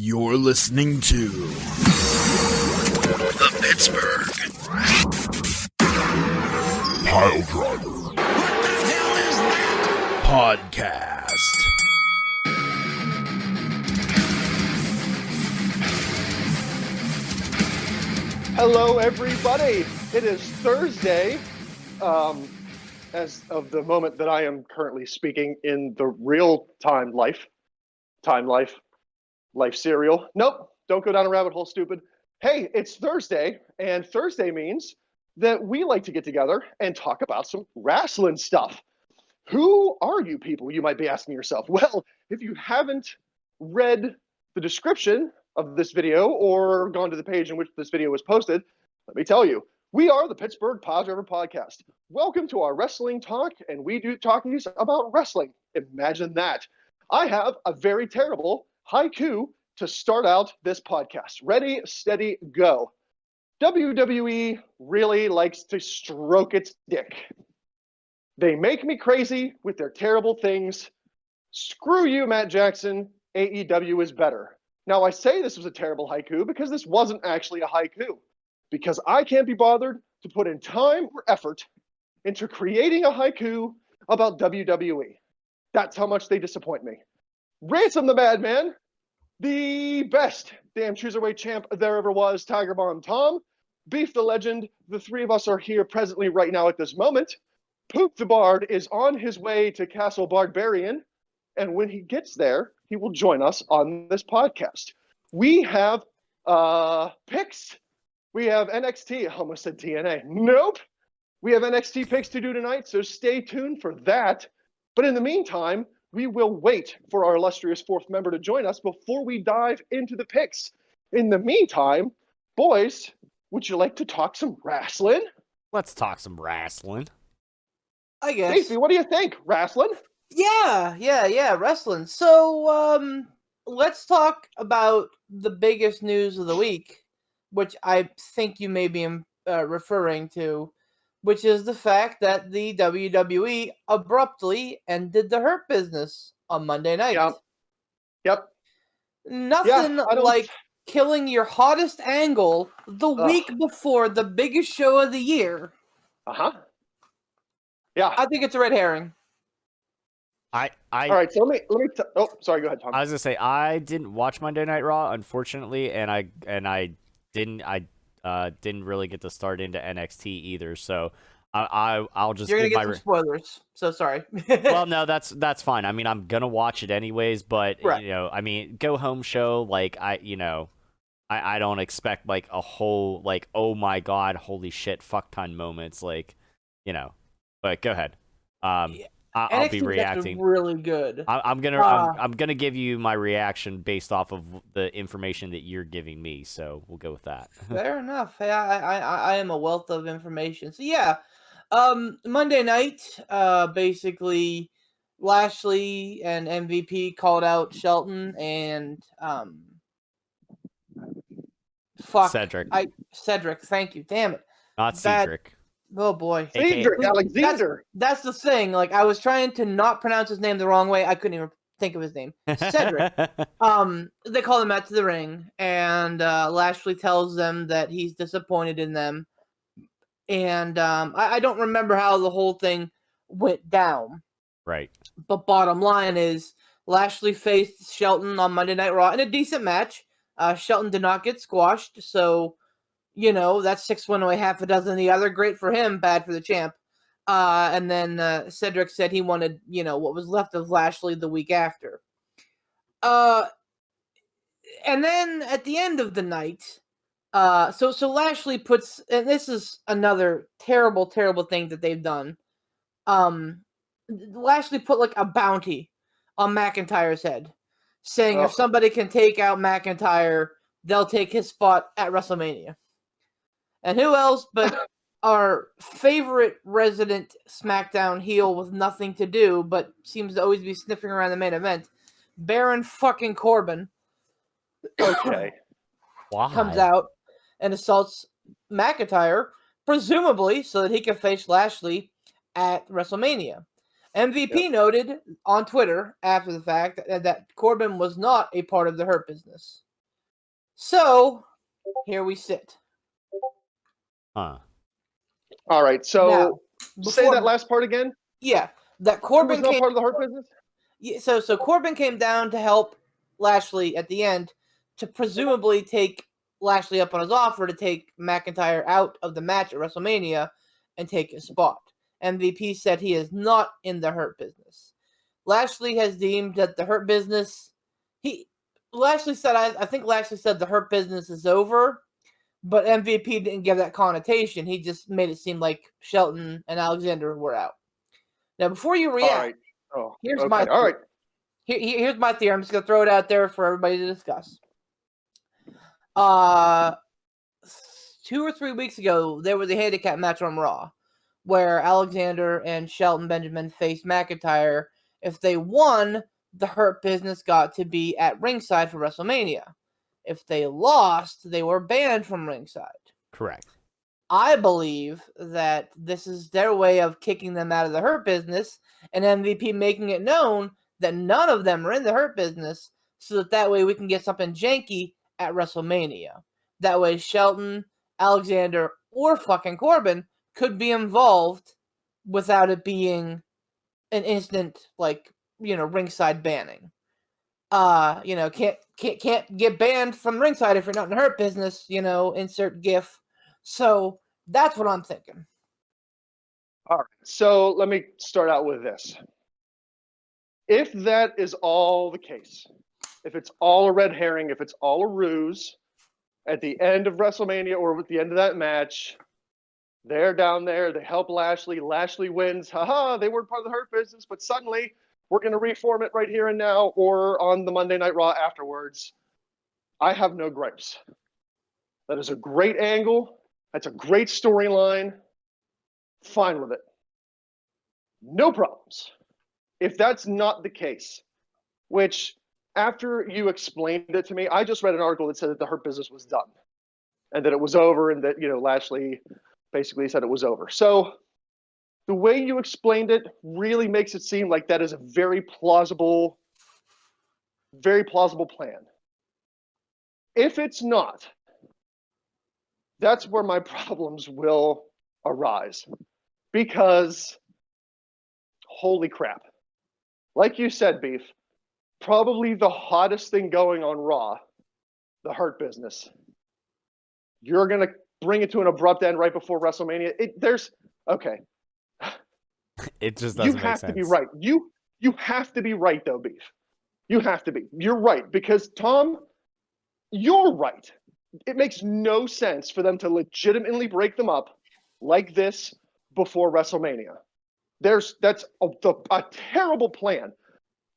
You're listening to the Pittsburgh Piledriver. What the hell is that? Podcast. Hello, everybody. It is Thursday. As of the moment that I am currently speaking in the real-time life serial. Nope, don't go down a rabbit hole, stupid. Hey, it's Thursday, and Thursday means that we like to get together and talk about some wrestling stuff. Who are you people, you might be asking yourself? Well, if you haven't read the description of this video or gone to the page in which this video was posted, let me tell you, we are the Pittsburgh Piledriver Podcast. Welcome to our wrestling talk, and we do talk news about wrestling. Imagine that. I have a very terrible haiku to start out this podcast. Ready, steady, go. WWE really likes to stroke its dick. They make me crazy with their terrible things. Screw you, Matt Jackson. AEW is better. Now, I say this was a terrible haiku because this wasn't actually a haiku. Because I can't be bothered to put in time or effort into creating a haiku about WWE. That's how much they disappoint me. Ransom the Madman, the best damn cruiserweight champ there ever was, Tiger Bomb Tom, Beef the Legend, the three of us are here presently right now at this moment. Poop the Bard is on his way to Castle Barbarian, and when he gets there, he will join us on this podcast. We have picks. We have NXT. I almost said TNA. Nope. We have NXT picks to do tonight, so stay tuned for that. But in the meantime, we will wait for our illustrious fourth member to join us before we dive into the picks. In the meantime, boys, would you like to talk some wrestling? Let's talk some wrestling. I guess. Stacey, what do you think? Wrestling? Yeah, wrestling. So, let's talk about the biggest news of the week, which I think you may be referring to, which is the fact that the WWE abruptly ended the Hurt Business on Monday night. Yep. Nothing like killing your hottest angle the week before the biggest show of the year. Uh-huh. Yeah. I think it's a red herring. All right, so let me sorry, go ahead, Tom. I was gonna say I didn't watch Monday Night Raw, unfortunately, and I didn't really get to start into NXT either. So I'll just you're gonna give get some spoilers. So sorry. Well, no, that's fine. I mean, I'm gonna watch it anyways, but right. I mean, go home show, like I don't expect like a whole like, oh my god, holy shit, fuck ton moments, like, but go ahead. I'll be reacting. Really good. I'm gonna give you my reaction based off of the information that you're giving me. So we'll go with that. Fair enough. I am a wealth of information. So yeah, Monday night, basically, Lashley and MVP called out Shelton and Cedric. Cedric. Thank you. Damn it. Not Cedric. Oh boy, Cedric Alexander. That's the thing. Like, I was trying to not pronounce his name the wrong way. I couldn't even think of his name. Cedric. They call him out to the ring, and Lashley tells them that he's disappointed in them. And I don't remember how the whole thing went down. Right. But bottom line is, Lashley faced Shelton on Monday Night Raw in a decent match. Shelton did not get squashed, so that's 6 one away, half a dozen the other. Great for him, bad for the champ. And then Cedric said he wanted, what was left of Lashley the week after. And then at the end of the night, so Lashley puts, and this is another terrible, terrible thing that they've done. Lashley put like a bounty on McIntyre's head, saying if somebody can take out McIntyre, they'll take his spot at WrestleMania. And who else but our favorite resident SmackDown heel with nothing to do, but seems to always be sniffing around the main event, Baron fucking Corbin. Okay. Why? Comes out and assaults McIntyre, presumably so that he can face Lashley at WrestleMania. MVP noted on Twitter after the fact that Corbin was not a part of the Hurt Business. So here we sit. Huh. All right, so Now, say that last part again. Yeah, that Who was Corbin not came. part of the Hurt Business? Yeah, so Corbin came down to help Lashley at the end to presumably take Lashley up on his offer to take McIntyre out of the match at WrestleMania and take his spot. MVP said he is not in the Hurt Business. Lashley has deemed that the Hurt Business. Lashley said, I think Lashley said the Hurt Business is over, but MVP didn't give that connotation. He just made it seem like Shelton and Alexander were out. Now, before you react, All right. Oh, here's okay. my All right. Here's my theory. I'm just gonna throw it out there for everybody to discuss. 2 or 3 weeks ago, there was a handicap match on Raw where Alexander and Shelton Benjamin faced McIntyre. If they won, the Hurt Business got to be at ringside for WrestleMania. If they lost, they were banned from ringside. Correct. I believe that this is their way of kicking them out of the Hurt Business and MVP making it known that none of them are in the Hurt Business so that way we can get something janky at WrestleMania. That way Shelton, Alexander, or fucking Corbin could be involved without it being an instant, ringside banning. Can't get banned from ringside if you're not in the Hurt Business, insert GIF. So that's what I'm thinking. All right. So let me start out with this. If that is all the case, if it's all a red herring, if it's all a ruse, at the end of WrestleMania or at the end of that match, they're down there, they help Lashley, Lashley wins, haha, they weren't part of the Hurt Business, but suddenly we're going to reform it right here and now or on the Monday Night Raw afterwards. I have no gripes. That is a great angle. That's a great storyline. Fine with it. No problems. If that's not the case, which after you explained it to me, I just read an article that said that the Hurt Business was done and that it was over and that, Lashley basically said it was over. So the way you explained it really makes it seem like that is a very plausible plan. If it's not, that's where my problems will arise. Because, holy crap. Like you said, Beef, probably the hottest thing going on Raw, the Hurt Business. You're going to bring it to an abrupt end right before WrestleMania. Okay. It just doesn't make sense. You have to be right. You have to be right, though, Beef. You have to be. You're right. Because, Tom, you're right. It makes no sense for them to legitimately break them up like this before WrestleMania. That's a terrible plan.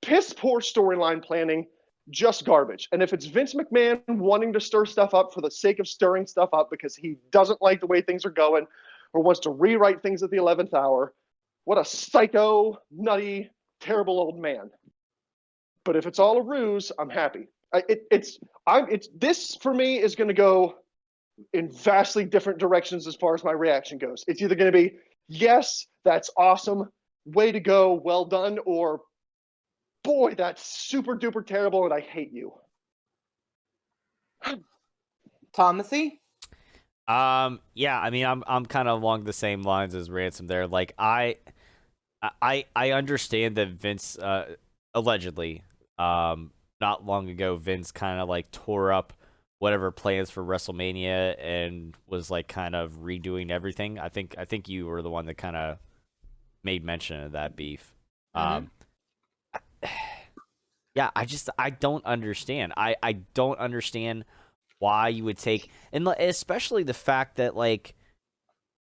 Piss poor storyline planning, just garbage. And if it's Vince McMahon wanting to stir stuff up for the sake of stirring stuff up because he doesn't like the way things are going or wants to rewrite things at the 11th hour, what a psycho, nutty, terrible old man. But if it's all a ruse, I'm happy. This for me is going to go in vastly different directions as far as my reaction goes. It's either going to be, yes, that's awesome, way to go, well done, or boy, that's super duper terrible and I hate you. Tomothy? Yeah, I mean, I'm kind of along the same lines as Ransom there. Like, I understand that Vince, allegedly, not long ago, Vince kind of like tore up whatever plans for WrestleMania and was like kind of redoing everything. I think you were the one that kind of made mention of that, Beef. Mm-hmm. Yeah, I don't understand. I don't understand why you would take, and especially the fact that like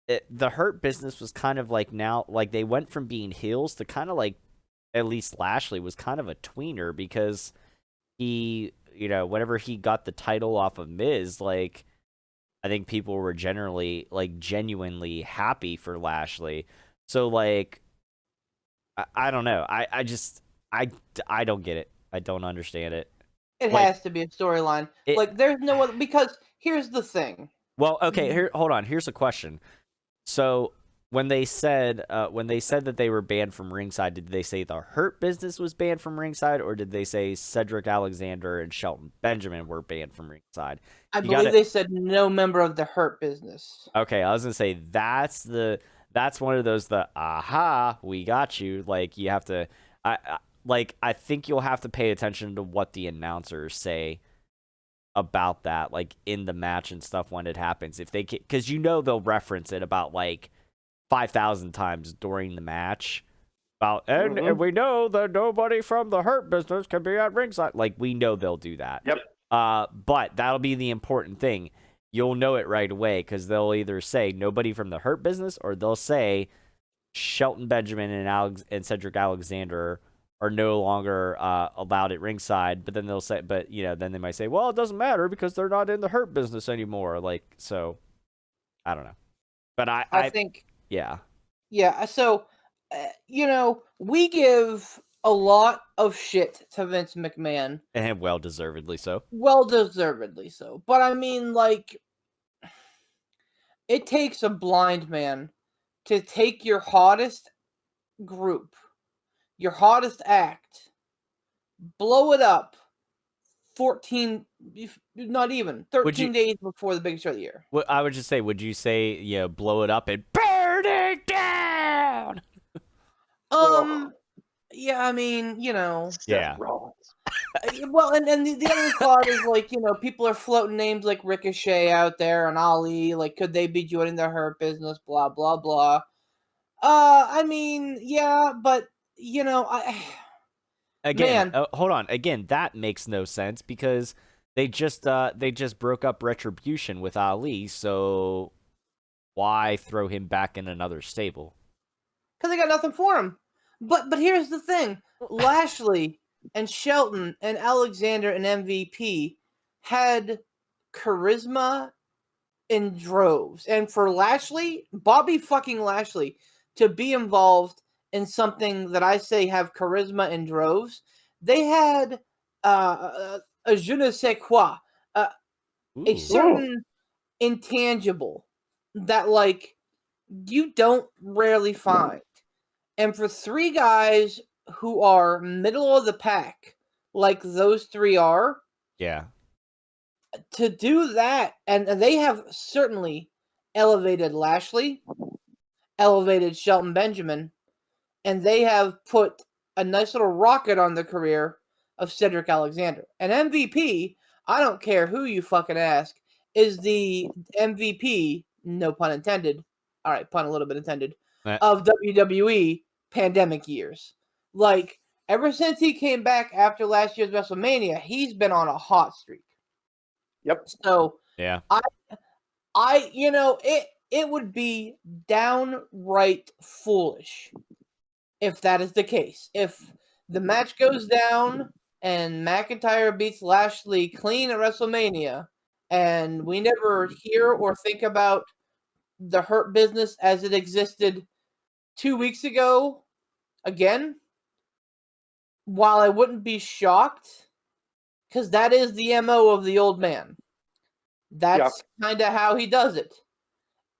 the Hurt Business was kind of like now, like they went from being heels to kind of like, at least Lashley was kind of a tweener because he, whenever he got the title off of Miz, like I think people were generally like genuinely happy for Lashley. So like, I don't know. I don't get it. I don't understand it. It has to be a storyline. Like, there's no other, because here's the thing. Well, okay, hold on. Here's a question. So when they said that they were banned from ringside, did they say the Hurt Business was banned from ringside, or did they say Cedric Alexander and Shelton Benjamin were banned from ringside? I believe they said no member of the Hurt Business. Okay, I was gonna say that's one of those aha, we got you. Like you have to, I think you'll have to pay attention to what the announcers say about that, like in the match and stuff when it happens. If they, because they'll reference it about like 5,000 times during the match. And we know that nobody from the Hurt Business can be at ringside. Like we know they'll do that. Yep. But that'll be the important thing. You'll know it right away because they'll either say nobody from the Hurt Business or they'll say Shelton Benjamin and Cedric Alexander are no longer allowed at ringside. But then they'll say, then they might say, well, it doesn't matter because they're not in the Hurt Business anymore. Like, so I don't know. But I think. Yeah. Yeah. So, we give a lot of shit to Vince McMahon. And well-deservedly so. Well-deservedly so. But I mean, like, it takes a blind man to take your hottest group, your hottest act, blow it up 13 days before the biggest show of the year. Well, I would just say, would you say, blow it up and burn it down? Yeah, I mean, Yeah. Well, and the other thought is, like, people are floating names like Ricochet out there and Ali. Like, could they be joining the Hurt Business? Blah, blah, blah. I mean, yeah, but, Again, hold on. Again, that makes no sense because they just broke up Retribution with Ali, so why throw him back in another stable? Because they got nothing for him. But here's the thing. Lashley and Shelton and Alexander and MVP had charisma in droves. And for Lashley, Bobby fucking Lashley, to be involved in something that I say have charisma in droves, they had a je ne sais quoi, a certain intangible that, like, you don't rarely find. And for three guys who are middle of the pack, like those three are, yeah, to do that, and they have certainly elevated Lashley, elevated Shelton Benjamin, and they have put a nice little rocket on the career of Cedric Alexander. And MVP, I don't care who you fucking ask, is the MVP, no pun intended, all right, pun a little bit intended, of WWE pandemic years. Like, ever since he came back after last year's WrestleMania, he's been on a hot streak. Yep. So, yeah, it would be downright foolish if that is the case. If the match goes down and McIntyre beats Lashley clean at WrestleMania, and we never hear or think about the Hurt Business as it existed 2 weeks ago again, while I wouldn't be shocked, because that is the MO of the old man. That's kind of how he does it.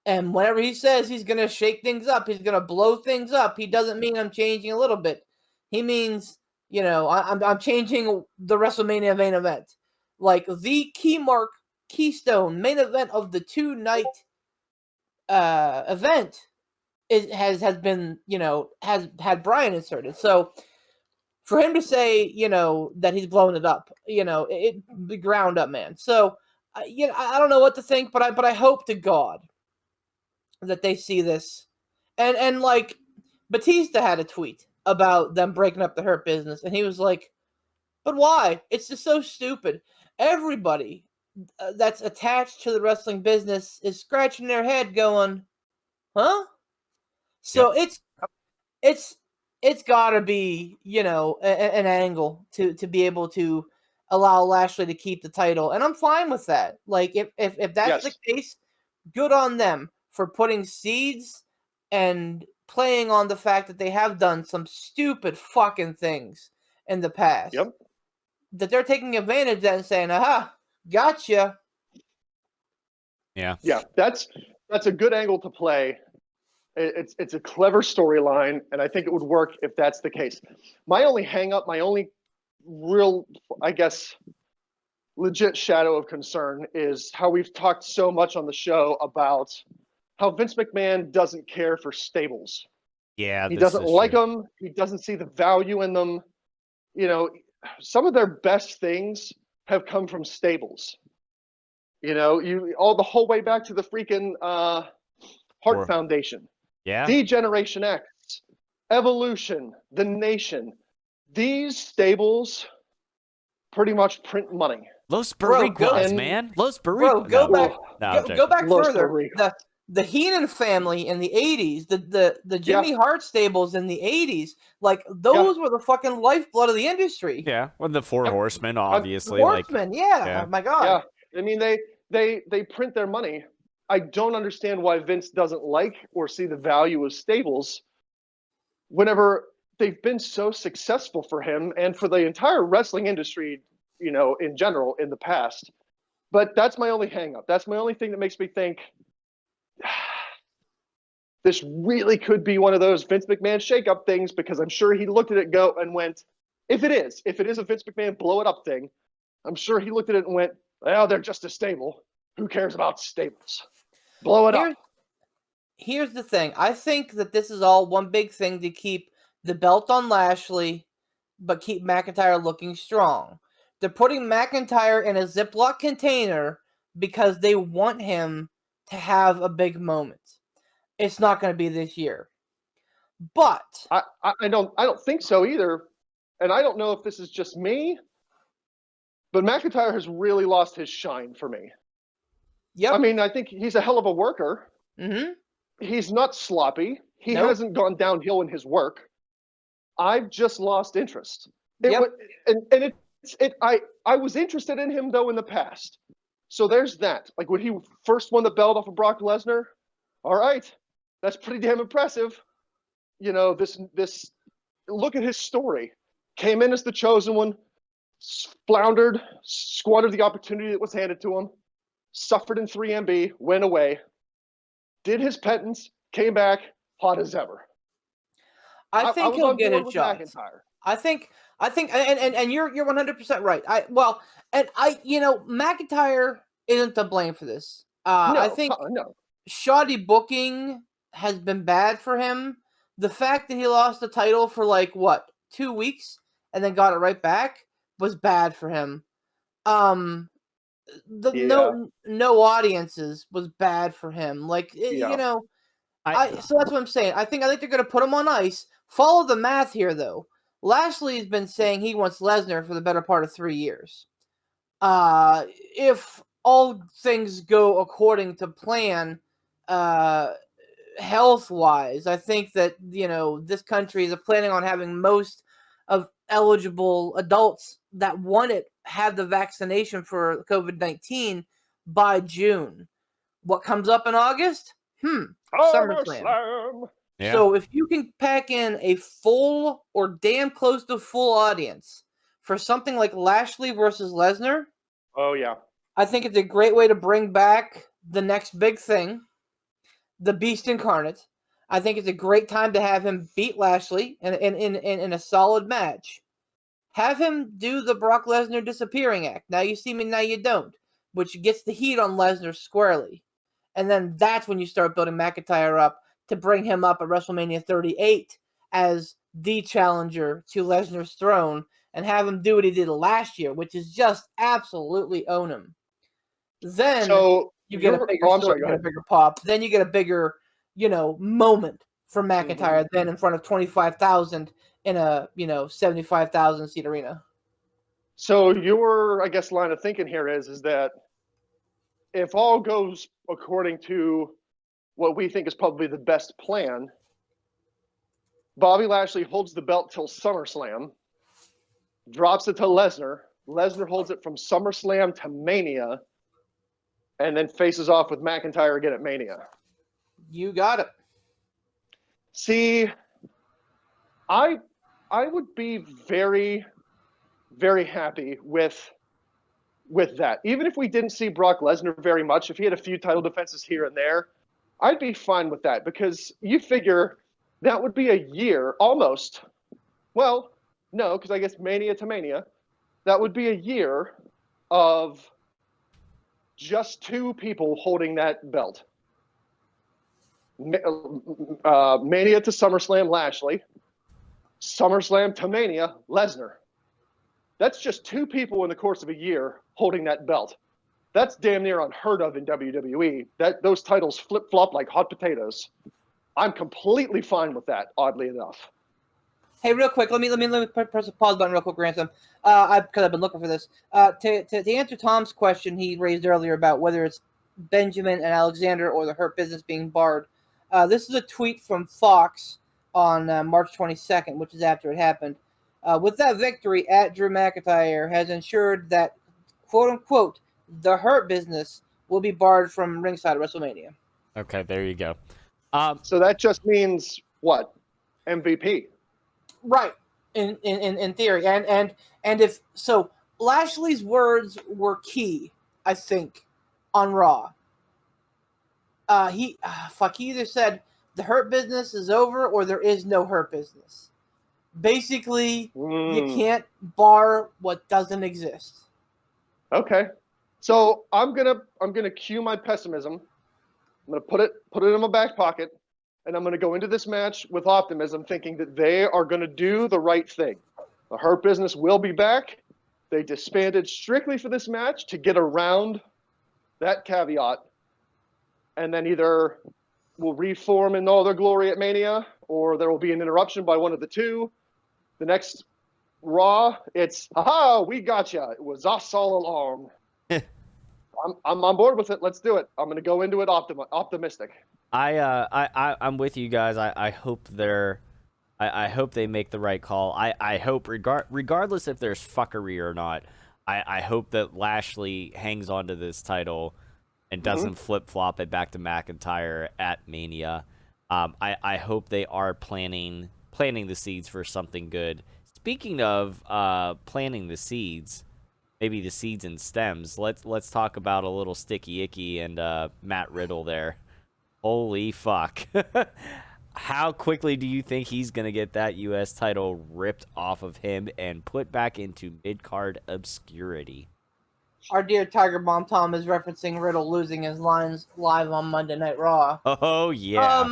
And whenever he says he's going to shake things up, he's going to blow things up, he doesn't mean I'm changing a little bit. He means, I'm changing the WrestleMania main event. Like, the keystone main event of the 2-night event has been, has had Brian inserted. So for him to say, that he's blowing it up, it the ground up, man. So, I don't know what to think, but I hope to God that they see this. And like, Batista had a tweet about them breaking up the Hurt Business, and he was like, but why? It's just so stupid. Everybody that's attached to the wrestling business is scratching their head going, huh? So it's got to be, an angle to be able to allow Lashley to keep the title. And I'm fine with that. Like, if that's the case, good on them for putting seeds and playing on the fact that they have done some stupid fucking things in the past. Yep. That they're taking advantage of that and saying, aha, gotcha. Yeah. Yeah, that's a good angle to play. It's a clever storyline, and I think it would work if that's the case. My only hang-up, my only real, I guess, legit shadow of concern is how we've talked so much on the show about how Vince McMahon doesn't care for stables. Yeah, He this doesn't is like true. them. He doesn't see the value in them. You know, some of their best things have come from stables. You know, the whole way back to the freaking Heart Or- Foundation, Yeah. D-Generation X, Evolution, The Nation. These stables pretty much print money. Los Bro, Boricuas, and- man. Los Bro, Boricuas. go No. back. No, I'm Go joking. back Los further. Boricuas. The Heenan family in the '80s, the Jimmy Hart stables in the '80s, like those were the fucking lifeblood of the industry. Yeah, when the Four Yep. Horsemen, obviously, like Horsemen, yeah. yeah. Oh my god. Yeah, I mean they print their money. I don't understand why Vince doesn't like or see the value of stables whenever they've been so successful for him and for the entire wrestling industry, you know, in general in the past. But that's my only hang up. That's my only thing that makes me think this really could be one of those Vince McMahon shake-up things, because I'm sure he looked at it go and went, if it is a Vince McMahon blow it up thing, I'm sure he looked at it and went, well, they're just a stable. Who cares about stables? Blow it up. Here's the thing. I think that this is all one big thing to keep the belt on Lashley, but keep McIntyre looking strong. They're putting McIntyre in a Ziploc container because they want him to have a big moment. It's not going to be this year. But I don't think so either. And I don't know if this is just me, but McIntyre has really lost his shine for me. yep. I mean, I think he's a hell of a worker. Mm-hmm. He's not sloppy. He Nope. hasn't gone downhill in his work. I've just lost interest. Yep. I was interested in him though in the past. So there's that. Like when he first won the belt off of Brock Lesnar, all right, that's pretty damn impressive. You know, this look at his story. Came in as the chosen one, floundered, squandered the opportunity that was handed to him, suffered in 3MB, went away, did his penance, came back, hot as ever. I think was he'll on get board a with shot. McIntyre. I think, and you're 100% right. McIntyre isn't to blame for this. I think no. shoddy booking has been bad for him. The fact that he lost the title for 2 weeks and then got it right back was bad for him. No audiences was bad for him. So that's what I'm saying. I think they're going to put him on ice. Follow the math here, though. Lashley has been saying he wants Lesnar for the better part of 3 years. If all things go according to plan, health-wise, I think that this country is planning on having most of eligible adults that want it have the vaccination for COVID-19 by June. What comes up in August? SummerSlam. Yeah. So if you can pack in a full or damn close to full audience for something like Lashley versus Lesnar, Oh yeah. I think it's a great way to bring back the next big thing, the Beast Incarnate. I think it's a great time to have him beat Lashley in a solid match. Have him do the Brock Lesnar disappearing act. Now you see me, now you don't, which gets the heat on Lesnar squarely. And then that's when you start building McIntyre up to bring him up at WrestleMania 38 as the challenger to Lesnar's throne, and have him do what he did last year, which is just absolutely own him. Then you get a bigger story, you get a bigger pop. Then you get a bigger, moment for McIntyre then in front of 25,000 in a, 75,000 seat arena. So your, I guess, line of thinking here is that if all goes according to what we think is probably the best plan, Bobby Lashley holds the belt till SummerSlam, drops it to Lesnar. Lesnar holds it from SummerSlam to Mania, and then faces off with McIntyre again at Mania. You got it. See, I would be very, very happy with that. Even if we didn't see Brock Lesnar very much, if he had a few title defenses here and there, I'd be fine with that because you figure that would be a year almost. Well, no, because I guess Mania to Mania, that would be a year of just two people holding that belt. Mania to SummerSlam, Lashley. SummerSlam to Mania, Lesnar. That's just two people in the course of a year holding that belt. That's damn near unheard of in WWE. Those titles flip-flop like hot potatoes. I'm completely fine with that, oddly enough. Hey, real quick, let me press the pause button real quick, Ransom. Because I've been looking for this. To answer Tom's question he raised earlier about whether it's Benjamin and Alexander or the Hurt Business being barred. This is a tweet from Fox on March 22nd, which is after it happened. With that victory, Drew McIntyre has ensured that, quote unquote, the Hurt Business will be barred from ringside at WrestleMania. Okay, there you go. So that just means what? MVP. Right. In theory. And if so, Lashley's words were key, I think, on Raw. He either said the Hurt Business is over or there is no Hurt Business. Basically, you can't bar what doesn't exist. Okay. So I'm gonna cue my pessimism. I'm gonna put it in my back pocket, and I'm gonna go into this match with optimism, thinking that they are gonna do the right thing. The Hurt Business will be back. They disbanded strictly for this match to get around that caveat, and then either will reform in all their glory at Mania, or there will be an interruption by one of the two. The next Raw, it's we gotcha. It was us all along. I'm on board with it. Let's do it. I'm going to go into it optimistic. I'm with you guys. I hope I hope they make the right call. I hope regardless if there's fuckery or not, I hope that Lashley hangs on to this title and doesn't flip-flop it back to McIntyre at Mania. I hope they are planting the seeds for something good. Speaking of planting the seeds, maybe the seeds and stems, let's talk about a little Sticky Icky and Matt Riddle there. Holy fuck. How quickly do you think he's going to get that U.S. title ripped off of him and put back into mid-card obscurity? Our dear Tiger Bomb Tom is referencing Riddle losing his lines live on Monday Night Raw. Oh, yeah.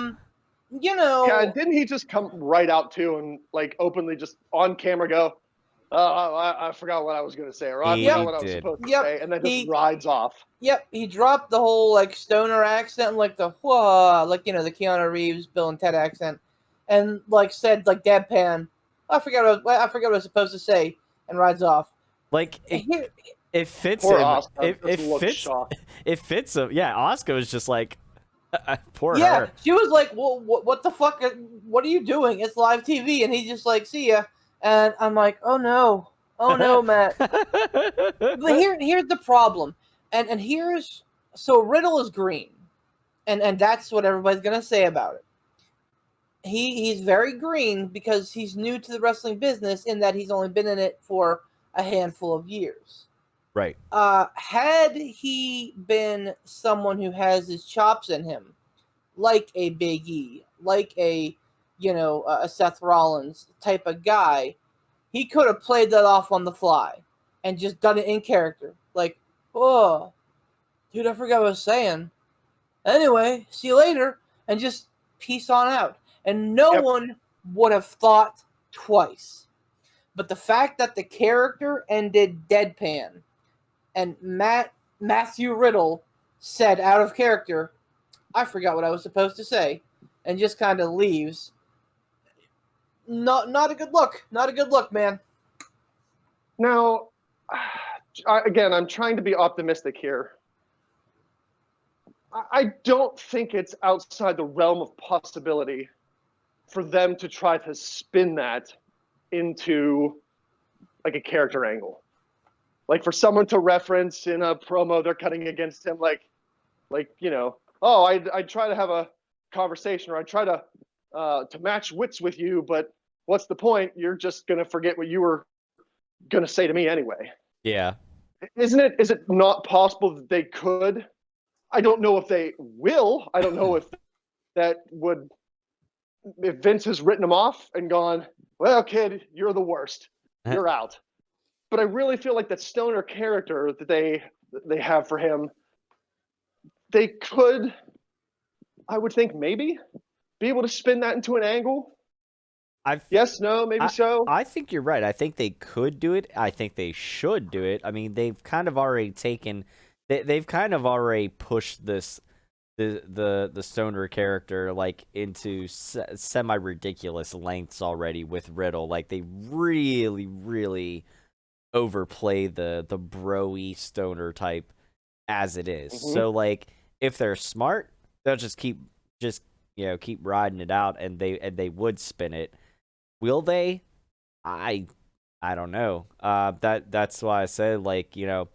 Yeah, and didn't he just come right out too and like openly just on camera go, I forgot what I was going to say, or I forgot what I was supposed to say, and then just rides off. Yep, he dropped the whole like stoner accent, like the whoa, like the Keanu Reeves, Bill and Ted accent, and like said like deadpan, I forgot what I was supposed to say, and rides off. Like it fits Poor him. Asuka It fits him. Yeah, Asuka was just like, poor yeah, her. she was like, well, what the fuck? What are you doing? It's live TV, and he just like, see ya. And I'm like, oh no, Matt. But here's the problem, and here's so Riddle is green, and that's what everybody's gonna say about it. He's very green because he's new to the wrestling business in that he's only been in it for a handful of years. Right. Had he been someone who has his chops in him, like a Big E, like a Seth Rollins type of guy, he could have played that off on the fly and just done it in character. Like, oh, dude, I forgot what I was saying. Anyway, see you later, and just peace on out. And no one would have thought twice. But the fact that the character ended deadpan and Matthew Riddle said out of character, I forgot what I was supposed to say, and just kind of leaves. Not a good look. Not a good look, man. Now, again, I'm trying to be optimistic here. I don't think it's outside the realm of possibility for them to try to spin that into like a character angle. Like for someone to reference in a promo they're cutting against him, like I try to have a conversation, or I try to match wits with you, but what's the point? You're just gonna forget what you were gonna say to me anyway. Yeah. Is it not possible that they could I don't know if they will. I don't know if Vince has written him off and gone, well, kid, you're the worst. You're out. But I really feel like that stoner character that they have for him, they could, I would think, maybe be able to spin that into an angle. Yes, no, maybe so. I think you're right. I think they could do it. I think they should do it. I mean, they've kind of already they've kind of already pushed the stoner character like into semi ridiculous lengths already with Riddle. Like they really overplay the bro-y stoner type as it is. Mm-hmm. So like if they're smart, they'll just keep riding it out, and they would spin it. Will they? I don't know. That's why I said, like, you know,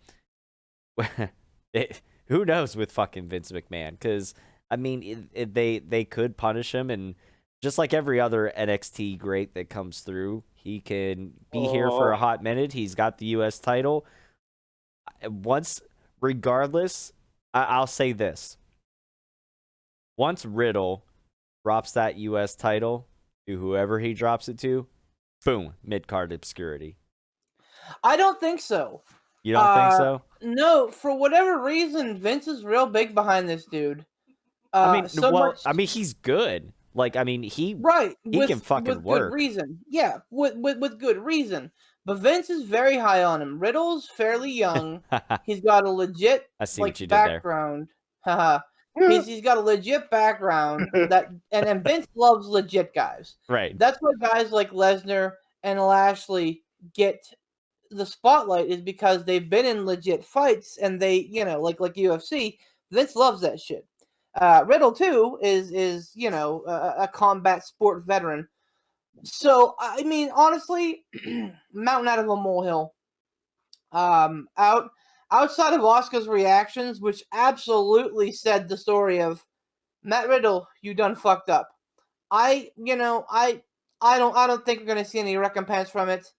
who knows with fucking Vince McMahon? Because I mean, they could punish him, and just like every other NXT great that comes through, he can be here for a hot minute. He's got the U.S. title. Regardless, I'll say this: once Riddle drops that U.S. title to whoever he drops it to, boom, mid-card obscurity. I don't think so. You don't think so? No, for whatever reason, Vince is real big behind this dude. I mean, he's good. Like, I mean, he can fucking work. Good reason. Yeah, with good reason. But Vince is very high on him. Riddle's fairly young. He's got a legit background. Haha. He's got a legit background and Vince loves legit guys. Right. That's why guys like Lesnar and Lashley get the spotlight, is because they've been in legit fights, and they, you know, like UFC. Vince loves that shit. Riddle too is you know, a combat sport veteran. So I mean, honestly, mountain out of a molehill. Outside of Asuka's reactions, which absolutely said the story of Matt Riddle, you done fucked up. I don't think we're gonna see any recompense from it.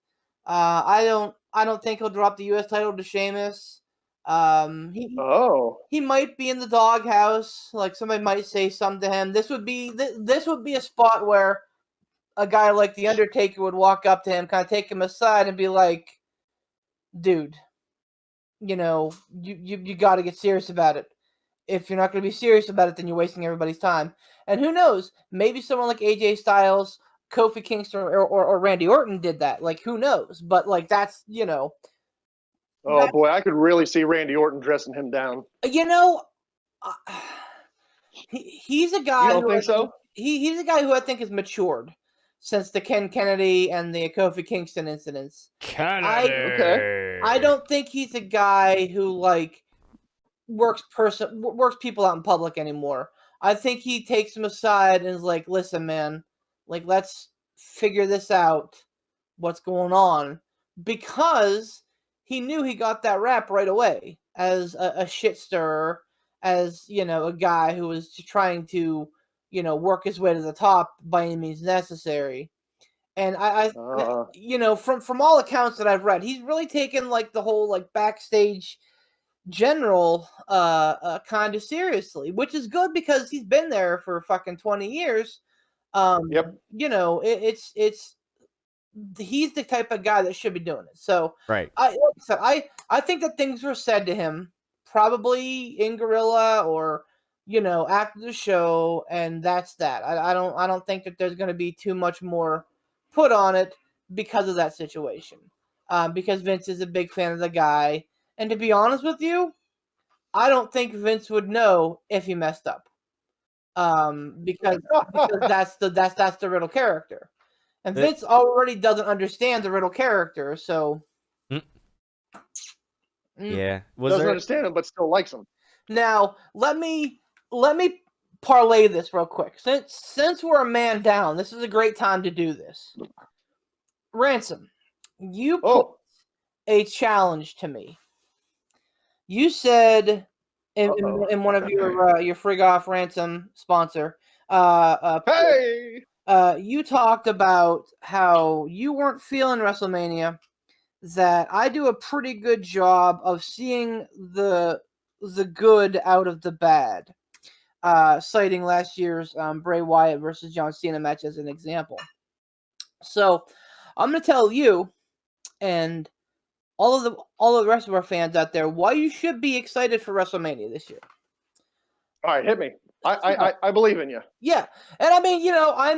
I don't think he'll drop the U.S. title to Sheamus. He might be in the doghouse. Like, somebody might say something to him. This would be a spot where a guy like The Undertaker would walk up to him, kind of take him aside, and be like, dude, you know, you got to get serious about it. If you're not going to be serious about it, then you're wasting everybody's time. And who knows? Maybe someone like AJ Styles, Kofi Kingston, or Randy Orton did that. Like, who knows? But, like, that's, you know. Oh, boy, I could really see Randy Orton dressing him down. You know, he's a guy. You don't think so? He's a guy who I think has matured since the Ken Kennedy and the Kofi Kingston incidents. I don't think he's a guy who, like, works people out in public anymore. I think he takes them aside and is like, listen, man, like, let's figure this out. What's going on? Because he knew he got that rap right away as a shit stirrer, as, you know, a guy who was trying to, you know, work his way to the top by any means necessary. And I you know, from all accounts that I've read, he's really taken, like, the whole, like, backstage general kind of seriously, which is good because he's been there for fucking 20 years. Yep. You know, he's the type of guy that should be doing it. So right. I think that things were said to him probably in Gorilla or, you know, after the show, and that's that. I don't think that there's going to be too much more put on it because of that situation. Because Vince is a big fan of the guy, and to be honest with you, I don't think Vince would know if he messed up. Because that's the Riddle character. And Vince already doesn't understand the Riddle character, so yeah, doesn't understand him, but still likes him. Now let me parlay this real quick. Since we're a man down, this is a great time to do this. Ransom, you put a challenge to me. You said in one of your Frig Off Ransom sponsor, hey. You talked about how you weren't feeling WrestleMania, that I do a pretty good job of seeing the the good out of the bad, citing last year's Bray Wyatt versus John Cena match as an example. So I'm going to tell you and all of the rest of our fans out there why you should be excited for WrestleMania this year. All right, hit me. I believe in you. Yeah, and I mean,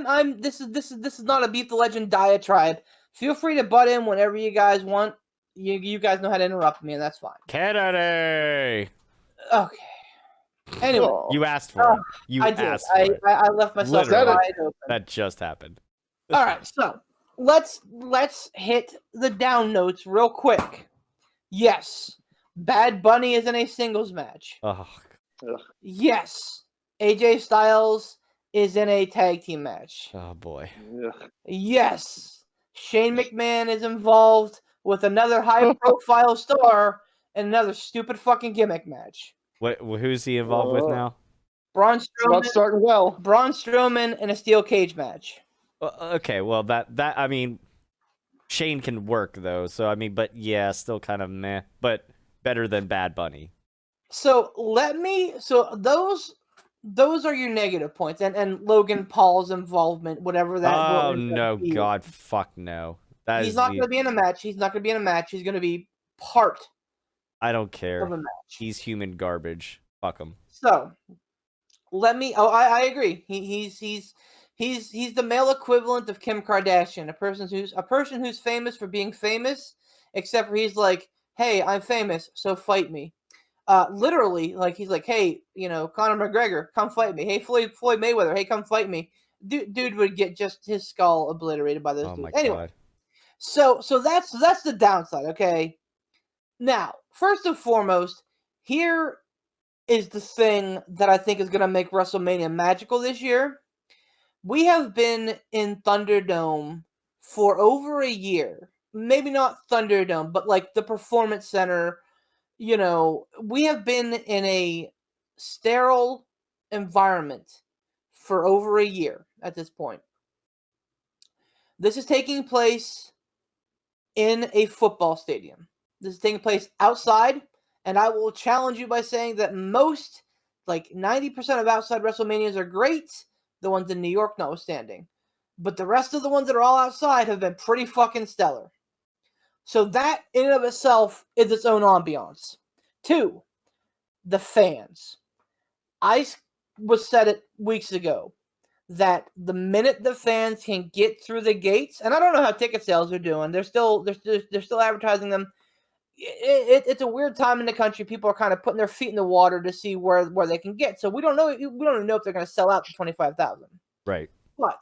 I'm this is not a Beat the Legend diatribe. Feel free to butt in whenever you guys want. You guys know how to interrupt me, and that's fine. Kennedy! Okay. Anyway, Oh. You asked for it. You I did. asked for it. I left myself Literally. wide open. That just happened. All right, so let's hit the down notes real quick. Yes, Bad Bunny is in a singles match. Oh, Yes, AJ Styles is in a tag team match. oh boy. Ugh. Yes, Shane McMahon is involved with another high-profile star in another stupid fucking gimmick match. Who's he involved with now? Braun Not Strowman, starting well. Braun Strowman in a steel cage match. Okay, well that I mean, Shane can work though, so I mean, but yeah, still kind of meh, but better than Bad Bunny. So those are your negative points, and Logan Paul's involvement, whatever that. Oh will end up no, being. God, fuck no. That He's is not going to be in a match. He's not going to be in a match. He's going to be part I don't care. of a match. He's human garbage. Fuck him. So I agree. He's the male equivalent of Kim Kardashian, a person who's famous for being famous, except for he's like, hey, I'm famous, so fight me. Literally, like he's like, hey, Conor McGregor, come fight me. Hey, Floyd Mayweather, hey, come fight me. Dude would get just his skull obliterated by those Oh dudes. my Anyway, God. so that's the downside. Okay. Now, first and foremost, here is the thing that I think is going to make WrestleMania magical this year. We have been in Thunderdome for over a year. Maybe not Thunderdome, but like the Performance Center. We have been in a sterile environment for over a year at this point. This is taking place in a football stadium. This is taking place outside, and I will challenge you by saying that most, like 90% of outside WrestleManias are great, the ones in New York notwithstanding. But the rest of the ones that are all outside have been pretty fucking stellar. So that, in and of itself, is its own ambiance. 2, the fans. I was said it weeks ago that the minute the fans can get through the gates, and I don't know how ticket sales are doing. They're still advertising them. It's a weird time in the country. People are kind of putting their feet in the water to see where they can get. So we don't know. We don't even know if they're going to sell out to 25,000. Right. But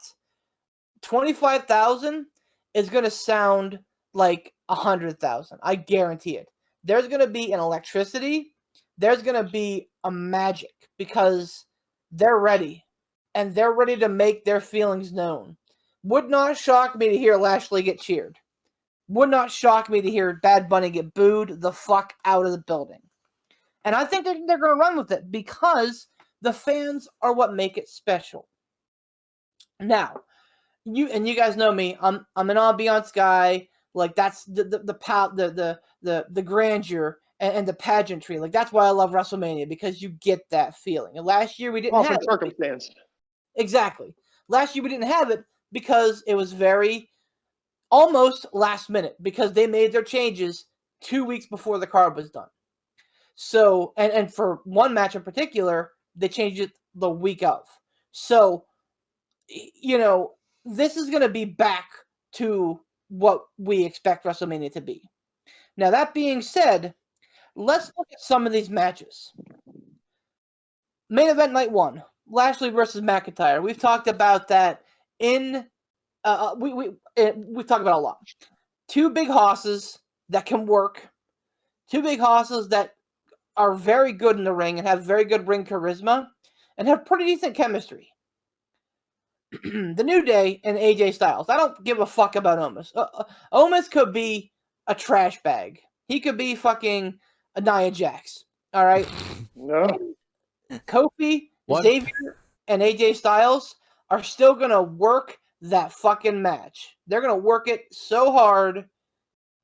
25,000 is going to sound like 100,000. I guarantee it. There's going to be an electricity. There's going to be a magic because they're ready. And they're ready to make their feelings known. Would not shock me to hear Lashley get cheered. Would not shock me to hear Bad Bunny get booed the fuck out of the building. And I think they're going to run with it because the fans are what make it special. Now, you guys know me. I'm an ambiance guy. Like that's the grandeur and the pageantry. Like that's why I love WrestleMania because you get that feeling. And last year we didn't have it. Circumstance. Exactly. Last year we didn't have it because it was very almost last minute because they made their changes 2 weeks before the card was done. So, and for one match in particular, they changed it the week of. So, this is going to be back to what we expect WrestleMania to be. Now, that being said, let's look at some of these matches. Main event night 1, Lashley versus McIntyre. We've talked about that in we've talked about a lot. 2 big hosses that can work. 2 big hosses that are very good in the ring and have very good ring charisma and have pretty decent chemistry. The New Day and AJ Styles. I don't give a fuck about Omos. Omos could be a trash bag. He could be fucking a Nia Jax. All right? No. Kofi, Xavier, and AJ Styles are still going to work that fucking match. They're going to work it so hard,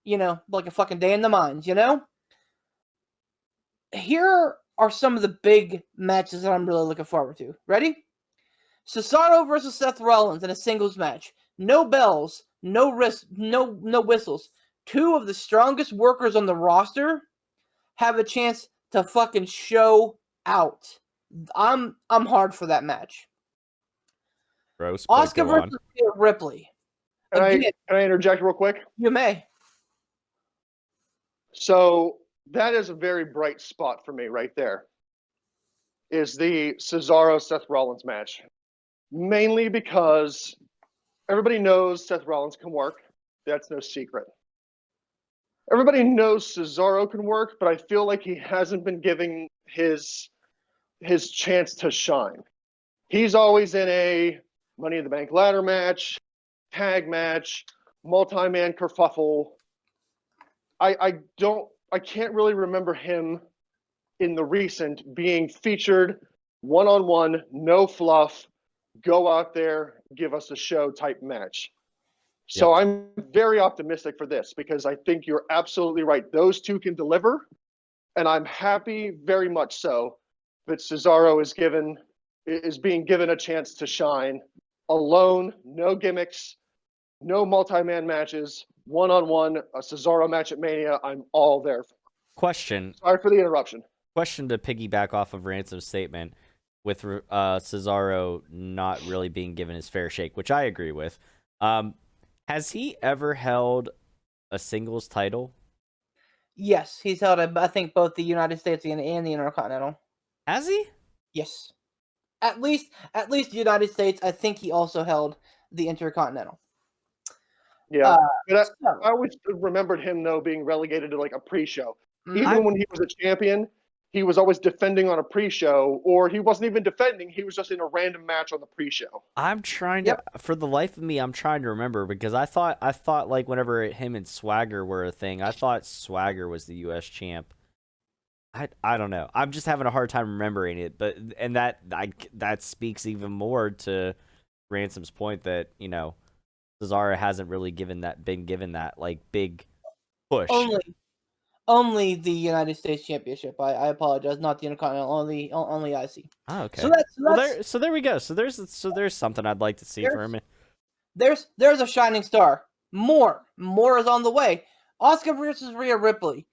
like a fucking day in the mines, Here are some of the big matches that I'm really looking forward to. Ready? Cesaro versus Seth Rollins in a singles match. No bells, no whistles. Two of the strongest workers on the roster have a chance to fucking show out. I'm hard for that match. Gross. Oscar versus Rhea Ripley. Can Again, I interject real quick? you may. So that is a very bright spot for me right there. Is the Cesaro Seth Rollins match. Mainly because everybody knows Seth Rollins can work. That's no secret. Everybody knows Cesaro can work, but I feel like he hasn't been giving his chance to shine. He's always in a Money in the Bank ladder match, tag match, multi-man kerfuffle. I can't really remember him in the recent being featured one-on-one, no fluff, go out there, give us a show type match. So I'm very optimistic for this because I think you're absolutely right. Those two can deliver, and I'm happy, very much so, that Cesaro is being given a chance to shine alone, no gimmicks, no multi-man matches, one-on-one, a Cesaro match at Mania. I'm all there. Question. Sorry for the interruption. Question to piggyback off of Ransom's statement with Cesaro not really being given his fair shake, which I agree with. Has he ever held a singles title? Yes, he's held, I think, both the United States and the Intercontinental. Has he? Yes. At least the United States. I think he also held the Intercontinental. Yeah, but I always remembered him, though, being relegated to like a pre-show. Even when he was a champion, he was always defending on a pre-show, or he wasn't even defending. He was just in a random match on the pre-show. I'm trying to, for the life of me, I'm trying to remember because I thought like whenever him and Swagger were a thing, I thought Swagger was the U.S. champ. I don't know. I'm just having a hard time remembering it, but that speaks even more to Ransom's point that Cesaro hasn't really been given that like big push. Only the United States Championship. I apologize, not the Intercontinental. Only IC. Oh, okay. So there we go. So there's something I'd like to see for him. There's a shining star. More is on the way. Oscar versus Rhea Ripley.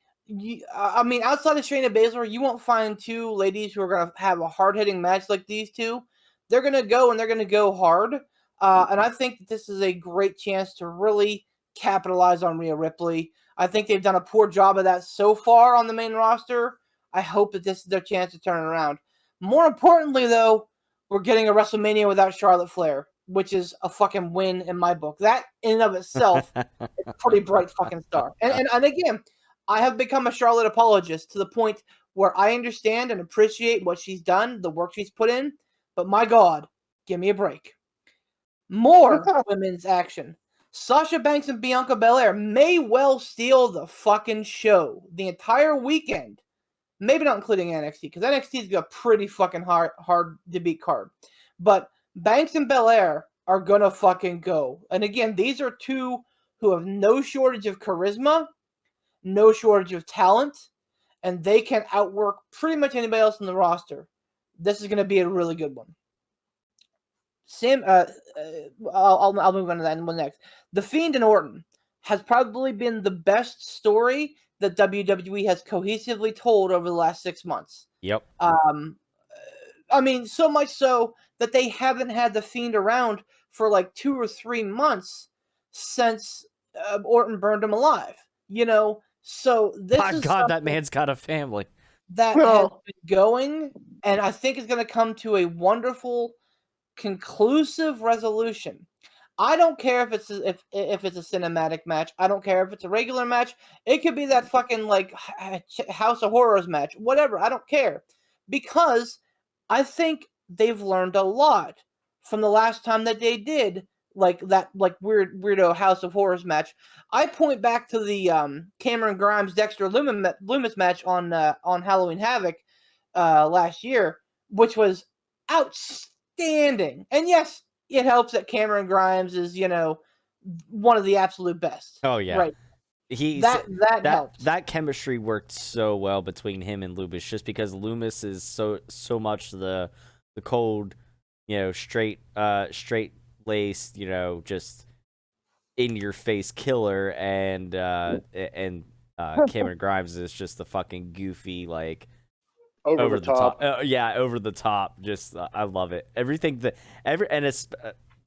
I mean, outside of Shayna Baszler, you won't find two ladies who are going to have a hard-hitting match like these two. They're going to go, and they're going to go hard. And I think that this is a great chance to really capitalize on Rhea Ripley. I think they've done a poor job of that so far on the main roster. I hope that this is their chance to turn it around. More importantly, though, we're getting a WrestleMania without Charlotte Flair, which is a fucking win in my book. That, in and of itself, is a pretty bright fucking star. And again, I have become a Charlotte apologist to the point where I understand and appreciate what she's done, the work she's put in, but my God, give me a break. More women's action. Sasha Banks and Bianca Belair may well steal the fucking show the entire weekend. Maybe not including NXT, because NXT's got a pretty fucking hard to beat card. But Banks and Belair are gonna fucking go. And again, these are two who have no shortage of charisma, no shortage of talent, and they can outwork pretty much anybody else in the roster. This is gonna be a really good one. I'll move on to that one next. The Fiend and Orton has probably been the best story that WWE has cohesively told over the last 6 months. Yep. I mean, so much so that they haven't had the Fiend around for like 2 or 3 months since Orton burned him alive. So this My is God, that man's got a family. That has been going, and I think it's going to come to a wonderful conclusive resolution. I don't care if it's a cinematic match. I don't care if it's a regular match. It could be that fucking like House of Horrors match, whatever. I don't care, because I think they've learned a lot from the last time that they did that weirdo House of Horrors match. I point back to the Cameron Grimes Dexter Lumis match on Halloween Havoc last year, which was outstanding. And yes, it helps that Cameron Grimes is one of the absolute best. Oh yeah, right. that helped. That chemistry worked so well between him and Loomis, just because Loomis is so much the cold, straight laced, just in your face killer, and Cameron Grimes is just the fucking goofy, like Over the top. over the top. Just I love it. And it's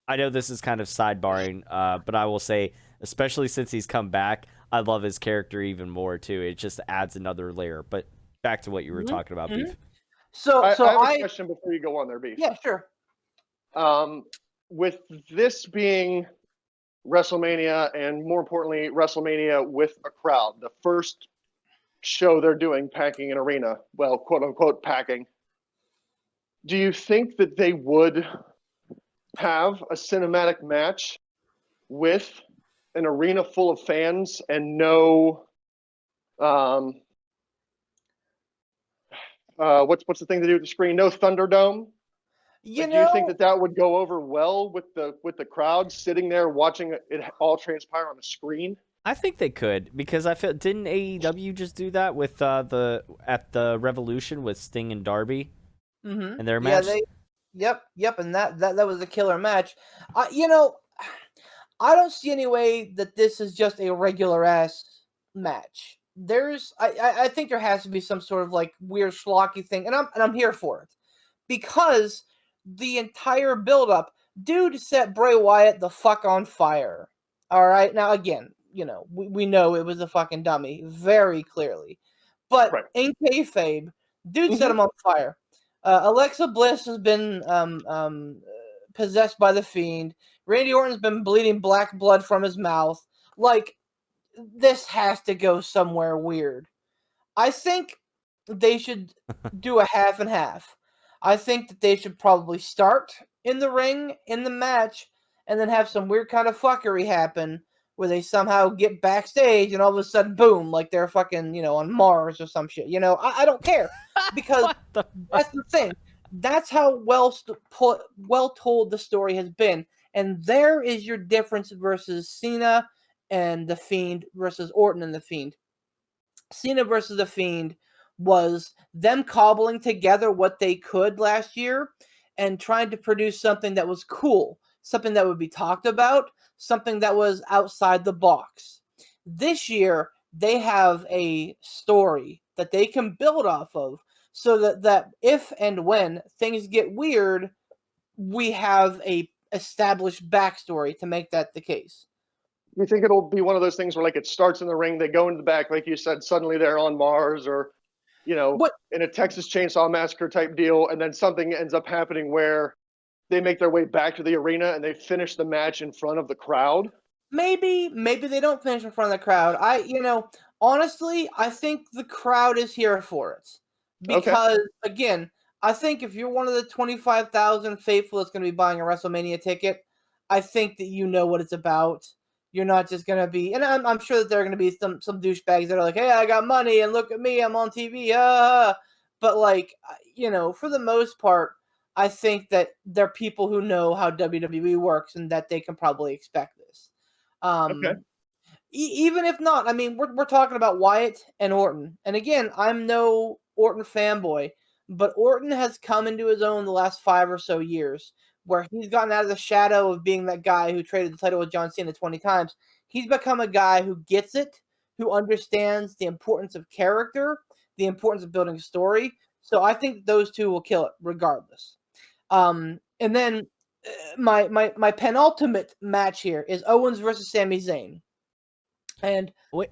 I know this is kind of sidebarring, but I will say, especially since he's come back, I love his character even more too. It just adds another layer. But back to what you were talking about, Beef. So I have I a question before you go on there, Beef. yeah, sure. With this being WrestleMania, and more importantly, WrestleMania with a crowd, the first show they're doing, packing an arena, well, quote unquote packing. Do you think that they would have a cinematic match with an arena full of fans and no what's the thing to do with the screen? No Thunderdome? Do you think that would go over well with the crowd sitting there watching it all transpire on the screen? I think they could, because I feel, didn't AEW just do that with at the Revolution with Sting and Darby and their match? Yep, and that was a killer match. I don't see any way that this is just a regular ass match. I think there has to be some sort of like weird schlocky thing, and I'm here for it, because the entire build-up, dude set Bray Wyatt the fuck on fire. All right, now again, we know it was a fucking dummy very clearly, but in kayfabe, dude set him on fire. Alexa Bliss has been possessed by the Fiend. Randy Orton's been bleeding black blood from his mouth. Like, this has to go somewhere weird. I think they should do a half and half. I think that they should probably start in the ring, in the match, and then have some weird kind of fuckery happen where they somehow get backstage and all of a sudden, boom, like they're fucking, on Mars or some shit. I don't care, because that's the thing. That's how well told the story has been. And there is your difference versus Cena and The Fiend versus Orton and The Fiend. Cena versus The Fiend was them cobbling together what they could last year and trying to produce something that was cool, something that would be talked about, something that was outside the box. This year, they have a story that they can build off of, so that if and when things get weird, we have a established backstory to make that the case. You think it'll be one of those things where, like, it starts in the ring, they go into the back, like you said, suddenly they're on Mars, or in a Texas Chainsaw Massacre type deal, and then something ends up happening where they make their way back to the arena and they finish the match in front of the crowd? Maybe they don't finish in front of the crowd. Honestly, I think the crowd is here for it. Because, again, I think if you're one of the 25,000 faithful that's going to be buying a WrestleMania ticket, I think that you know what it's about. You're not just going to be, and I'm sure that there are going to be some douchebags that are like, hey, I got money, and look at me, I'm on TV. But, like, for the most part, I think that there are people who know how WWE works and that they can probably expect this. Even if not, I mean, we're talking about Wyatt and Orton. And again, I'm no Orton fanboy, but Orton has come into his own the last 5 or so years, where he's gotten out of the shadow of being that guy who traded the title with John Cena 20 times. He's become a guy who gets it, who understands the importance of character, the importance of building a story. So I think those two will kill it regardless. And then my penultimate match here is Owens versus Sami Zayn. And wait,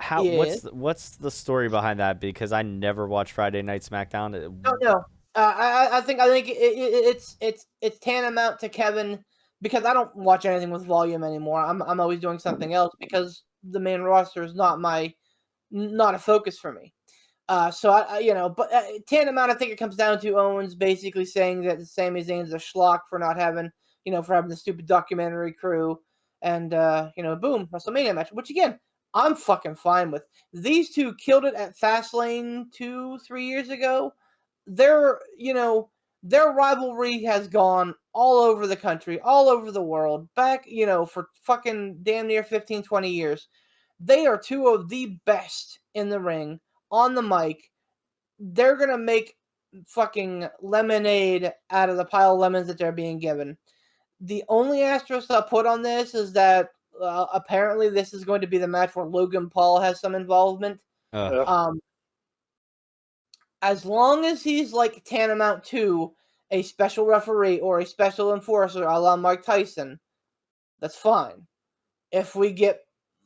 how? What's the story behind that? Because I never watched Friday Night SmackDown. No. I think it's tantamount to Kevin, because I don't watch anything with volume anymore. I'm always doing something else because the main roster is not a focus for me. But tantamount, I think it comes down to Owens basically saying that Sami Zayn's a schlock for not having, for having the stupid documentary crew, and boom, WrestleMania match, which again, I'm fucking fine with. These two killed it at Fastlane 2-3 years ago. Their rivalry has gone all over the country, all over the world, back, for fucking damn near 15-20 years. They are two of the best in the ring, on the mic. They're going to make fucking lemonade out of the pile of lemons that they're being given. The only asterisk I'll put on this is that apparently this is going to be the match where Logan Paul has some involvement. As long as he's like tantamount to a special referee or a special enforcer a la Mike Tyson, that's fine. If we get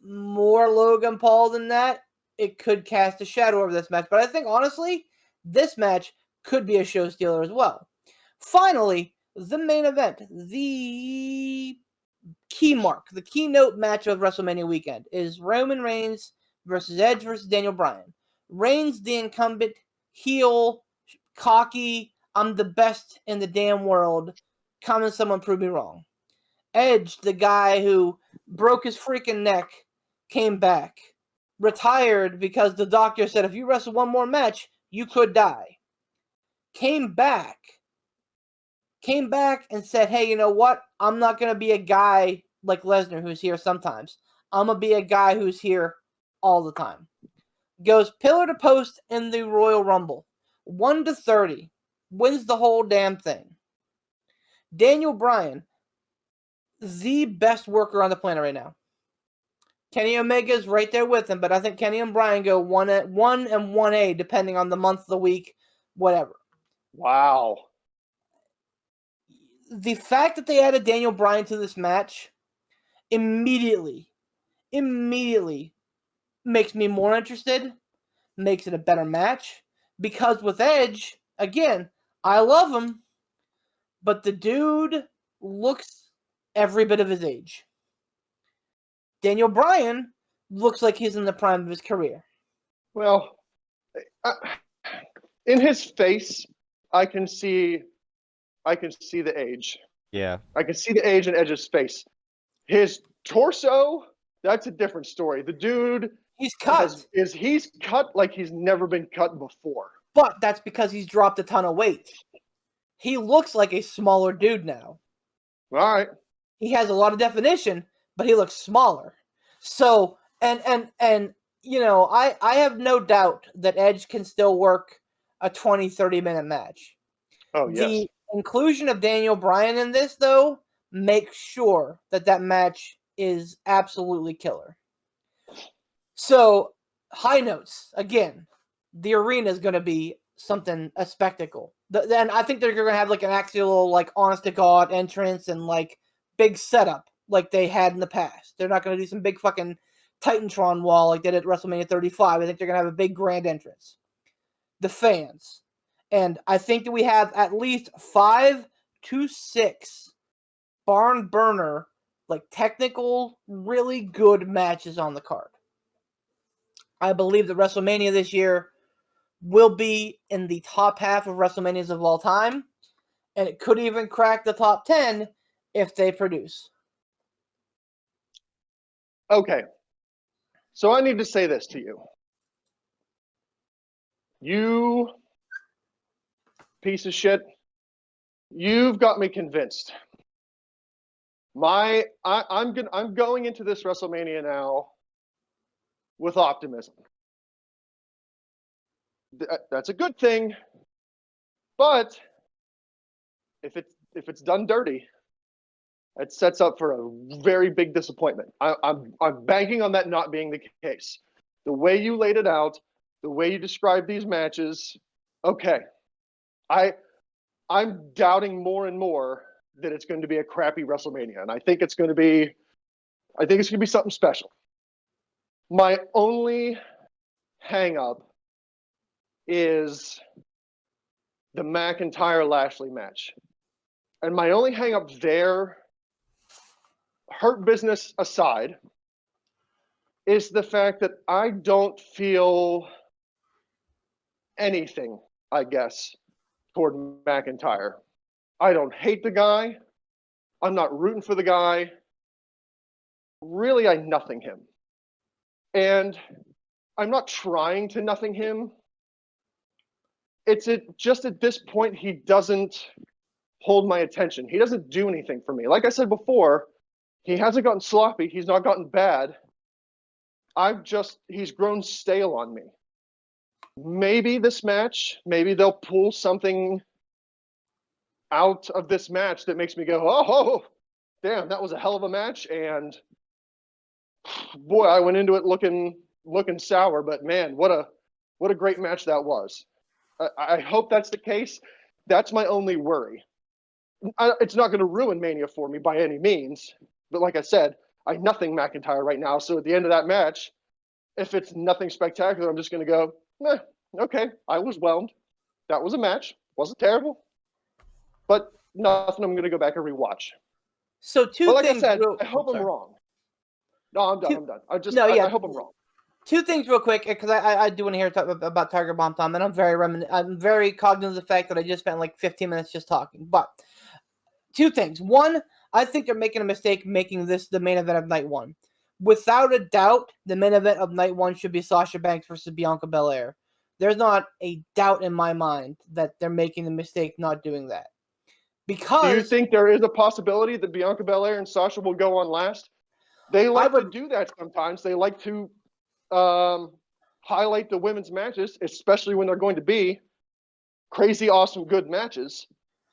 more Logan Paul than that, it could cast a shadow over this match. But I think, honestly, this match could be a show stealer as well. Finally, the main event, the the keynote match of WrestleMania weekend is Roman Reigns versus Edge versus Daniel Bryan. Reigns, the incumbent, heel, cocky, I'm the best in the damn world. Come and someone prove me wrong. Edge, the guy who broke his freaking neck, came back. Retired because the doctor said if you wrestle one more match, you could die. Came back and said, hey, you know what? I'm not going to be a guy like Lesnar who's here sometimes. I'm going to be a guy who's here all the time. Goes pillar to post in the Royal Rumble. 1-30. Wins the whole damn thing. Daniel Bryan, the best worker on the planet right now. Kenny Omega's right there with him, but I think Kenny and Bryan go 1 and 1A depending on the month of the week, whatever. Wow. The fact that they added Daniel Bryan to this match immediately makes me more interested, makes it a better match, because with Edge, again, I love him, but the dude looks every bit of his age. Daniel Bryan looks like he's in the prime of his career. Well, in his face, I can see the age. Yeah. I can see the age in Edge's face. His torso, that's a different story. The dude, he's cut. He's cut like he's never been cut before. But that's because he's dropped a ton of weight. He looks like a smaller dude now. All right. He has a lot of definition, but he looks smaller. So, and you know, I have no doubt that Edge can still work a 20, 30-minute match. Oh, yes. The inclusion of Daniel Bryan in this, though, makes sure that match is absolutely killer. So, high notes. Again, the arena is going to be a spectacle. Then I think they're going to have like an actual, like, honest-to-God entrance and, like, big setup like they had in the past. They're not going to do some big fucking Titantron wall like they did at WrestleMania 35. I think they're going to have a big grand entrance. The fans. And I think that we have at least 5 to 6 barn burner, like technical, really good matches on the card. I believe that WrestleMania this year will be in the top half of WrestleManias of all time. And it could even crack the top 10 if they produce. Okay. So I need to say this to you. You piece of shit. You've got me convinced. I'm going into this WrestleMania now with optimism. That's a good thing, but if it's done dirty, it sets up for a very big disappointment. I'm banking on that not being the case. The way you laid it out, the way you described these matches, okay. I'm doubting more and more that it's going to be a crappy WrestleMania, and I think it's going to be something special. My only hang-up is the McIntyre-Lashley match. And my only hang-up there, Hurt Business aside, is the fact that I don't feel anything, I guess, toward McIntyre. I don't hate the guy. I'm not rooting for the guy. Really, I nothing him. And I'm not trying to nothing him. It's just at this point, he doesn't hold my attention. He doesn't do anything for me. Like I said before, he hasn't gotten sloppy. He's not gotten bad. he's grown stale on me. Maybe this match, maybe they'll pull something out of this match that makes me go, oh, damn, that was a hell of a match. And boy, I went into it looking sour, but man, what a great match that was. I hope that's the case. That's my only worry. It's not going to ruin Mania for me by any means, but like I said, I nothing McIntyre right now. So at the end of that match, if it's nothing spectacular, I'm just going to go, okay, I was whelmed. That was a match. Wasn't terrible, but nothing I'm going to go back and rewatch. So but like I said, I hope I'm wrong. No, I'm done. I hope I'm wrong. Two things real quick, because I do want to hear about Tiger Bomb Tom, and I'm very cognizant of the fact that I just spent like 15 minutes just talking. But two things. One, I think they're making a mistake making this the main event of night one. Without a doubt, the main event of night one should be Sasha Banks versus Bianca Belair. There's not a doubt in my mind that they're making the mistake not doing that. Because do you think there is a possibility that Bianca Belair and Sasha will go on last? They like to do that sometimes. They like to highlight the women's matches, especially when they're going to be crazy, awesome, good matches.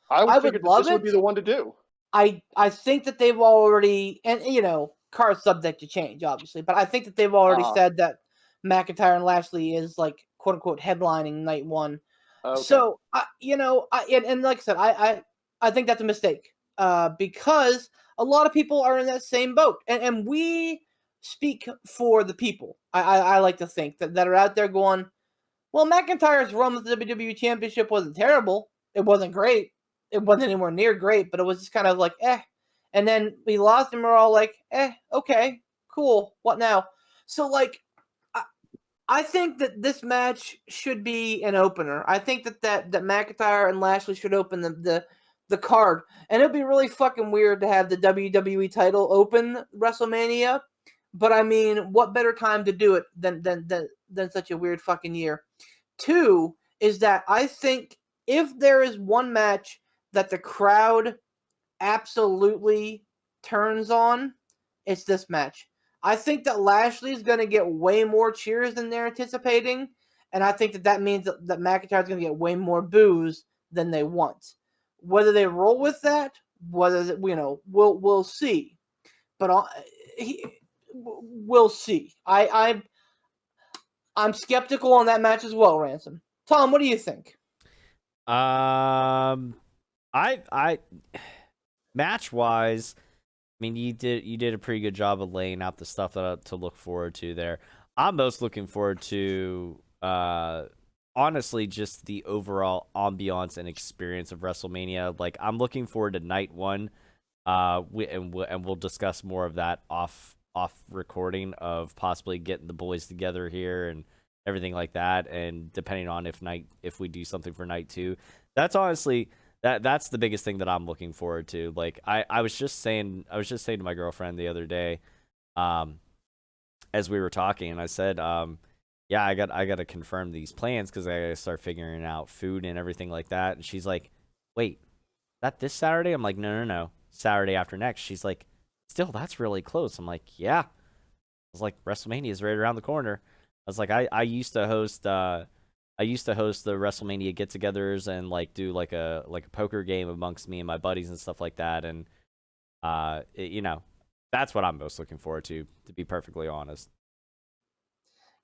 I would figure this would be the one to do. I think that they've already, and cards subject to change, obviously, but I think that they've already said that McIntyre and Lashley is like quote unquote headlining night one. Okay. So and like I said, I think that's a mistake because a lot of people are in that same boat, and we speak for the people. I like to think that are out there going, well, McIntyre's run with the WWE Championship wasn't terrible. It wasn't great. It wasn't anywhere near great, but it was just kind of like, And then we lost and we're all like, okay, cool. What now? So, like, I think that this match should be an opener. I think that McIntyre and Lashley should open the card. And it'd be really fucking weird to have the WWE title open WrestleMania. But, I mean, what better time to do it than such a weird fucking year? Two is that I think if there is one match that the crowd absolutely turns on, it's this match. I think that Lashley is going to get way more cheers than they're anticipating, and I think that means that McIntyre is going to get way more boos than they want. Whether they roll with that, we'll see. But we'll see. I'm skeptical on that match as well, Ransom. Tom, what do you think? I match wise, I mean, you did a pretty good job of laying out the stuff to look forward to there. I'm most looking forward to honestly just the overall ambiance and experience of WrestleMania. Like, I'm looking forward to night one. We'll discuss more of that off recording of possibly getting the boys together here and everything like that, and depending on if we do something for night two. That's honestly that's the biggest thing that I'm looking forward to. Like, I was just saying to my girlfriend the other day, as we were talking, and I said, yeah, I got to confirm these plans because I got to start figuring out food and everything like that. And she's like, wait, that this Saturday? I'm like, no, Saturday after next. She's like, still, that's really close. I'm like, yeah. I was like, WrestleMania is right around the corner. I was like, I used to host the WrestleMania get-togethers and like do like a poker game amongst me and my buddies and stuff like that. And that's what I'm most looking forward to be perfectly honest.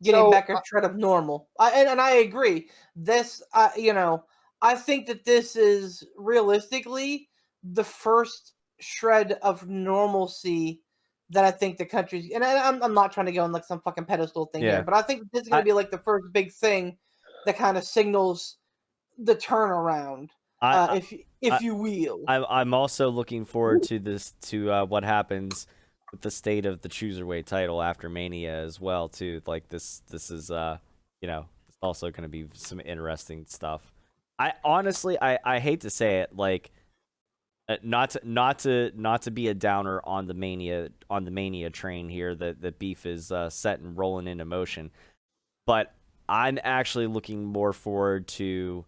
Getting back a shred of normal. And I agree. This, I think that this is realistically the first shred of normalcy that I think the country's. And I'm not trying to go on like some fucking pedestal thing here, but I think this is going to be like the first big thing that kind of signals the turnaround, if you will. I'm also looking forward to this, to what happens with the state of the Cruiserweight title after Mania as well too. Like this is it's also going to be some interesting stuff. I honestly I hate to say it, like not to be a downer on the Mania train here that beef is set and rolling into motion, but I'm actually looking more forward to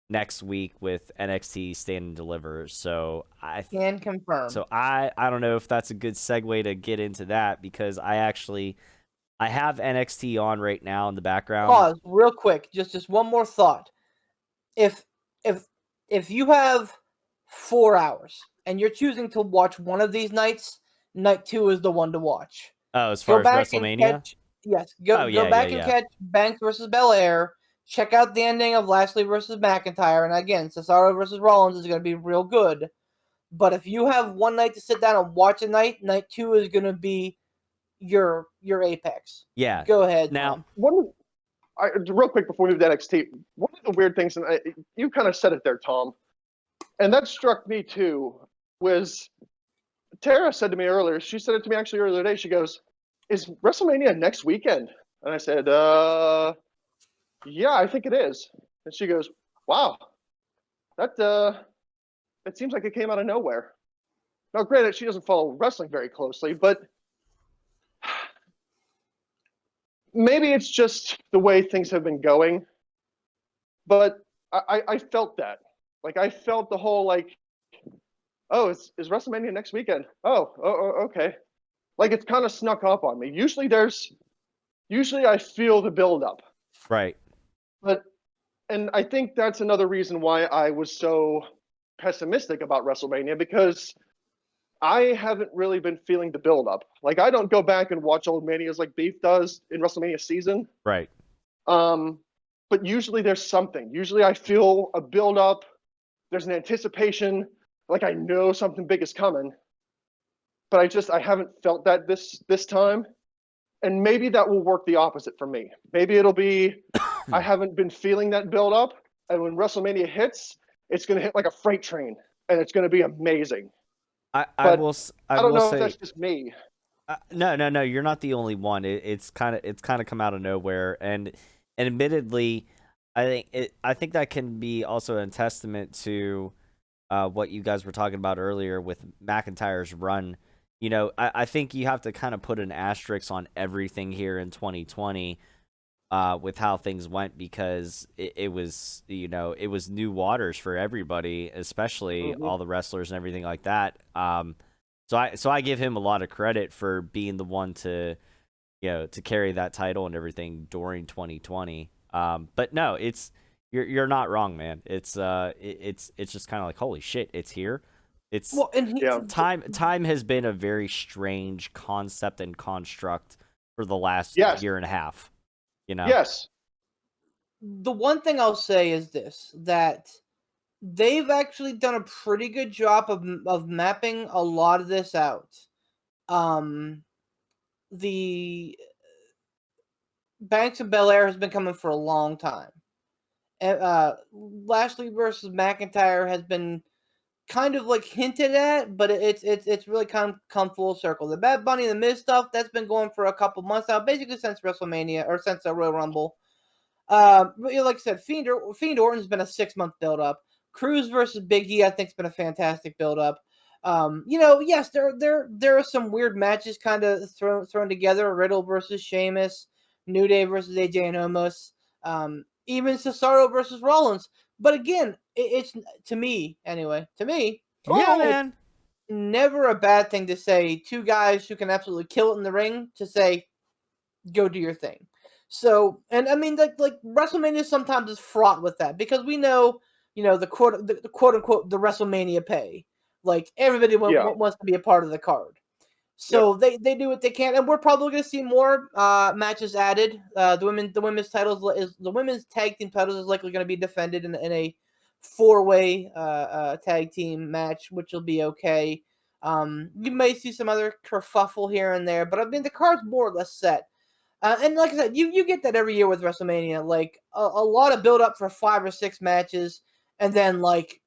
next week with NXT Stand and Deliver. So I can confirm. So I don't know if that's a good segue to get into that, because I actually I have NXT on right now in the background. Pause real quick. Just one more thought. If you have 4 hours and you're choosing to watch one of these nights, night 2 is the one to watch. Oh, as far as WrestleMania? Go back and catch Banks versus Belair. Check out the ending of Lashley versus McIntyre, and again, Cesaro versus Rollins is going to be real good. But if you have one night to sit down and watch a night, night 2 is going to be your apex. Yeah. Go ahead. Now, Tom. Real quick before we move to NXT, one of the weird things, and you kind of said it there, Tom, and that struck me too, was Tara said to me earlier, she said it to me actually earlier today, she goes, is WrestleMania next weekend? And I said, yeah, I think it is. And she goes, wow, it seems like it came out of nowhere. Now, granted, she doesn't follow wrestling very closely, but maybe it's just the way things have been going. But I felt that. Like, I felt the whole, like, oh, is WrestleMania next weekend? Oh, okay. Like, it's kind of snuck up on me. Usually I feel the build-up. right. And I think that's another reason why I was so pessimistic about WrestleMania, because I haven't really been feeling the build-up. Like, I don't go back and watch old Manias like Beef does in WrestleMania season. Right. But usually there's something. Usually I feel a build-up. There's an anticipation. Like, I know something big is coming. But I haven't felt that this time. And maybe that will work the opposite for me. Maybe it'll be, I haven't been feeling that build up. And when WrestleMania hits, it's going to hit like a freight train. And it's going to be amazing. I don't know if that's just me. No, you're not the only one. It's kind of come out of nowhere. And admittedly, I think that can be also a testament to what you guys were talking about earlier with McIntyre's run. You know, I think you have to kind of put an asterisk on everything here in 2020 with how things went, because it was, you know, it was new waters for everybody, especially all the wrestlers and everything like that. So I give him a lot of credit for being the one to, you know, to carry that title and everything during 2020. But no, you're not wrong, man. It's just kind of like, holy shit, it's here. It's time has been a very strange concept and construct for the last year and a half. You know? Yes. The one thing I'll say is this, that they've actually done a pretty good job of mapping a lot of this out. The Banks and Belair has been coming for a long time. Lashley versus McIntyre has been kind of like hinted at, but it's really come full circle. The Bad Bunny and the Miz stuff, that's been going for a couple months now, basically since WrestleMania or since the Royal Rumble. Like I said, Fiend Orton's been a 6-month build up. Cruz versus Big E, I think, has been a fantastic build up. Yes, there are some weird matches kind of thrown together. Riddle versus Sheamus, New Day versus AJ and Omos, even Cesaro versus Rollins. But again, it's to me, man, never a bad thing to say two guys who can absolutely kill it in the ring to say, go do your thing. So, and I mean, like WrestleMania sometimes is fraught with that, because we know, the quote unquote the WrestleMania pay. Like, everybody wants to be a part of the card. So they do what they can, and we're probably going to see more matches added. The women's tag team titles is likely going to be defended in a 4-way tag team match, which will be okay. You may see some other kerfuffle here and there, but I mean, the card's more or less set. And like I said, you get that every year with WrestleMania, like a lot of build up for 5 or 6 matches, and then like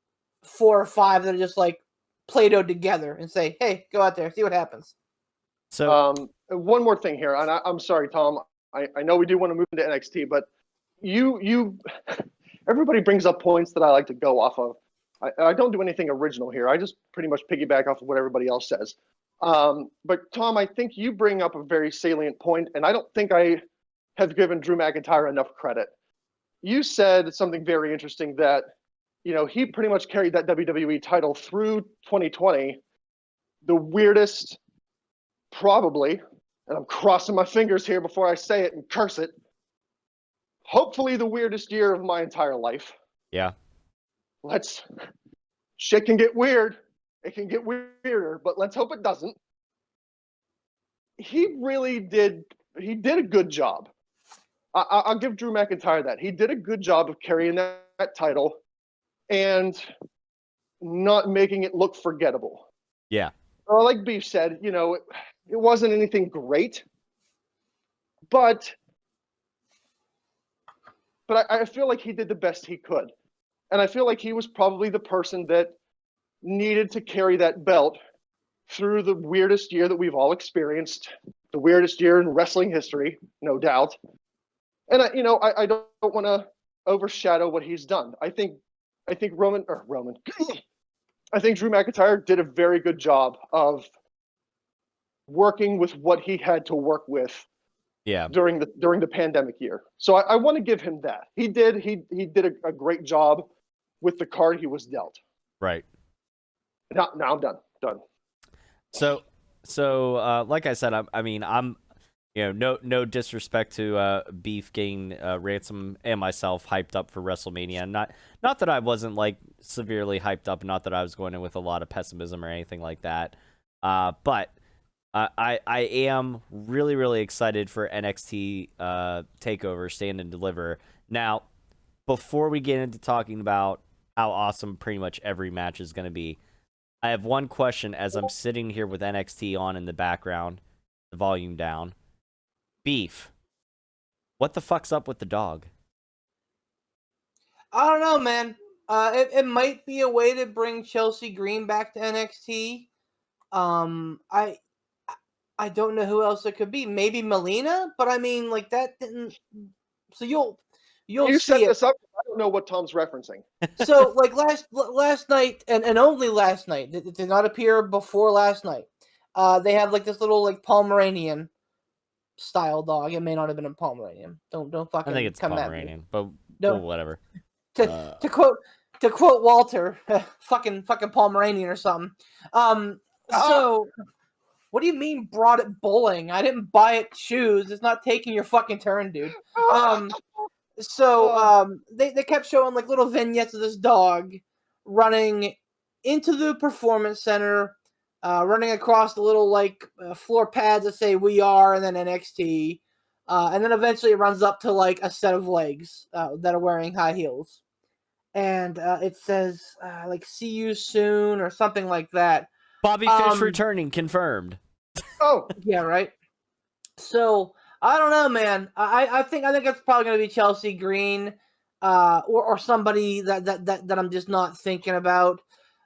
4 or 5 that are just like Play-Doh together and say, hey, go out there, see what happens. So one more thing here, and I'm sorry, Tom. I know we do want to move into NXT, but you everybody brings up points that I like to go off of. I don't do anything original here. I just pretty much piggyback off of what everybody else says. But Tom, I think you bring up a very salient point, and I don't think I have given Drew McIntyre enough credit. You said something very interesting, that he pretty much carried that WWE title through 2020. The weirdest, probably, and I'm crossing my fingers here before I say it and curse it, hopefully the weirdest year of my entire life. Yeah. Shit can get weird. It can get weirder, but let's hope it doesn't. He did a good job. I'll give Drew McIntyre that. He did a good job of carrying that title and not making it look forgettable. Yeah. Like Beef said, it wasn't anything great, but I feel like he did the best he could. And I feel like he was probably the person that needed to carry that belt through the weirdest year that we've all experienced, the weirdest year in wrestling history, no doubt. And I don't want to overshadow what he's done. I think I think Drew McIntyre did a very good job of working with what he had to work with during the pandemic year. So I want to give him that. He did a great job with the card he was dealt. Right. Now I'm done. So like I said, I'm no disrespect to Beef getting Ransom and myself hyped up for WrestleMania. Not that I wasn't like severely hyped up, not that I was going in with a lot of pessimism or anything like that. But I am really, really excited for NXT Takeover, Stand and Deliver. Now, before we get into talking about how awesome pretty much every match is going to be, I have one question as I'm sitting here with NXT on in the background, the volume down. Beef, what the fuck's up with the dog? I don't know, man. It might be a way to bring Chelsea Green back to NXT. I don't know who else it could be. Maybe Melina, but I mean, like that didn't. So you'll you see set it. this up. I don't know what Tom's referencing. So like last night and only last night. It did not appear before last night. They have like this little like Pomeranian style dog. It may not have been a Pomeranian. Don't fucking. I think it's come Pomeranian, but no. well, whatever. To quote Walter, fucking Pomeranian or something. So what do you mean brought it bowling? I didn't buy it shoes. It's not taking your fucking turn, dude. They kept showing like little vignettes of this dog running into the performance center, running across the little like floor pads that say "We Are" and then NXT, and then eventually it runs up to like a set of legs that are wearing high heels, and it says like "See you soon" or something like that. Bobby Fish returning, confirmed. Oh yeah, right. So I don't know, man. I think it's probably gonna be Chelsea Green, or somebody that I'm just not thinking about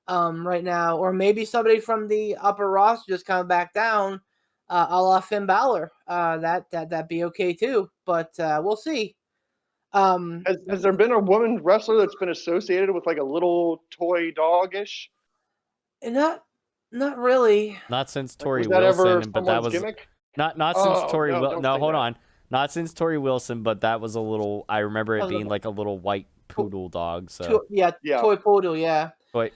right now, or maybe somebody from the upper roster just coming back down, a la Finn Balor. That'd be okay too, but we'll see. Has there been a woman wrestler that's been associated with like a little toy dog-ish? Not really. Not since Tori Was that ever Wilson, but that someone's was gimmick? not since Tori. No, Hold on. Not since Tori Wilson, but that was a little. I remember it being like a little white poodle dog. So toy poodle, yeah. Toy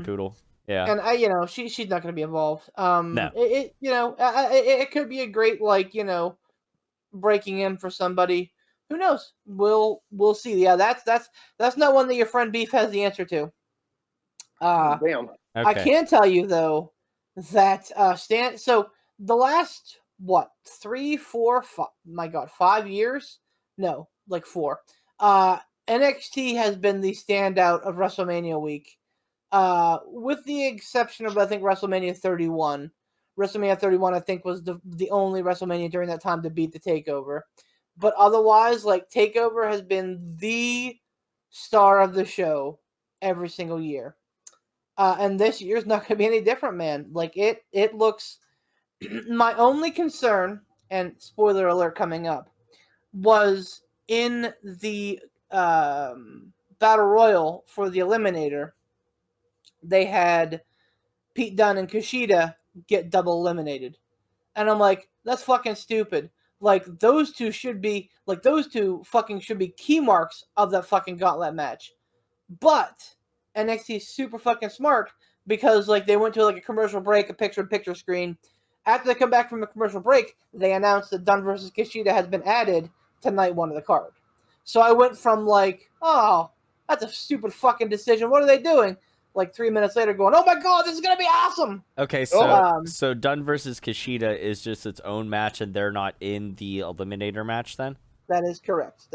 poodle. Yeah. And she's not going to be involved. No. It could be a great breaking in for somebody. Who knows? We'll see. Yeah, that's not one that your friend Beef has the answer to. Damn. Okay. I can tell you though that so the last 3, 4, 5 years? No, like 4. NXT has been the standout of WrestleMania week. With the exception of I think WrestleMania 31. WrestleMania 31 I think was the only WrestleMania during that time to beat the Takeover. But otherwise, like Takeover has been the star of the show every single year. And this year's not going to be any different, man. Like it looks. My only concern, and spoiler alert coming up, was in the Battle Royal for the Eliminator. They had Pete Dunne and Kushida get double eliminated, and I'm like, that's fucking stupid. Like those two should be key marks of that fucking gauntlet match, but NXT is super fucking smart because like they went to like a commercial break, a picture-in-picture screen, After they come back from a commercial break, they announced that Dunn versus Kushida has been added to night 1 of the card. So I went from like, oh, that's a stupid fucking decision. What are they doing? Like 3 minutes later going, oh my God, this is going to be awesome. Okay, so Dunn versus Kushida is just its own match, and they're not in the Eliminator match then? That is correct.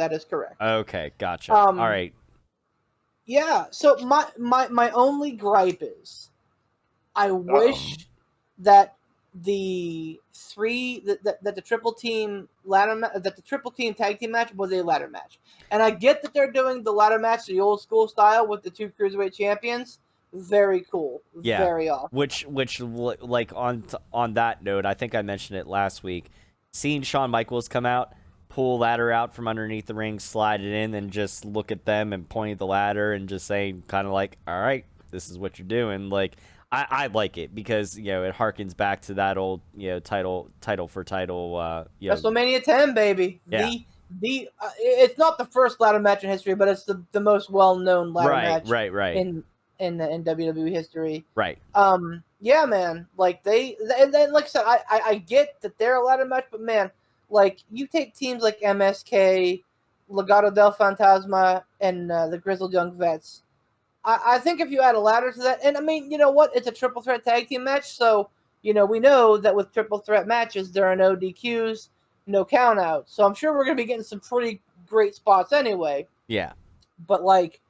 Okay, gotcha. All right. Yeah, so my only gripe is I wish that the triple team tag team match was a ladder match. And I get that they're doing the ladder match the old school style with the 2 cruiserweight champions. Very cool. Yeah. Very awesome. Which like on that note, I think I mentioned it last week. Seeing Shawn Michaels come out, pull ladder out from underneath the ring, slide it in, and just look at them and point at the ladder and just saying kind of like, all right, this is what you're doing. Like, I like it because, you know, it harkens back to that old, you know, title for title. You know. WrestleMania 10, baby. Yeah. It's not the first ladder match in history, but it's the most well-known ladder match right. in WWE history. Right. Yeah, man. Like and like I said, I get that they're a ladder match, but man, like you take teams like MSK, Legado del Fantasma, and the Grizzled Young Vets. I think if you add a ladder to that, and I mean, you know what? It's a triple threat tag team match, so you know we know that with triple threat matches there are no DQs, no countouts. So I'm sure we're gonna be getting some pretty great spots anyway. Yeah. But like,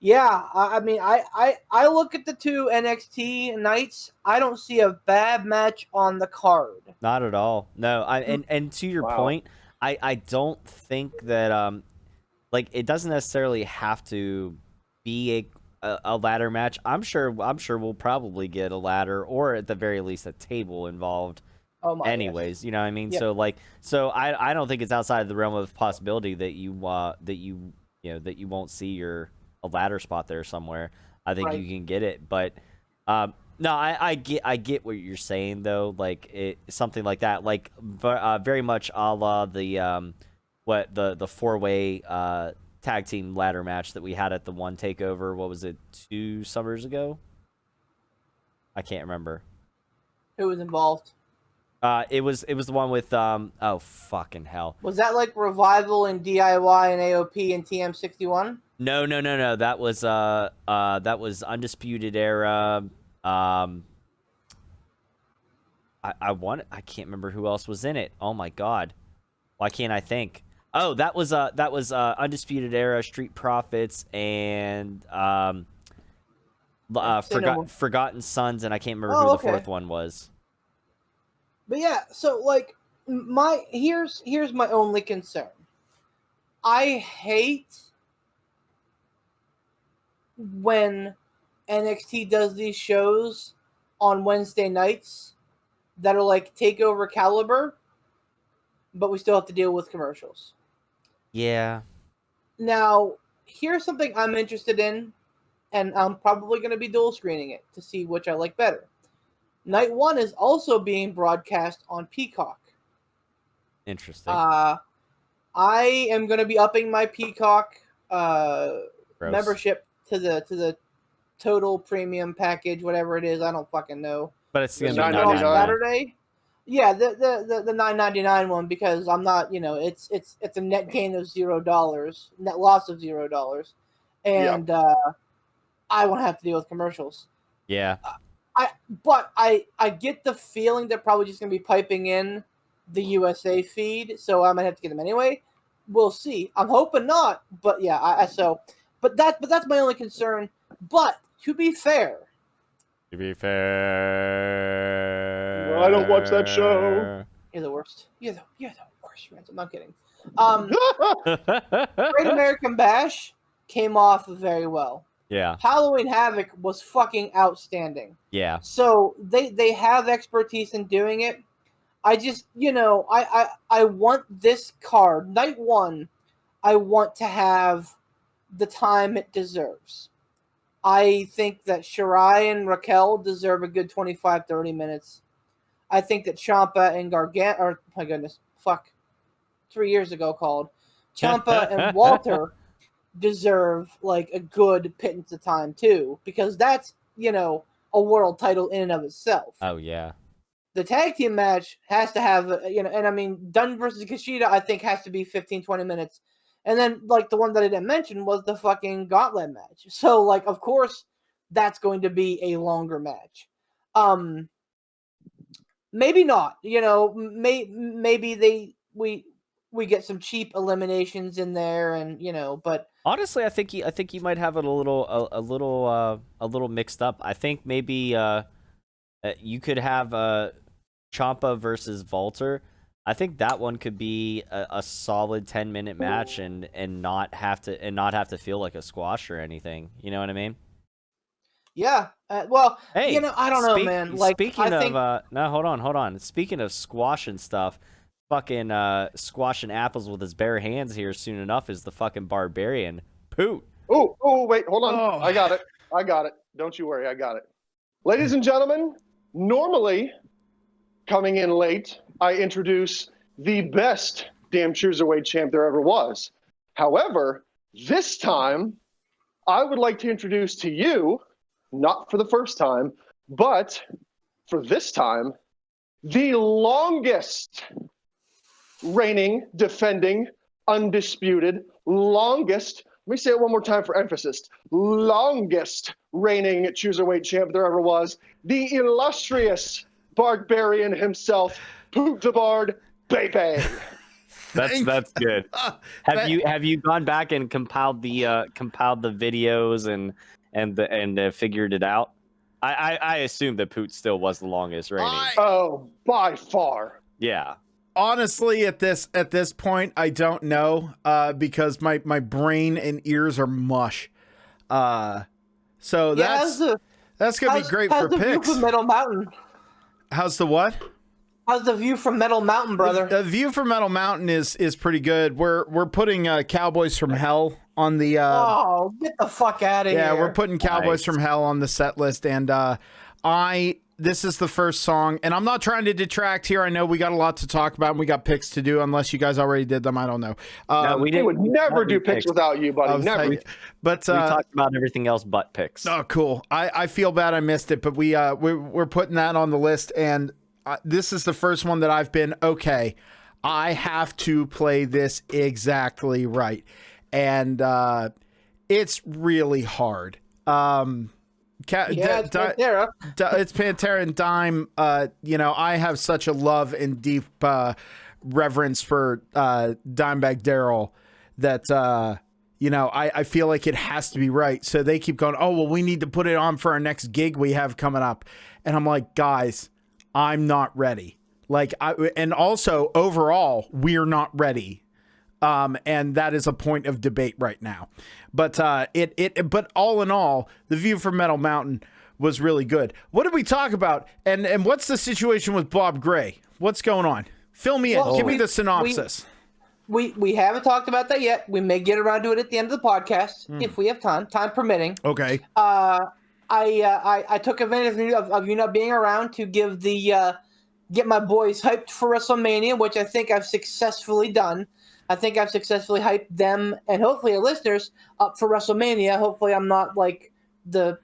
yeah, I mean, I look at the 2 NXT nights. I don't see a bad match on the card. Not at all. No, and to your point, I don't think that like it doesn't necessarily have to be a ladder match. I'm sure we'll probably get a ladder or at the very least a table involved. Oh my. Anyways, yes. You know what I mean? Yep. So I don't think it's outside of the realm of possibility that you won't see a ladder spot there somewhere. I think you can get it, but no, I get what you're saying though. Like something like that, like very much a la the 4-way tag team ladder match that we had at the one takeover. What was it, 2 summers ago? I can't remember. Who was involved? It was the one with oh fucking hell. Was that like Revival and DIY and AOP and TM61? No. That was Undisputed Era. I can't remember who else was in it. Oh my god. Why can't I think? Oh, that was Undisputed Era, Street Profits, and Forgotten Sons, and I can't remember who the fourth one was. But yeah, so like here's my only concern. I hate when NXT does these shows on Wednesday nights that are like takeover caliber, but we still have to deal with commercials. Yeah. Now, here's something I'm interested in, and I'm probably going to be dual screening it to see which I like better. Night 1 is also being broadcast on Peacock. Interesting. I am going to be upping my Peacock membership to the total premium package, whatever it is. I don't fucking know. But it's going to be on Saturday. Yeah, the $9.99 one, because I'm not, it's a net gain of $0, net loss of $0, and I won't have to deal with commercials. Yeah. But I get the feeling they're probably just gonna be piping in the USA feed, so I might have to get them anyway. We'll see. I'm hoping not, but yeah. But that's my only concern. But to be fair. Well, I don't watch that show. You're the worst. You're the worst, Ransom. I'm kidding. Great American Bash came off very well. Yeah. Halloween Havoc was fucking outstanding. Yeah. So they have expertise in doing it. I just, I want this card, night 1, I want to have the time it deserves. I think that Shirai and Raquel deserve a good 25, 30 minutes. I think that Ciampa and Gargano, or my goodness, 3 years ago called, Ciampa and Walter deserve like a good pittance of time too, because that's, a world title in and of itself. Oh yeah. the tag team match has to have, and I mean, Dunn versus Kushida, I think has to be 15, 20 minutes. And then, like, the one that I didn't mention was the fucking gauntlet match. So, like, of course, that's going to be a longer match. Maybe not, maybe we get some cheap eliminations in there, and but honestly, I think he might have it a little mixed up. I think maybe you could have Ciampa versus Walter. I think that one could be a solid 10-minute match and not have to feel like a squash or anything. You know what I mean? Yeah. Well, hey, I don't know, man. Like, speaking of no, hold on. Speaking of squash and stuff, fucking squashing apples with his bare hands here soon enough is the fucking Barbarian Poot. Oh, wait, hold on. Oh. I got it. Don't you worry, I got it. Ladies and gentlemen, normally coming in late, I introduce the best damn cruiserweight champ there ever was. However, this time, I would like to introduce to you, not for the first time, but for this time, the longest reigning, defending, undisputed, longest, let me say it one more time for emphasis, longest reigning cruiserweight champ there ever was, the illustrious Barbarian himself, Poot the Bard, baby. That's good. Have you gone back and compiled the videos and figured it out? I assume that Poot still was the longest reigning. Oh, by far. Yeah. Honestly, at this point, I don't know because my brain and ears are mush. So that's gonna be great for picks. How's the view from Metal Mountain? How's the what? How's the view from Metal Mountain, brother? The view from Metal Mountain is pretty good. We're putting Cowboys from Hell on the. Oh, get the fuck out of here! Yeah, we're putting Cowboys from Hell on the set list, and this is the first song, and I'm not trying to detract here. I know we got a lot to talk about, and we got picks to do. Unless you guys already did them, I don't know. No, we would never do picks without you, buddy. Never. But we talked about everything else but picks. Oh, cool. I feel bad I missed it, but we're putting that on the list, and this is the first one that I've been okay. I have to play this exactly right, and it's really hard. It's Pantera. It's Pantera and Dime. I have such a love and deep reverence for Dimebag Darrell that I feel like it has to be right. So they keep going, oh well, we need to put it on for our next gig we have coming up, and I'm like, guys, I'm not ready. And also overall, we're not ready. And that is a point of debate right now. But but all in all, the view from Metal Mountain was really good. What did we talk about? And what's the situation with Bob Gray? What's going on? Fill me in. Give me the synopsis. We haven't talked about that yet. We may get around to it at the end of the podcast if we have time permitting. Okay. I took advantage of you not being around to give get my boys hyped for WrestleMania, which I think I've successfully done. I think I've successfully hyped them and hopefully our listeners up for WrestleMania. Hopefully I'm not like the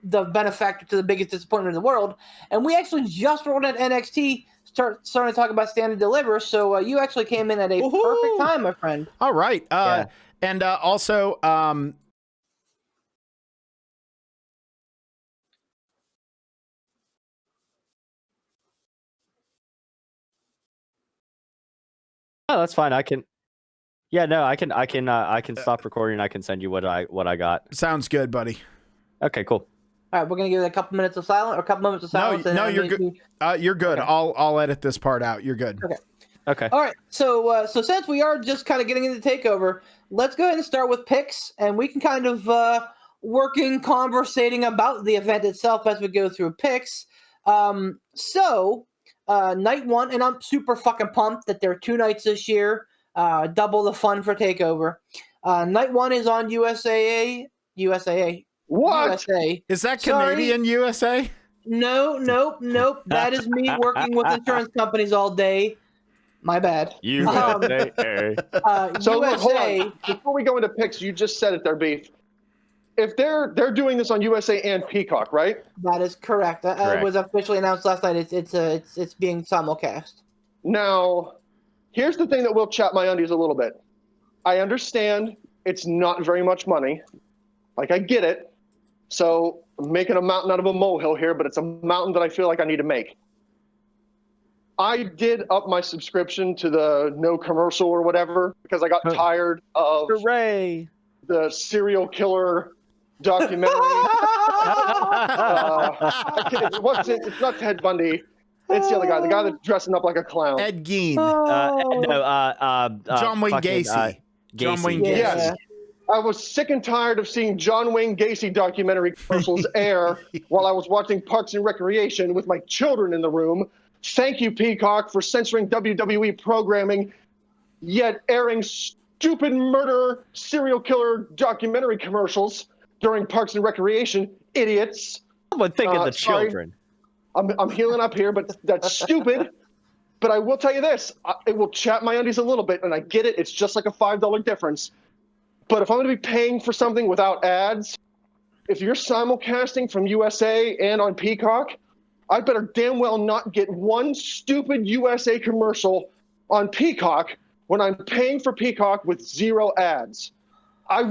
benefactor to the biggest disappointment in the world. And we actually just rolled at NXT, starting to talk about Stand and Deliver. So you actually came in at a perfect time, my friend. All right. And also... Oh, that's fine. I can. Yeah, no, I can stop recording and I can send you what I got. Sounds good, buddy. Okay, cool. All right, we're gonna give it a couple minutes of silence or a couple moments of silence. No, you're good. You're good. Okay. I'll edit this part out. You're good. Okay. All right. So since we are just kind of getting into takeover, let's go ahead and start with picks, and we can kind of conversating about the event itself as we go through picks. Night one, and I'm super fucking pumped that there are 2 nights this year. Double the fun for takeover. Night one is on USA. What? USA. Is that Canadian USA? No. That is me working with insurance companies all day. My bad. USA. So look, hold USA. on. Before we go into picks, you just said it there, Beef. if they're doing this on USA and Peacock, right? That is correct. It Correct. was officially announced last night. It's being simulcast. Now, here's the thing that will chap my undies a little bit. I understand it's not very much money. Like, I get it. So I'm making a mountain out of a molehill here, but it's a mountain that I feel like I need to make. I did up my subscription to the no commercial or whatever because I got tired of Hooray! the serial killer documentary. It's not Ted Bundy. It's the other guy, the guy that's dressing up like a clown. Ed Gein. John Wayne Gacy. John Wayne Gacy. Yes. I was sick and tired of seeing John Wayne Gacy documentary commercials air while I was watching Parks and Recreation with my children in the room. Thank you, Peacock, for censoring WWE programming, yet airing stupid murder serial killer documentary commercials during Parks and Recreation. Idiots. Someone think of the sorry. children. I'm healing up here, but that's stupid. But I will tell you this. It will chap my undies a little bit, and I get it. It's just like a $5 difference. But if I'm going to be paying for something without ads, if you're simulcasting from USA and on Peacock, I better damn well not get one stupid USA commercial on Peacock when I'm paying for Peacock with 0 ads. I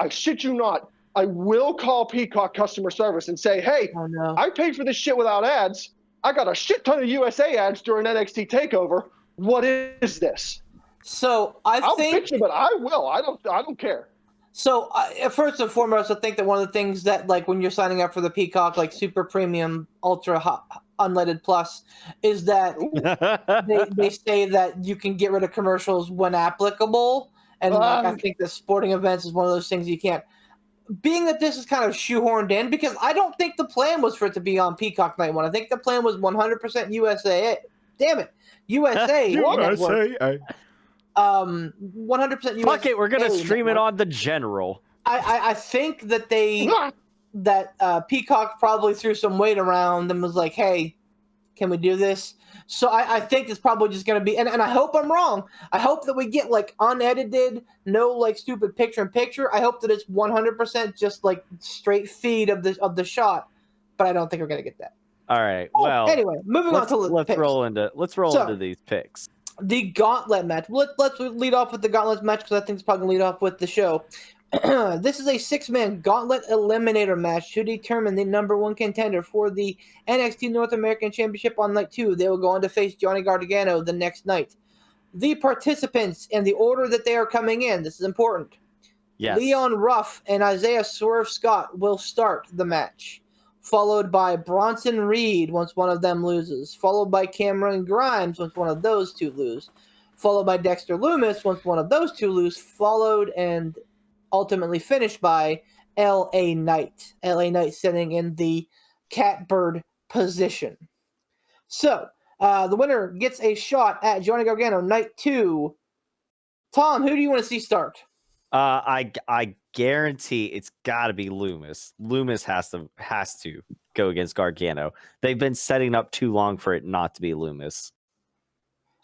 shit you not, I will call Peacock customer service and say, hey, Oh, no. I paid for this shit without ads. I got a shit ton of USA ads during NXT TakeOver. What is this? So I'll think bitch you, but I will. I don't care. so. First and foremost, I think that one of the things that, like, when you're signing up for the Peacock, like Super Premium, Ultra Unleaded Plus, is that they say that you can get rid of commercials when applicable, and like, I think that sporting events is one of those things you can't. Being that this is kind of shoehorned in, because I don't think the plan was for it to be on Peacock night 1. I think the plan was 100% USA. Damn it, USA. USA. 100% USA. Fuck it, we're gonna stream it network. on the general. I think that Peacock probably threw some weight around and was like, hey, can we do this? So I think it's probably just going to be, and I hope I'm wrong. I hope that we get like unedited, no like stupid picture-in-picture. I hope that it's 100% just like straight feed of the shot, but I don't think we're going to get that. All right. Well, anyway, moving on to let's picks. roll into these picks. The gauntlet match. Let's lead off with the gauntlet match because I think it's probably going to lead off with the show. This is a 6-man gauntlet eliminator match to determine the number 1 contender for the NXT North American Championship on night 2. They will go on to face Johnny Gargano the next night. The participants in the order that they are coming in, this is important. Yes. Leon Ruff and Isaiah Swerve Scott will start the match, followed by Bronson Reed once one of them loses, followed by Cameron Grimes once one of those two lose, followed by Dexter Lumis once one of those two lose, followed and ultimately finished by LA Knight. LA Knight sitting in the catbird position. So, the winner gets a shot at Johnny Gargano night 2. Tom, who do you want to see start? I guarantee it's got to be Loomis. Loomis has to go against Gargano. They've been setting up too long for it not to be Loomis.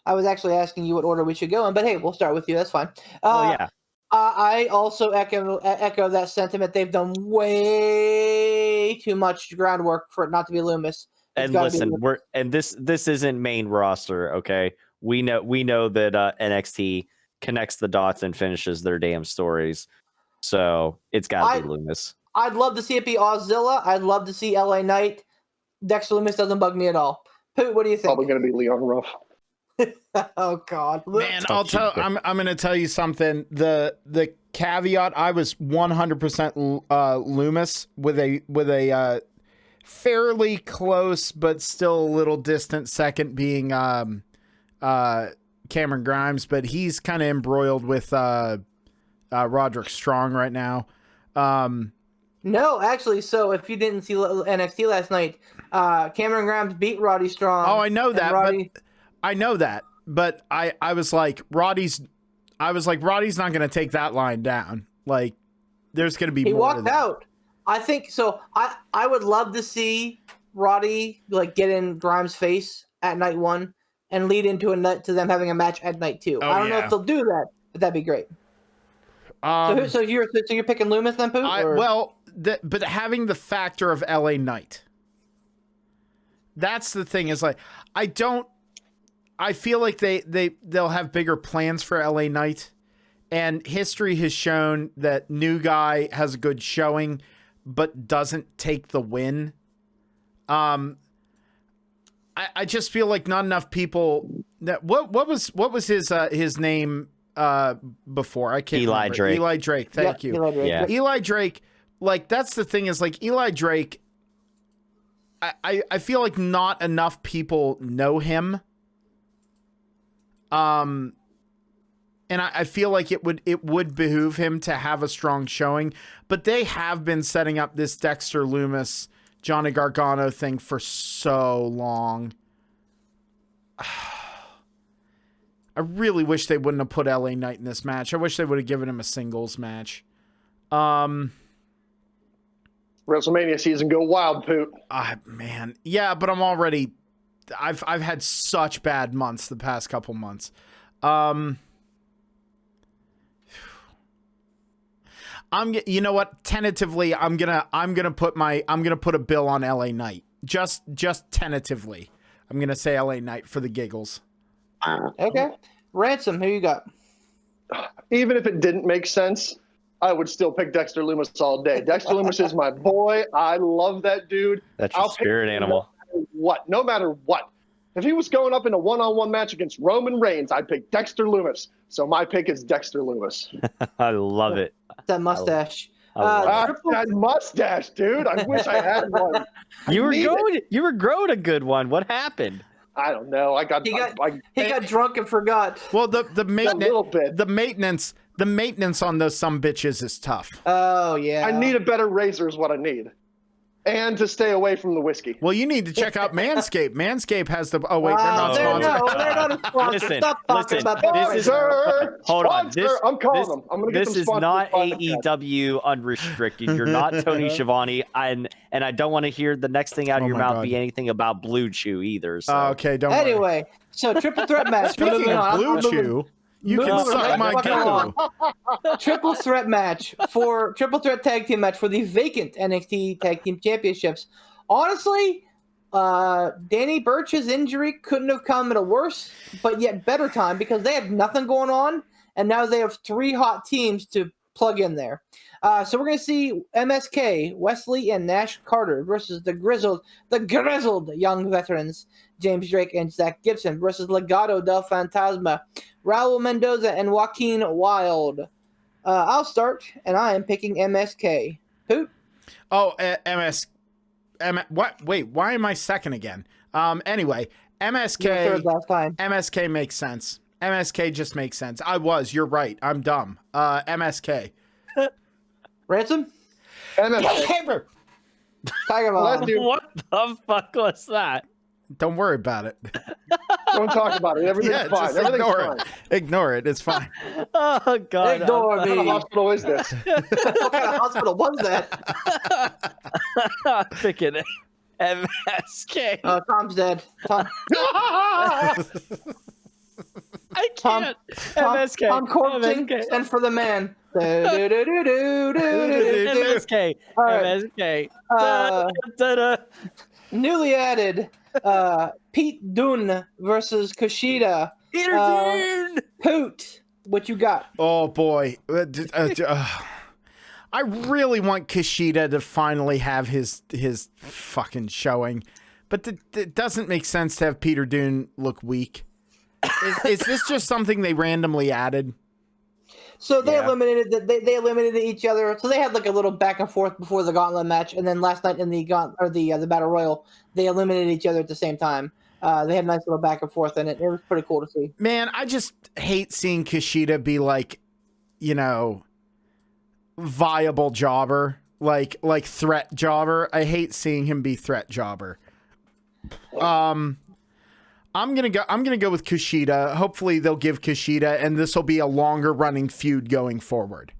I was actually asking you what order we should go in, but hey, we'll start with you. That's fine. Yeah. I also echo that sentiment. They've done way too much groundwork for it not to be Loomis. And listen, this isn't main roster, okay? We know that NXT connects the dots and finishes their damn stories. So it's got to be Loomis. I'd love to see it be Ozilla. I'd love to see LA Knight. Dexter Loomis doesn't bug me at all. Poot, what do you think? Probably going to be Leon Ruff. Oh God, Man, I'm going to tell you something. The caveat, I was 100% Loomis with a fairly close but still a little distant second being Cameron Grimes, but he's kind of embroiled with Roderick Strong right now. No, actually, so if you didn't see NXT last night, Cameron Grimes beat Roddy Strong. Oh, I know that. But I was like, Roddy's not going to take that line down. Like, there's going to be more. He walked out. I think so. I would love to see Roddy like get in Grimes' face at night 1 and lead into to them having a match at night 2. I don't know if they'll do that, but that'd be great. So you're picking Loomis then, Pooh? Well, but having the factor of LA Knight. That's the thing is like, I feel like they'll have bigger plans for LA Knight, and history has shown that new guy has a good showing, but doesn't take the win. I just feel like not enough people that what was his name before? I can't Eli remember. Drake. Eli Drake. Thank you. Eli Drake. Yeah. Eli Drake, like that's the thing is like Eli Drake, I feel like not enough people know him. And I feel like it would behoove him to have a strong showing, but they have been setting up this Dexter Lumis, Johnny Gargano thing for so long. I really wish they wouldn't have put LA Knight in this match. I wish they would have given him a singles match. WrestleMania season, go wild, Poot. Man. Yeah, but I've had such bad months the past couple months. You know what? Tentatively, I'm gonna put a bill on LA Knight. Just tentatively. I'm gonna say LA Knight for the giggles. Okay. Ransom, who you got? Even if it didn't make sense, I would still pick Dexter Lumis all day. Dexter Lumis is my boy. I love that dude. That's your spirit animal. No matter what. If he was going up in a one-on-one match against Roman Reigns, I'd pick Dexter Lumis. So my pick is Dexter Lumis. I love it. That mustache. That mustache, dude. I wish I had one. You were growing a good one. What happened? I don't know. He got drunk and forgot. Well, the little bit. maintenance on those some bitches is tough. Oh yeah. I need a better razor is what I need. And to stay away from the whiskey. Well, you need to check out Manscaped. Manscaped has the. Oh wait, they're not sponsored. They're not a sponsor. Listen, Stop talking about this is- hold on. I'm calling them. I'm going to get This them is sponsored not by the podcast. AEW unrestricted. You're not Tony Schiavone, and I don't want to hear the next thing out of Oh your my mouth God. be anything about Blue Chew either. So. Okay, don't worry. Anyway, so triple threat match. Speaking Moving of on. Blue Chew, you can moving suck right my fucking goo. along. Triple threat tag team match for the vacant NXT tag team championships. Honestly, Danny Burch's injury couldn't have come at a worse, but yet better time because they have nothing going on, and now they have three hot teams to plug in there. So we're going to see MSK, Wesley, and Nash Carter versus the grizzled young veterans, James Drake and Zach Gibson versus Legado del Fantasma, Raul Mendoza, and Joaquin Wilde. I'll start, and I am picking MSK. Poot? Oh, what? Wait, why am I second again? Anyway, You were MSK. third last time. MSK makes sense. MSK just makes sense. You're right. I'm dumb. MSK. Ransom? MSK. Tiger Bomb. What the fuck was that? Don't worry about it. Don't talk about it. Everything's fine. just Everything's ignore fine. it. Ignore it. It's fine. Oh God! Ignore What kind of me. hospital is this? What kind of hospital was that? I'm picking MSK. Tom's dead. I can't. MSK. Tom Corpting, MSK. and for the man. MSK. MSK. All right. MSK. Uh, Newly added, Pete Dunne versus Kushida. Peter Dune. Poot, what you got? Oh boy. I really want Kushida to finally have his fucking showing, but it doesn't make sense to have Peter Dunne look weak. Is this just something they randomly added? So they Yeah. they eliminated each other. So they had like a little back and forth before the Gauntlet match, and then last night in the Battle Royal, they eliminated each other at the same time. They had a nice little back and forth, and it was pretty cool to see. Man, I just hate seeing Kushida be like, viable jobber, like threat jobber. I hate seeing him be threat jobber. I'm gonna go with Kushida. Hopefully they'll give Kushida, and this will be a longer running feud going forward.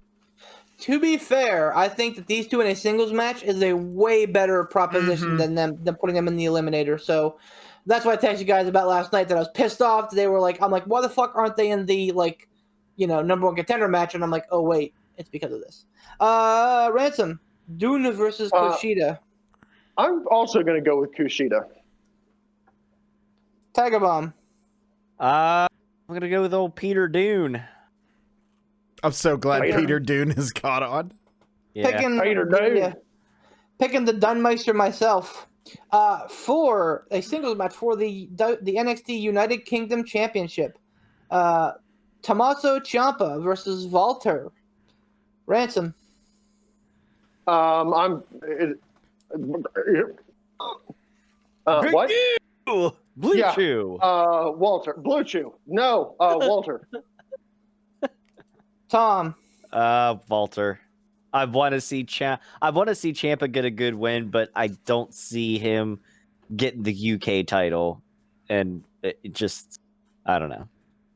To be fair, I think that these two in a singles match is a way better proposition than putting them in the Eliminator. So that's what I texted you guys about last night, that I was pissed off. I'm like, why the fuck aren't they in the number one contender match? And I'm like, oh wait, it's because of this. Ransom, Dune versus Kushida. I'm also going to go with Kushida. Tiger Bomb. I'm gonna go with old Peter Dune. I'm so glad Peter. Peter Dune has caught on. Yeah. Picking the Dunmeister myself. For a singles match for the NXT United Kingdom Championship. Tommaso Ciampa versus Walter. Ransom. What? Blue Yeah. Chew. Walter. Blue Chew. No, Walter. Tom. Walter. I want to see Ciampa get a good win, but I don't see him getting the UK title, and it just, I don't know.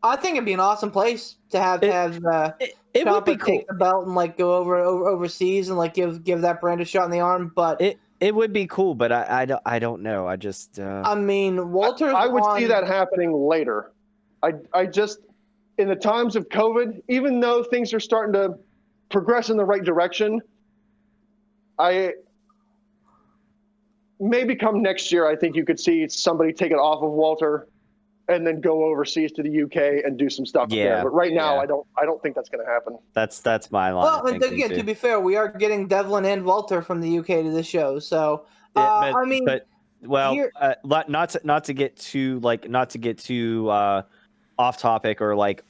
I think it'd be an awesome place to have It would be Ciampa cool. take the belt and like go overseas and like give that brand a shot in the arm. But It would be cool, but I don't know. I just I mean, Walter. I would see that happening later. I just, in the times of COVID, even though things are starting to progress in the right direction, maybe come next year, I think you could see somebody take it off of Walter and then go overseas to the UK and do some stuff there. But right now, I don't think that's going to happen. that's my line. Well, of and thinking, again, too. to be fair, we are getting Devlin and Walter from the UK to this show, so I mean, not to get too off topic or like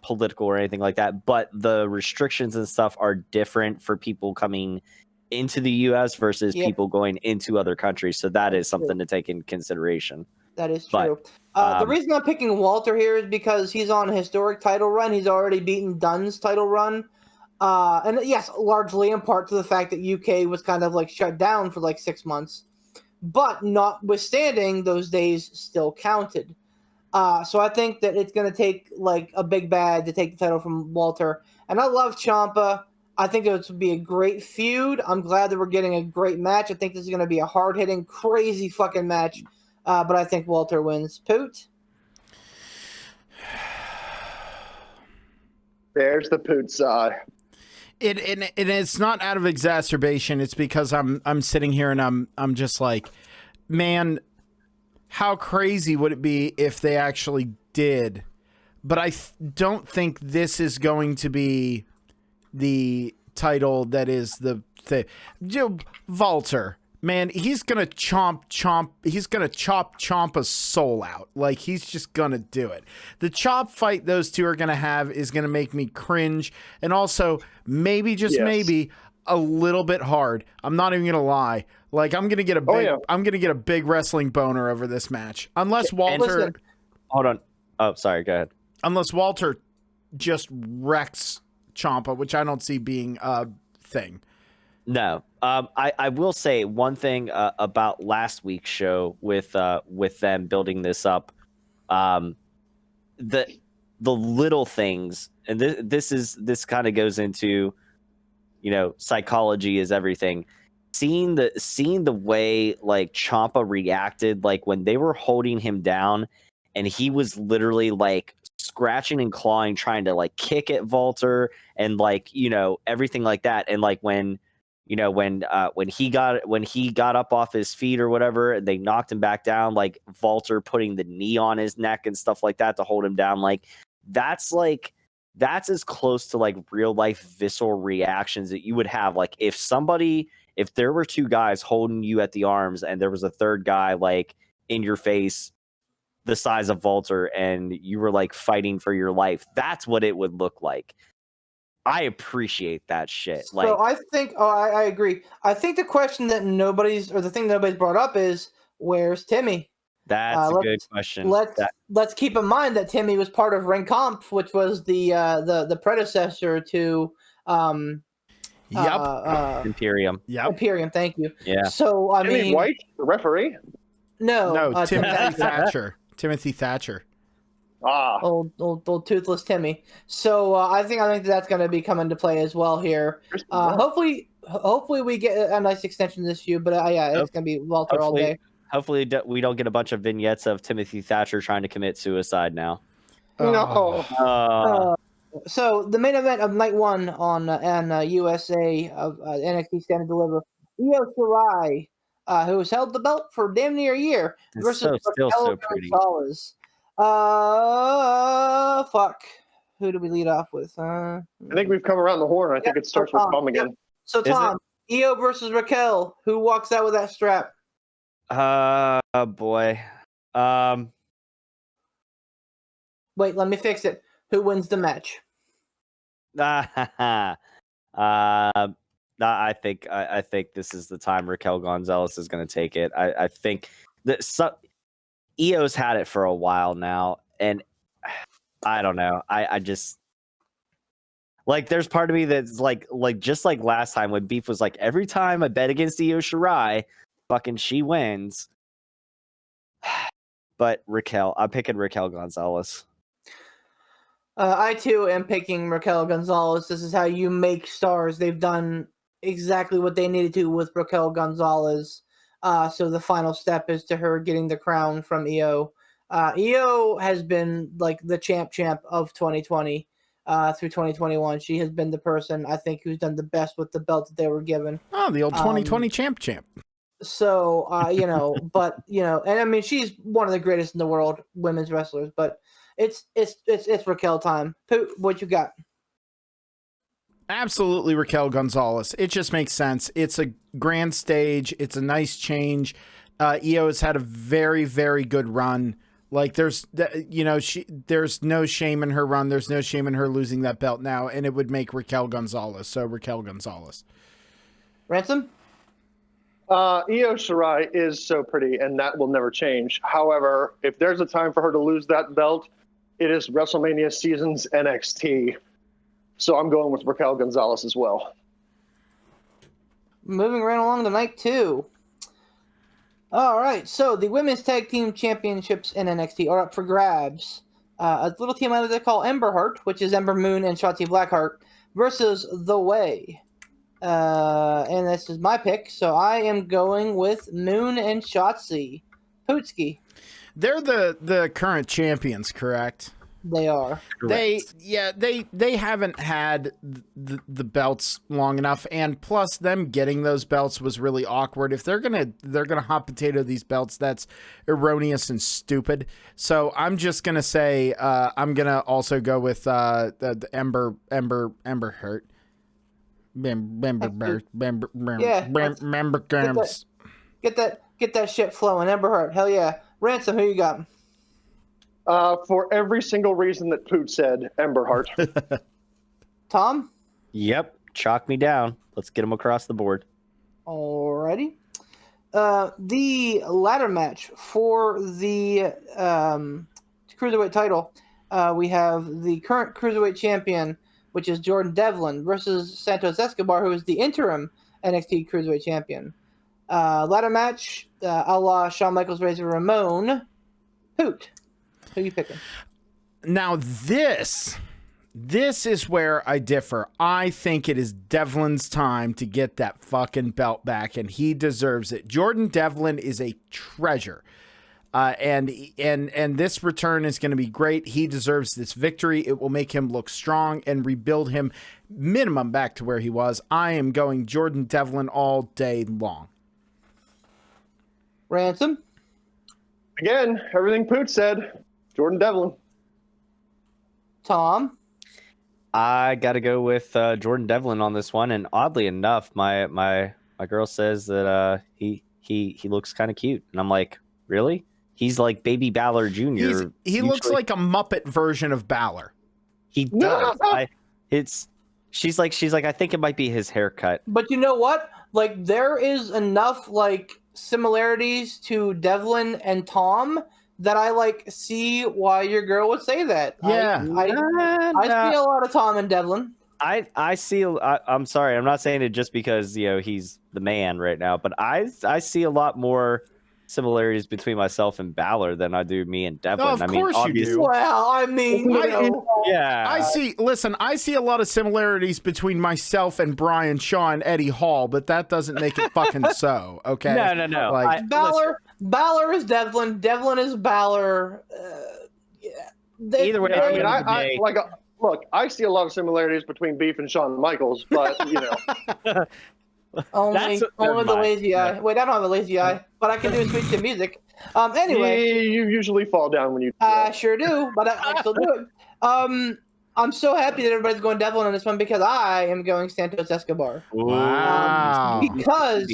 political or anything like that, but the restrictions and stuff are different for people coming into the US versus people going into other countries, so that is something to take in consideration. That is true. The reason I'm picking Walter here is because he's on a historic title run. He's already beaten Dunn's title run. And yes, largely in part to the fact that UK was kind of like shut down for like 6 months. But notwithstanding, those days still counted. So I think that it's going to take like a big bad to take the title from Walter. And I love Ciampa. I think it would be a great feud. I'm glad that we're getting a great match. I think this is going to be a hard-hitting, crazy fucking match. But I think Walter wins. Poot? There's the Poot side. It's not out of exacerbation. It's because I'm sitting here and I'm just like, man, how crazy would it be if they actually did? But I don't think this is going to be the title that is the thing. Walter. Man, he's gonna chop Ciampa's soul out. Like, he's just gonna do it. The chop fight those two are gonna have is gonna make me cringe, and also maybe maybe a little bit hard. I'm not even gonna lie. Like, I'm gonna get a big wrestling boner over this match, unless Walter. Hold on. Oh, sorry. Go ahead. Unless Walter just wrecks Ciampa, which I don't see being a thing. No. I will say one thing about last week's show with them building this up. The little things, and this kind of goes into, psychology is everything. Seeing the way like Ciampa reacted, like when they were holding him down, and he was literally like scratching and clawing, trying to like kick at Walter, and like everything like that, and like when he got up off his feet or whatever, and they knocked him back down, like Walter putting the knee on his neck and stuff like that to hold him down, like that's as close to like real life visceral reactions that you would have. Like if there were two guys holding you at the arms and there was a third guy like in your face the size of Walter and you were like fighting for your life, that's what it would look like. I appreciate that shit. Like, so I think, I agree. I think the question that nobody's brought up is, where's Timmy? That's a good question. Let's keep in mind that Timmy was part of Ring Kampf, which was the predecessor to Imperium. Yep. Imperium. Thank you. Yeah. So I Timmy mean, White, the referee. no, Timothy Thatcher. Timothy Thatcher. Old toothless Timmy. So I think that's going to be coming into play as well here. Hopefully we get a nice extension this feud. But it's going to be Walter all day. Hopefully we don't get a bunch of vignettes of Timothy Thatcher trying to commit suicide now. No. So the main event of night one on USA of NXT Stand and Deliver, Io Shirai, who has held the belt for damn near a year, It's versus still Raquel so pretty. Gonzalez. Fuck. Who do we lead off with? I think we've come around the horn. I think it starts with Tom again. So Tom, Io versus Raquel. Who walks out with that strap? Oh boy. Wait, let me fix it. Who wins the match? I think this is the time Raquel Gonzalez is going to take it. I think that Io's had it for a while now, and I don't know. I just like there's part of me that's like just like last time when beef was like every time I bet against Io Shirai, fucking she wins. But I'm picking Raquel Gonzalez. I too am picking Raquel Gonzalez. This is how you make stars. They've done exactly what they needed to with Raquel Gonzalez. So the final step is to her getting the crown from Io. Io has been like the champ of 2020 through 2021. She has been the person I think who's done the best with the belt that they were given. Oh, the old 2020 champ. So, and I mean, she's one of the greatest in the world, women's wrestlers, but it's Raquel time. What you got? Absolutely Raquel Gonzalez. It just makes sense. It's a grand stage. It's a nice change. Io has had a very, very good run. Like there's no shame in her run. There's no shame in her losing that belt now, and it would make Raquel Gonzalez. So Raquel Gonzalez. Ransom? Io Shirai is so pretty, and that will never change. However, if there's a time for her to lose that belt, it is WrestleMania season's NXT. So I'm going with Raquel Gonzalez as well. Moving right along to night two. All right, so the women's tag team championships in NXT are up for grabs. A little team I like call Ember Heart, which is Ember Moon and Shotzi Blackheart, versus The Way. And this is my pick, so I am going with Moon and Shotzi. Pootsky. They're the current champions, correct? They are. Correct. They haven't had the belts long enough, and plus them getting those belts was really awkward. If they're gonna hot potato these belts, that's erroneous and stupid. So I'm just gonna say I'm gonna also go with the Ember Hurt. Get that shit flowing. Ember Heart. Hell yeah. Ransom, who you got? For every single reason that Poot said, Ember Heart. Tom? Yep, chalk me down. Let's get them across the board. Alrighty. The ladder match for the Cruiserweight title, we have the current Cruiserweight champion, which is Jordan Devlin, versus Santos Escobar, who is the interim NXT Cruiserweight champion. Ladder match, a la Shawn Michaels, Razor Ramon. Poot. Who are you picking? Now this is where I differ. I think it is Devlin's time to get that fucking belt back, and he deserves it. Jordan Devlin is a treasure. And this return is going to be great. He deserves this victory. It will make him look strong and rebuild him minimum back to where he was. I am going Jordan Devlin all day long. Ransom? Again, everything Poot said, Jordan Devlin. Tom? I got to go with Jordan Devlin on this one, and oddly enough, my girl says that he looks kind of cute, and I'm like, really? He's like Baby Balor Jr. He looks like a Muppet version of Balor. He does. She's like, I think it might be his haircut. But you know what? Like, there is enough, like, similarities to Devlin and Tom that I, like, see why your girl would say that. Yeah. I see a lot of Tom and Devlin. I see. I'm sorry. I'm not saying it just because, he's the man right now, but I see a lot more similarities between myself and Balor than I do me and Devlin. Oh, of course you do. Well, I mean, yeah. I see a lot of similarities between myself and Brian Shaw and Eddie Hall, but that doesn't make it fucking so, okay? No. Like, Balor is Devlin. Devlin is Balor. Either way, I mean, Look, I see a lot of similarities between Beef and Shawn Michaels, but you know. Only Never the mind. lazy eye. Wait, I don't have a lazy eye, but I can do speech to music. Anyway, You usually fall down when you. I sure do, but I still do it. I'm so happy that everybody's going Devlin on this one because I am going Santos Escobar. Wow. Because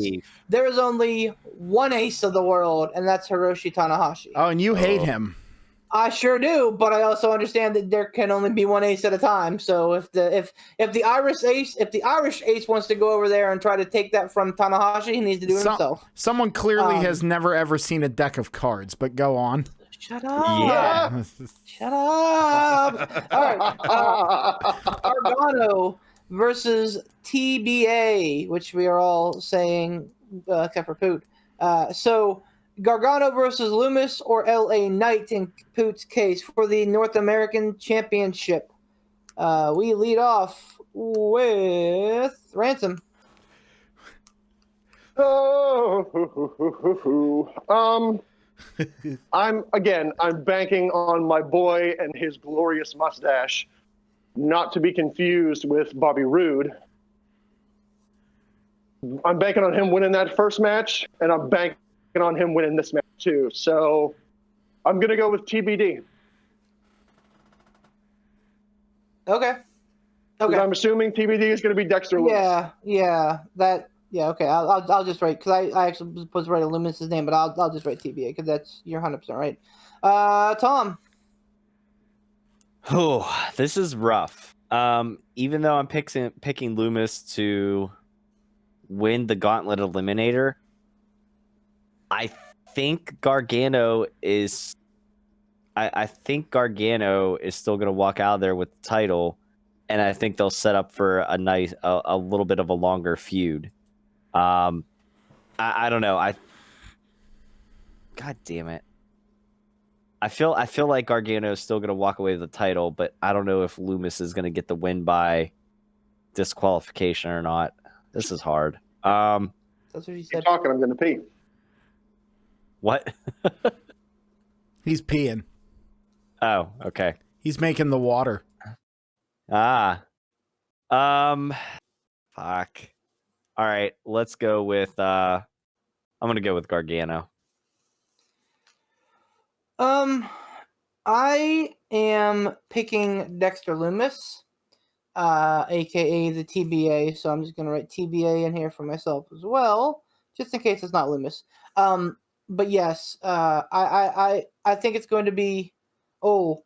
there is only one ace of the world, and that's Hiroshi Tanahashi. Oh, and you hate him. I sure do, but I also understand that there can only be one ace at a time. So if the Irish ace wants to go over there and try to take that from Tanahashi, he needs to do it himself. Someone clearly has never ever seen a deck of cards, but go on. Shut up! Yeah. Shut up! All right, Gargano versus TBA, which we are all saying except for Poot. So Gargano versus Loomis or LA Knight in Poot's case for the North American Championship. We lead off with Ransom. I'm banking on my boy and his glorious mustache, not to be confused with Bobby Roode. I'm banking on him winning that first match, and I'm banking on him winning this match too. So I'm gonna go with TBD. Okay. I'm assuming TBD is gonna be Dexter Loomis. Okay. I'll just write because I actually was supposed to write Loomis's name, but I'll just write TBA because that's you're 100% right. Tom. Oh, this is rough. Even though I'm picking Loomis to win the Gauntlet Eliminator, I think Gargano is. I think Gargano is still going to walk out of there with the title, and I think they'll set up for a little bit of a longer feud. I don't know. God damn it. I feel like Gargano is still going to walk away with the title, but I don't know if Loomis is going to get the win by disqualification or not. This is hard. That's what you said. Keep talking. I'm going to pee. What? He's peeing. Oh, okay. He's making the water. Fuck. All right, let's go with I'm gonna go with Gargano. I am picking Dexter Loomis, aka the TBA. So I'm just gonna write TBA in here for myself as well, just in case it's not Loomis. But yes, I think it's going to be. Oh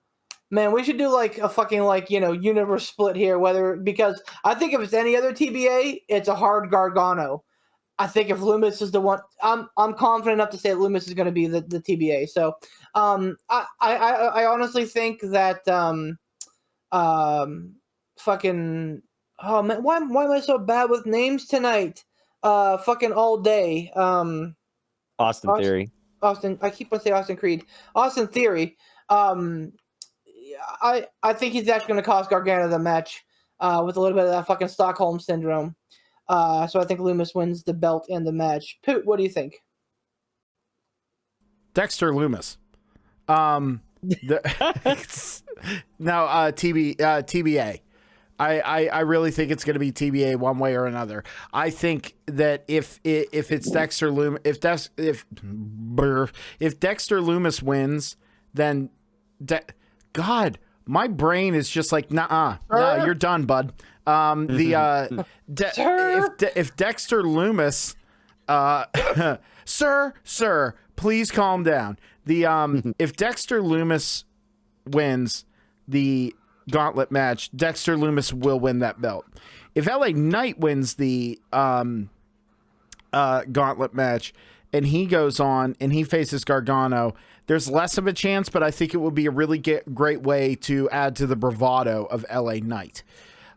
man, we should do like a fucking universe split here. Because I think if it's any other TBA, it's a hard Gargano. I think if Loomis is the one, I'm confident enough to say that Loomis is going to be the TBA. So I honestly think that fucking oh man, why am I so bad with names tonight? Fucking all day. Austin Theory. I keep on saying Austin Creed. Austin Theory. I think he's actually going to cost Gargano the match with a little bit of that fucking Stockholm syndrome. So I think Loomis wins the belt and the match. Poot, what do you think? Dexter Loomis. TBA. I really think it's going to be TBA one way or another. I think that if it's Dexter Loomis, if Dexter Loomis wins, then God, my brain is just like, no, you're done, bud. If Dexter Loomis, sir, please calm down. If Dexter Loomis wins the gauntlet match, Dexter Loomis will win that belt. If LA Knight wins the gauntlet match and he goes on and he faces Gargano, there's less of a chance, but I think it would be a really great way to add to the bravado of LA Knight.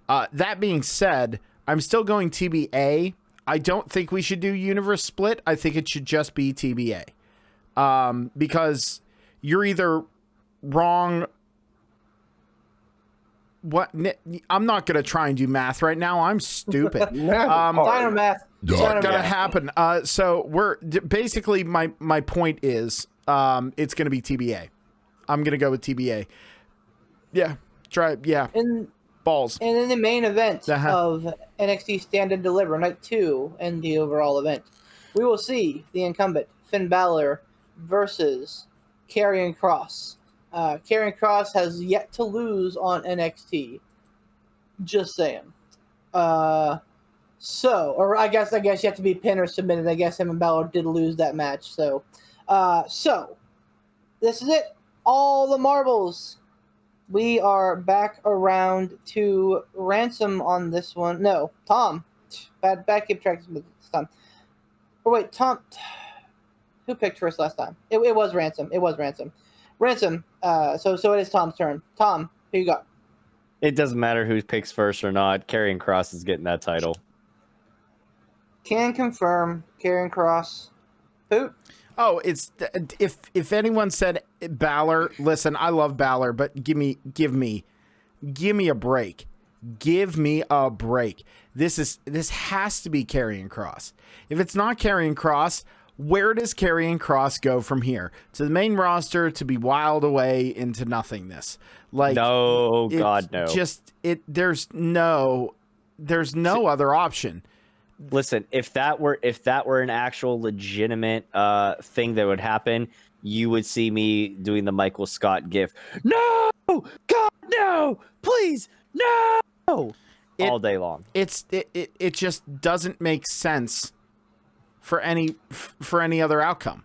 That being said, I'm still going TBA. I don't think we should do universe split. I think it should just be TBA. Because you're either wrong. What? I'm not going to try and do math right now. I'm stupid. Dynomath. It's not going to happen. So we're basically my point is it's going to be TBA. I'm going to go with TBA. Yeah. balls. And in the main event Uh-huh. of NXT Stand and Deliver, Night 2 in the overall event, we will see the incumbent, Finn Balor, versus Karrion Kross. Karrion Kross has yet to lose on NXT. Just saying. Or I guess you have to be pinned or submitted. I guess him and Balor did lose that match. So this is it. All the marbles. We are back around to Ransom on this one. No, Tom. Bad keep track this time. Oh, wait, Tom. Who picked first last time? It was Ransom. Ransom. So it is Tom's turn. Tom, who you got? It doesn't matter who picks first or not. Karrion Kross is getting that title. Can confirm Karrion Kross. Who? Oh, it's if anyone said Balor, listen, I love Balor, but give me a break. Give me a break. This has to be Karrion Kross. If it's not Karrion Kross, where does Karrion Kross go from here? To the main roster, to be wiled away into nothingness? Like no, God no. There's no other option. Listen, if that were an actual legitimate thing that would happen, you would see me doing the Michael Scott gif. No, God, no, please, no, all day long. It just doesn't make sense for any other outcome.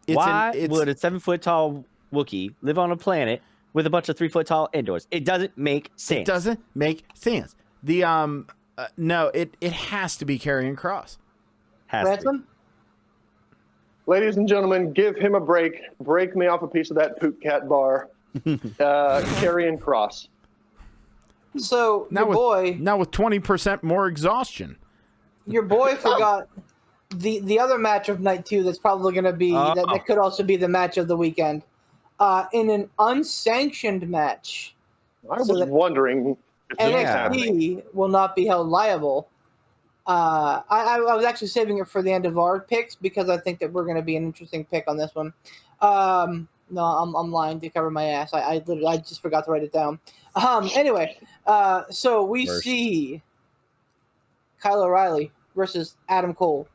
Why would a 7-foot-tall Wookiee live on a planet with a bunch of 3-foot-tall indoors? It doesn't make sense. It doesn't make sense. The no, it has to be Karrion Kross. Ransom? Ladies and gentlemen, give him a break. Break me off a piece of that poop cat bar. Karrion Kross. So Now with 20% more exhaustion. Your boy forgot the other match of night 2 that's probably going to be that could also be the match of the weekend. In an unsanctioned match. I was wondering if this was happening. NXT will not be held liable. I was actually saving it for the end of our picks because I think that we're going to be an interesting pick on this one. No, I'm lying to cover my ass. I just forgot to write it down. Anyway, so we see Kyle O'Reilly versus Adam Cole.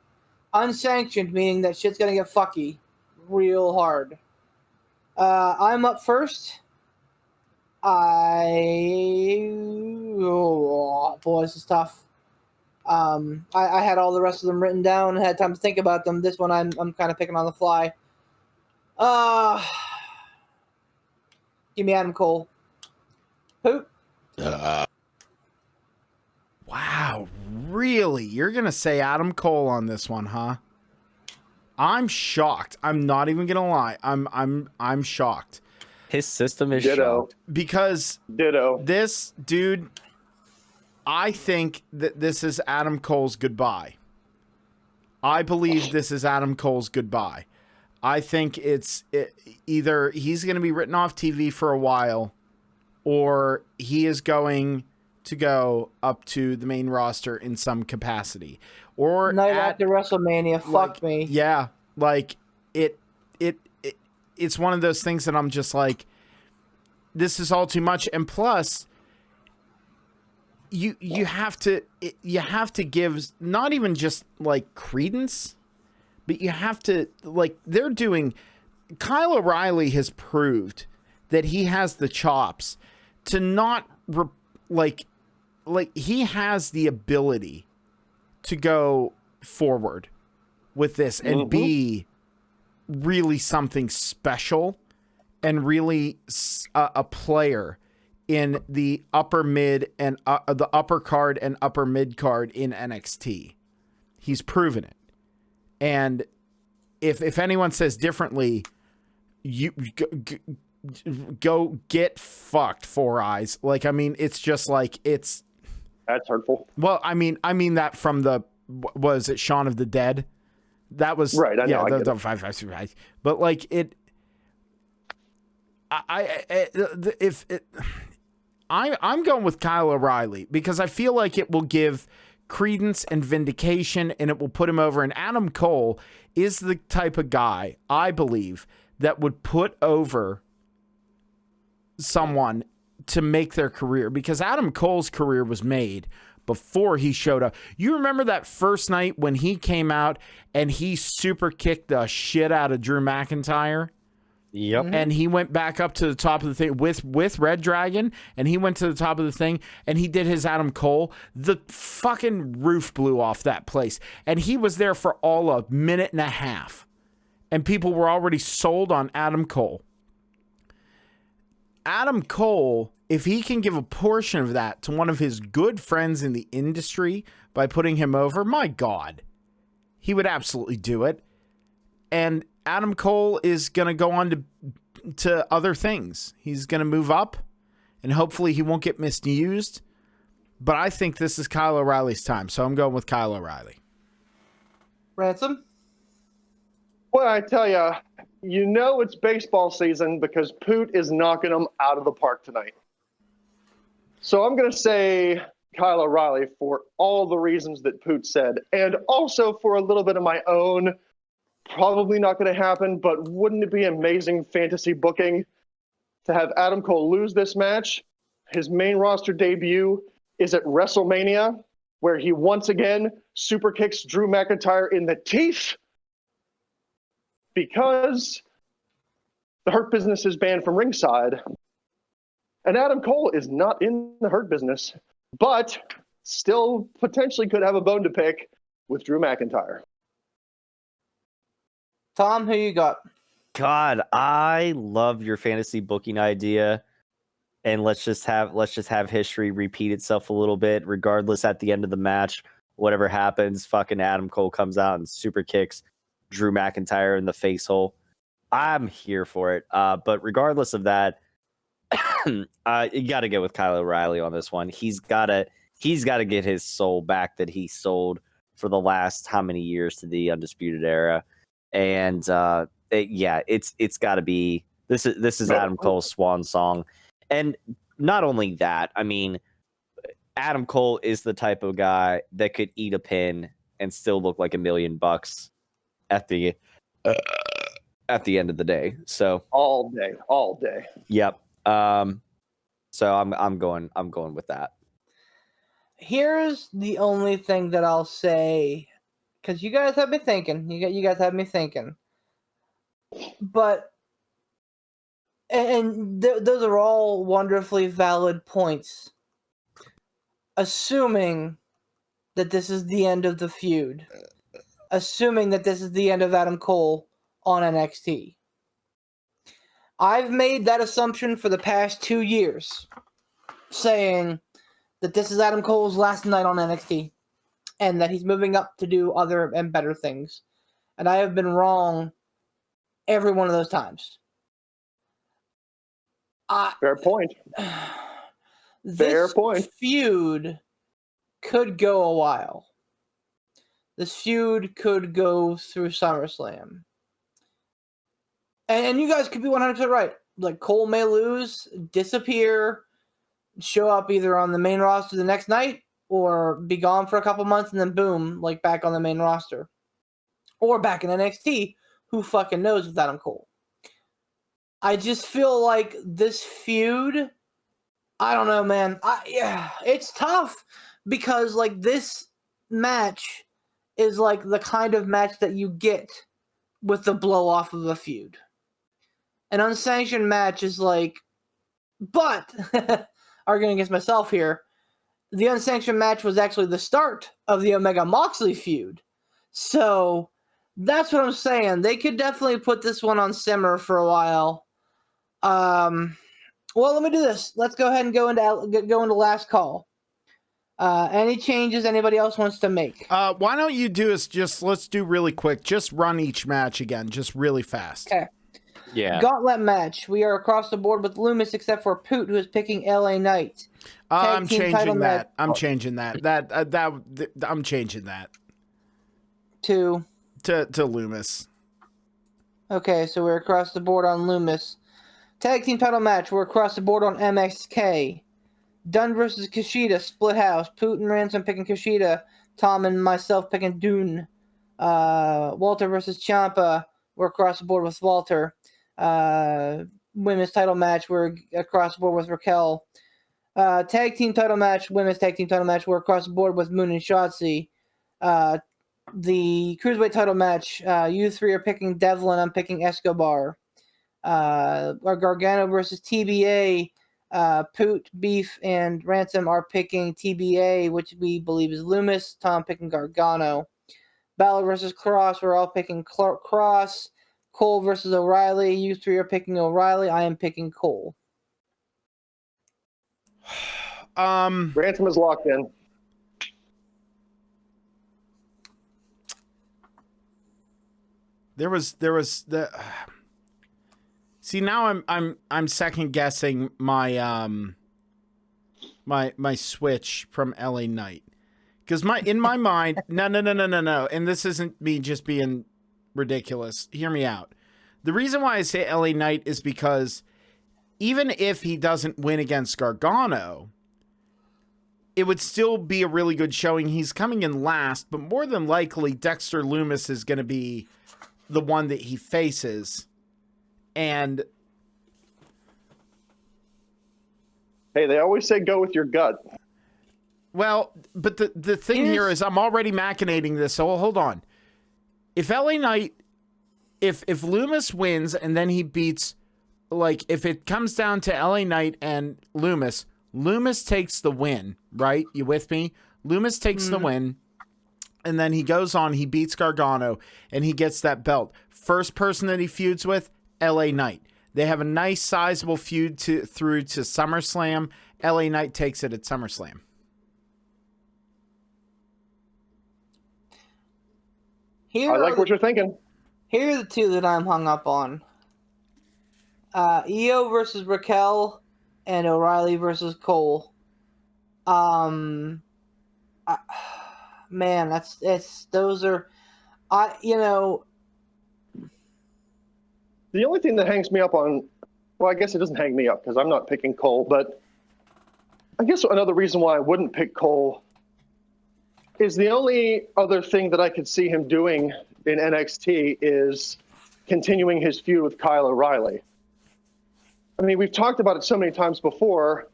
Unsanctioned, meaning that shit's going to get fucky real hard. I'm up first. Oh, boy, this is tough. I had all the rest of them written down and had time to think about them. This one I'm kind of picking on the fly. Give me Adam Cole. Who? Wow, really? You're gonna say Adam Cole on this one, huh? I'm shocked. I'm not even gonna lie. I'm shocked. His system is Ditto. shocked. Because Ditto. this dude, I think that this is Adam Cole's goodbye. I believe this is Adam Cole's goodbye. I think either he's going to be written off TV for a while, or he is going to go up to the main roster in some capacity. Or Night after WrestleMania, fuck me. Yeah, like it's one of those things that I'm just like, this is all too much. And plus, you have to give not even just like credence, but you have to, like, they're doing. Kyle O'Reilly has proved that he has the chops to not like he has the ability to go forward with this and be really something special and really a player in the upper mid and the upper card and upper mid card in NXT. He's proven it. And if anyone says differently, you go get fucked, Four Eyes. Like, I mean, it's just like, that's hurtful. Well, I mean that from was it Shaun of the Dead? That was right. I know. Yeah, the 555. But like it, I'm going with Kyle O'Reilly because I feel like it will give credence and vindication, and it will put him over. And Adam Cole is the type of guy, I believe, that would put over someone to make their career, because Adam Cole's career was made before he showed up. You remember that first night when he came out and he super kicked the shit out of Drew McIntyre? Yep. And he went back up to the top of the thing with Red Dragon, and he went to the top of the thing, and he did his Adam Cole. The fucking roof blew off that place. And he was there for all of a minute and a half. And people were already sold on Adam Cole. Adam Cole, if he can give a portion of that to one of his good friends in the industry by putting him over, my God, he would absolutely do it. And Adam Cole is going to go on to other things. He's going to move up, and hopefully he won't get misused. But I think this is Kyle O'Reilly's time, so I'm going with Kyle O'Reilly. Ransom? Well, I tell you, you know it's baseball season because Poot is knocking them out of the park tonight. So I'm going to say Kyle O'Reilly for all the reasons that Poot said, and also for a little bit of my own. Probably not going to happen, but wouldn't it be amazing fantasy booking to have Adam Cole lose this match? His main roster debut is at WrestleMania, where he once again super kicks Drew McIntyre in the teeth because the Hurt Business is banned from ringside. And Adam Cole is not in the Hurt Business, but still potentially could have a bone to pick with Drew McIntyre. Tom, who you got? God, I love your fantasy booking idea. And let's just have history repeat itself a little bit. Regardless, at the end of the match, whatever happens, fucking Adam Cole comes out and super kicks Drew McIntyre in the face hole. I'm here for it. But regardless of that, you got to go with Kyle O'Reilly on this one. He's got to get his soul back that he sold for the last how many years to the Undisputed Era. And it's got to be this is Adam Cole's swan song. And not only that, I mean, Adam Cole is the type of guy that could eat a pin and still look like $1 million at the end of the day. So all day. Yep. So I'm going with that. Here's the only thing that I'll say, because you guys have me thinking. You guys have me thinking. But those are all wonderfully valid points. Assuming that this is the end of the feud. Assuming that this is the end of Adam Cole on NXT. I've made that assumption for the past 2 years, saying that this is Adam Cole's last night on NXT, and that he's moving up to do other and better things. And I have been wrong every one of those times. Fair point. This feud could go a while. This feud could go through SummerSlam. And you guys could be 100% right. Like, Cole may lose, disappear, show up either on the main roster the next night, or be gone for a couple months and then boom, like back on the main roster. Or back in NXT, who fucking knows with Adam Cole. I just feel like this feud, I don't know, man. It's tough because, like, this match is like the kind of match that you get with the blow off of a feud. An unsanctioned match is like, but arguing against myself here, the unsanctioned match was actually the start of the Omega Moxley feud. So that's what I'm saying. They could definitely put this one on simmer for a while. Well, let me do this. Let's go ahead and go into last call. Any changes anybody else wants to make? Why don't you do us let's do really quick. Just run each match again, just really fast. Okay. Yeah. Gauntlet match. We are across the board with Loomis, except for Poot, who is picking LA Knight. I'm changing that. I'm changing that. To Loomis. Okay, so we're across the board on Loomis. Tag team title match. We're across the board on MXK. Dunn versus Kushida, split house. Poot and Ransom picking Kushida. Tom and myself picking Dune. Walter versus Ciampa. We're across the board with Walter. women's title match were across the board with Raquel. Tag team title match, women's tag team title match, were across the board with Moon and Shotzi. The cruiserweight title match, you three are picking Devlin. I'm picking Escobar. Gargano versus TBA. Poot, Beef, and Ransom are picking TBA, which we believe is Loomis. Tom picking Gargano. Balor versus Cross, we're all picking Cross. Cole versus O'Reilly, you three are picking O'Reilly. I am picking Cole. Ransom is locked in. There was the. See, now I'm second guessing my my switch from LA Knight, because in my mind, no, and this isn't me just being ridiculous. Hear me out. The reason why I say LA Knight is because even if he doesn't win against Gargano, it would still be a really good showing. He's coming in last, but more than likely Dexter Loomis is going to be the one that he faces. And hey, they always say go with your gut. Well, but the thing here is I'm already machinating this, so hold on. If LA Knight, if Loomis wins and then he beats, like, if it comes down to LA Knight and Loomis takes the win, right? You with me? Loomis takes the win, and then he goes on, he beats Gargano, and he gets that belt. First person that he feuds with, LA Knight. They have a nice sizable feud through to SummerSlam. LA Knight takes it at SummerSlam. I like what you're thinking. Here are the two that I'm hung up on. Io versus Raquel and O'Reilly versus Cole. Man, those are, The only thing that hangs me up on, well, I guess it doesn't hang me up because I'm not picking Cole, but I guess another reason why I wouldn't pick Cole is the only other thing that I could see him doing in NXT is continuing his feud with Kyle O'Reilly. I mean, we've talked about it so many times before.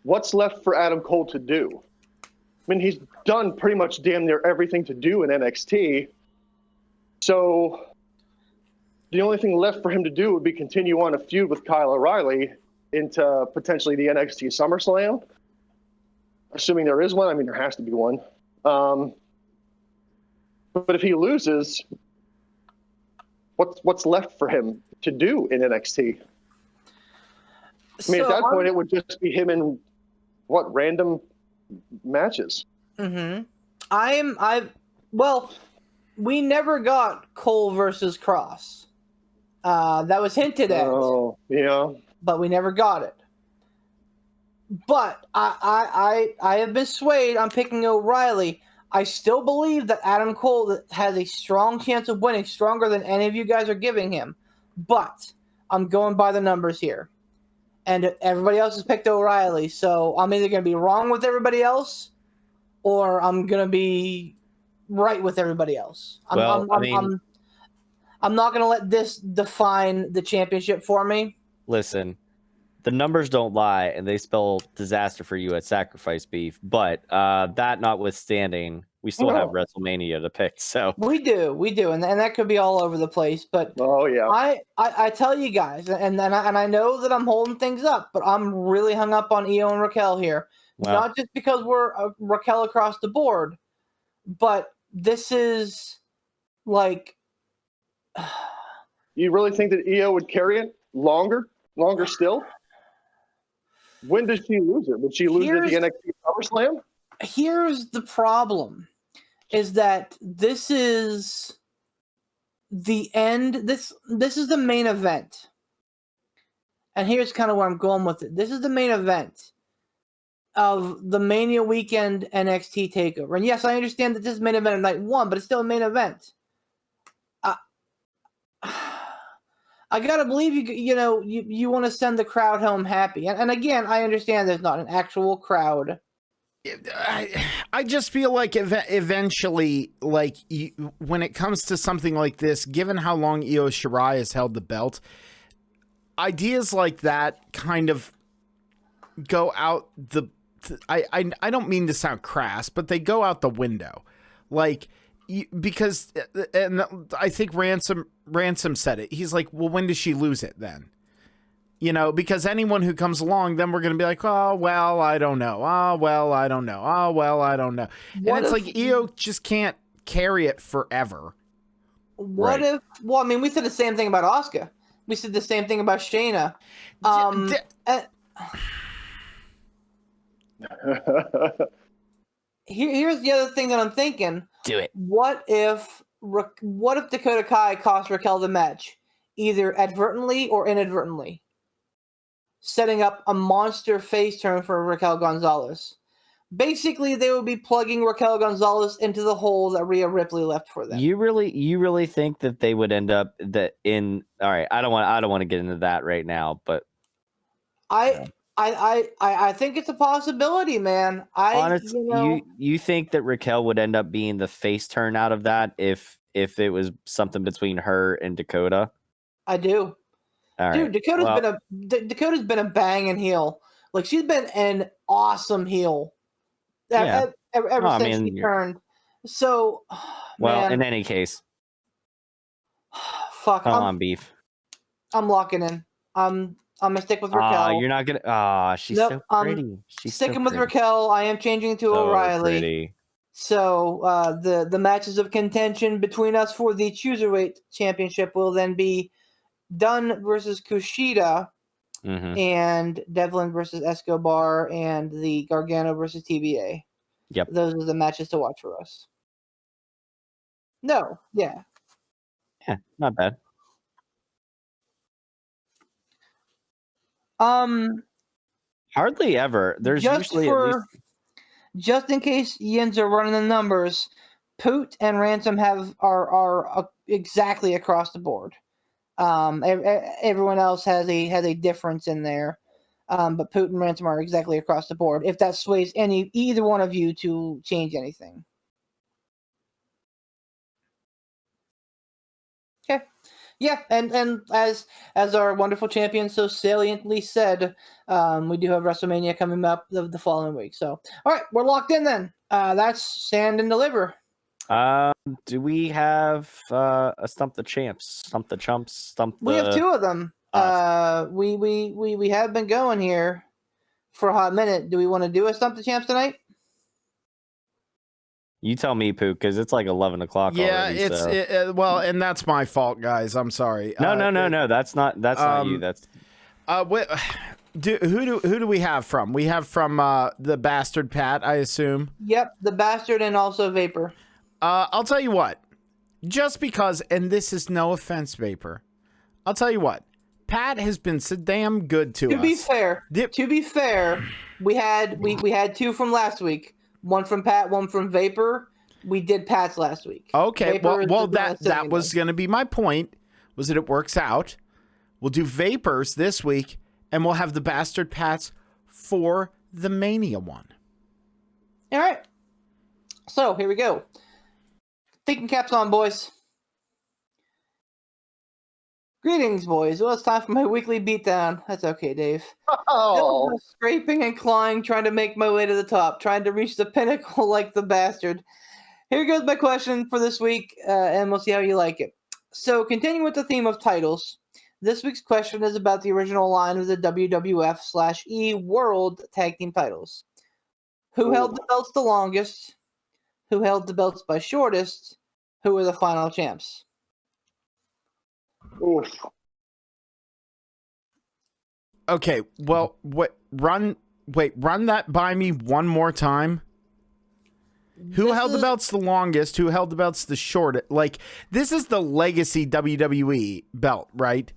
What's left for Adam Cole to do? I mean, he's done pretty much damn near everything to do in NXT. So the only thing left for him to do would be continue on a feud with Kyle O'Reilly into potentially the NXT SummerSlam. Assuming there is one. I mean, there has to be one. But if he loses, what's left for him to do in NXT? I mean, at that point, it would just be him in random matches. Mm-hmm. Well, we never got Cole versus Cross. That was hinted at. Oh, yeah. But we never got it. But I have been swayed. I'm picking O'Reilly. I still believe that Adam Cole has a strong chance of winning, stronger than any of you guys are giving him. But I'm going by the numbers here. And everybody else has picked O'Reilly, so I'm either going to be wrong with everybody else, or I'm going to be right with everybody else. I'm not going to let this define the championship for me. Listen, the numbers don't lie, and they spell disaster for you at Sacrifice Beef. But that notwithstanding, we still have WrestleMania to pick. So we do, and that could be all over the place. But I tell you guys, and I know that I'm holding things up, but I'm really hung up on Io and Raquel here. Wow. Not just because we're Raquel across the board, but this is like. You really think that Io would carry it longer still? When does she lose it? Would she lose it at the NXT SummerSlam? Here's the problem, is that this is the end. This is the main event. And here's kind of where I'm going with it. This is the main event of the Mania weekend NXT TakeOver. And yes, I understand that this is main event of night one, but it's still a main event. I gotta believe you want to send the crowd home happy. And again, I understand there's not an actual crowd. I just feel like eventually, like, when it comes to something like this, given how long Io Shirai has held the belt, ideas like that kind of go out the. I don't mean to sound crass, but they go out the window, like because and I think Ransom said it. He's like, well, when does she lose it then? You know, because anyone who comes along, then we're going to be like, oh, well, I don't know. Oh, well, I don't know. Oh, well, I don't know. And it's like Io just can't carry it forever. What if, well, I mean, we said the same thing about Asuka. We said the same thing about Shayna. Here's the other thing that I'm thinking. Do it. What if Dakota Kai cost Raquel the match, either advertently or inadvertently, setting up a monster face turn for Raquel Gonzalez? Basically, they would be plugging Raquel Gonzalez into the hole that Rhea Ripley left for them. You really think that they would end up that in? All right, I don't want to get into that right now, but I think it's a possibility, man. Honestly, you think that Raquel would end up being the face turn out of that if it was something between her and Dakota? I do. All Dude, right. Dakota's been a banging heel. Like, she's been an awesome heel Yeah. ever since she turned. So, well, man, in any case, fuck. come on, beef. I'm locking in. I'm gonna stick with Raquel. You're not gonna. She's so pretty. She's sticking so with pretty. Raquel. I am changing to So O'Reilly. pretty. So the matches of contention between us for the Cruiserweight Championship will then be Dunn versus Kushida, and Devlin versus Escobar, and the Gargano versus TBA. Yep. Those are the matches to watch for us. No, yeah. Yeah, not bad. Hardly ever. There's usually at least... just in case YINZ are running the numbers, Poot and Ransom are exactly across the board. Everyone else has a difference in there, but Poot and Ransom are exactly across the board. If that sways either one of you to change anything. Okay. Yeah, and as our wonderful champion so saliently said, we do have WrestleMania coming up the following week. So, all right, we're locked in then. That's stand and deliver. Do we have a Stump the Champs, Stump the Chumps, Stump the... We have two of them. We have been going here for a hot minute. Do we want to do a Stump the Champs tonight? You tell me, Pook, because it's like 11 o'clock already. Yeah, well, and that's my fault, guys. I'm sorry. No. That's not you. That's who do we have from? We have from the Bastard Pat, I assume. Yep, the Bastard and also Vapor. I'll tell you what. Just because, and this is no offense, Vapor. I'll tell you what. Pat has been so damn good to us. To be fair, we had two from last week. One from Pat, one from Vapor. We did Pat's last week. Okay, Vapor well that was going to be my point, was that it works out. We'll do Vapors this week, and we'll have the Bastard Pats for the Mania one. All right. So, here we go. Thinking caps on, boys. Greetings, boys. Well, it's time for my weekly beatdown. That's okay, Dave. Oh. Scraping and clawing, trying to make my way to the top, trying to reach the pinnacle like the Bastard. Here goes my question for this week, and we'll see how you like it. So, continuing with the theme of titles, this week's question is about the original line of the WWF/E World Tag Team titles. Who held the belts the longest? Who held the belts by shortest? Who were the final champs? Oof. Okay, well, run that by me one more time. Who held the belts the longest? Who held the belts the shortest? Like, this is the legacy WWE belt, right?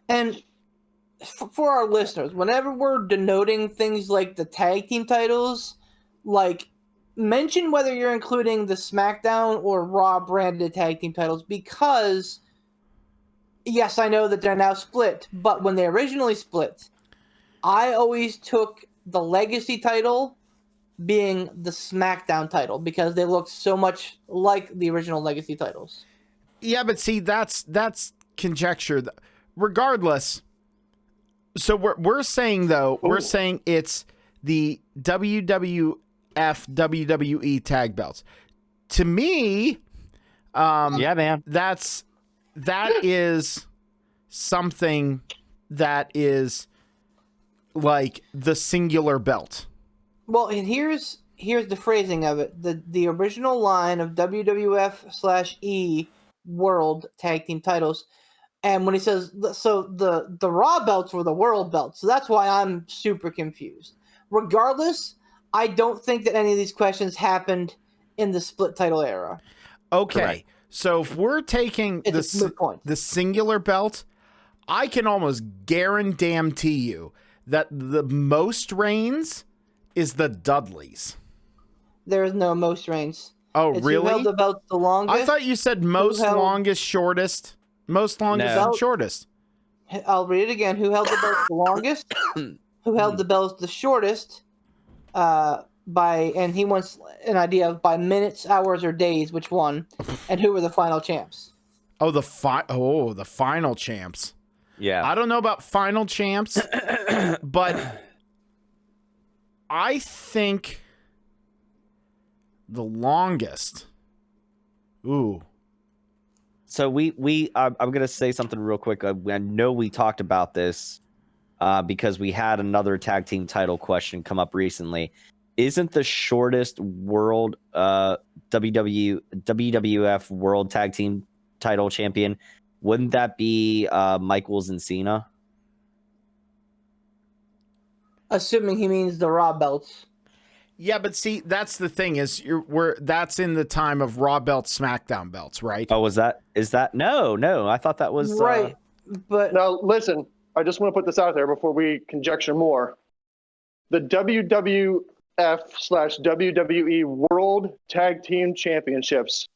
And for our listeners, whenever we're denoting things like the tag team titles, like, mention whether you're including the SmackDown or Raw branded tag team titles, because yes, I know that they're now split, but when they originally split, I always took the legacy title being the SmackDown title because they looked so much like the original legacy titles. Yeah, but see, that's conjecture. Regardless, so we're saying though, we're saying it's the WWF WWE tag belts. To me, Yeah, man. that is something that is like the singular belt. Well, and here's the phrasing of it. The original line of WWF/E World Tag Team titles, and when he says so, the Raw belts were the World belts. So that's why I'm super confused. Regardless, I don't think that any of these questions happened in the split title era. Okay, Correct. so if we're taking It's a moot point. the singular belt, I can almost guarantee you that the most reigns is the Dudleys. There is no most reigns. Oh, It's really? who held the belts the longest. I thought you said most held- longest, shortest. Most longest No. and shortest. I'll read it again. Who held the belts the longest? Who held the belts the shortest? And he wants an idea of by minutes, hours, or days, which one, and who were the final champs. Oh, the final champs. Yeah. I don't know about final champs, but I think the longest. Ooh. So I'm gonna say something real quick. I know we talked about this because we had another tag team title question come up recently. Isn't the shortest world WWF World Tag Team title champion? Wouldn't that be Michaels and Cena? Assuming he means the Raw belts. Yeah, but see, that's the thing is that's in the time of Raw belts, SmackDown belts, right? Oh, is that no? I thought that was Right. But Now, listen, I just want to put this out there before we conjecture more. The WWF/WWE World Tag Team Championships,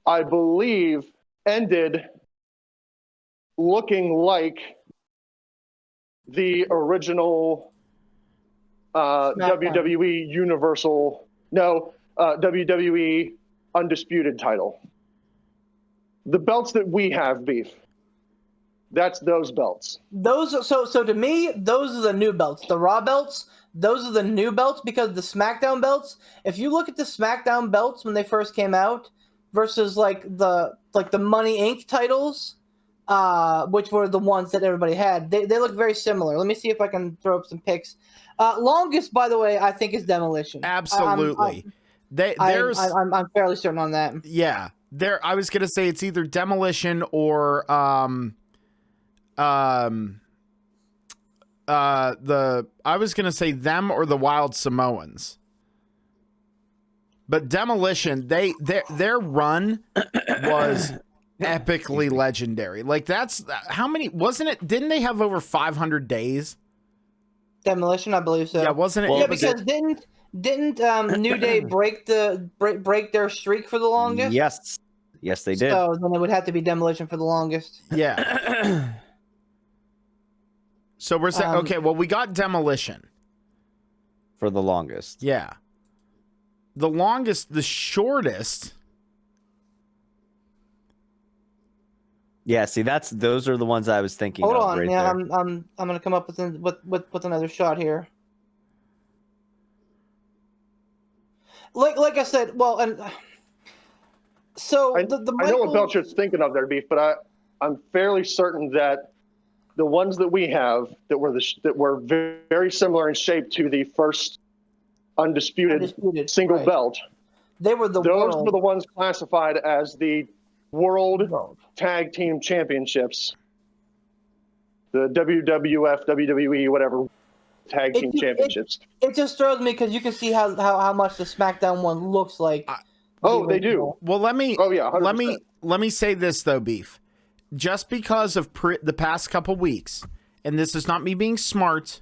I believe, ended looking like the original WWE WWE Undisputed title. The belts that we have, Beef, that's those belts. those, so to me, those are the new belts. The Raw belts, those are the new belts because the SmackDown belts. If you look at the SmackDown belts when they first came out, versus like the Money Inc. titles, which were the ones that everybody had, they look very similar. Let me see if I can throw up some pics. Longest, by the way, I think is Demolition. Absolutely. I'm fairly certain on that. Yeah. I was gonna say it's either Demolition or I was gonna say them or the Wild Samoans. But Demolition, their run was epically legendary. Like that's how many wasn't it? Didn't they have over 500 days? Demolition, I believe so. Yeah, wasn't it? Well, Yeah, was because it- didn't New Day break their streak for the longest? yes, they did. So then it would have to be Demolition for the longest. Yeah. So we're saying okay. Well, we got Demolition. For the longest. Yeah. The longest, the shortest. Yeah, see, those are the ones I was thinking Hold of. on, right yeah, there. I'm gonna come up with another shot here. Like I said, well, and so I the know what Michael- belt you're thinking of there, Beef, but I'm fairly certain that the ones that we have that were very, very similar in shape to the first undisputed single right. belt, They were the those world. were the ones classified as the World World. Tag Team Championships. The WWF, WWE, whatever Tag Team Championships. It just throws me because you can see how much the SmackDown one looks like. Oh, they do. original. Well, let me. Oh, yeah, 100%. let me say this though, Beef. Just because of the past couple weeks, and this is not me being smart.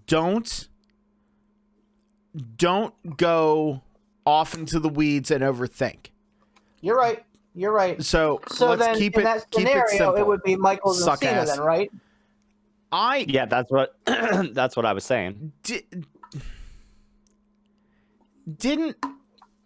Don't go off into the weeds and overthink. You're right. You're right. So So let's then, keep in it that keep scenario, it simple. it would be Michaels and Suck Cena, ass. then, right? Yeah, that's what that's what I was saying. Didn't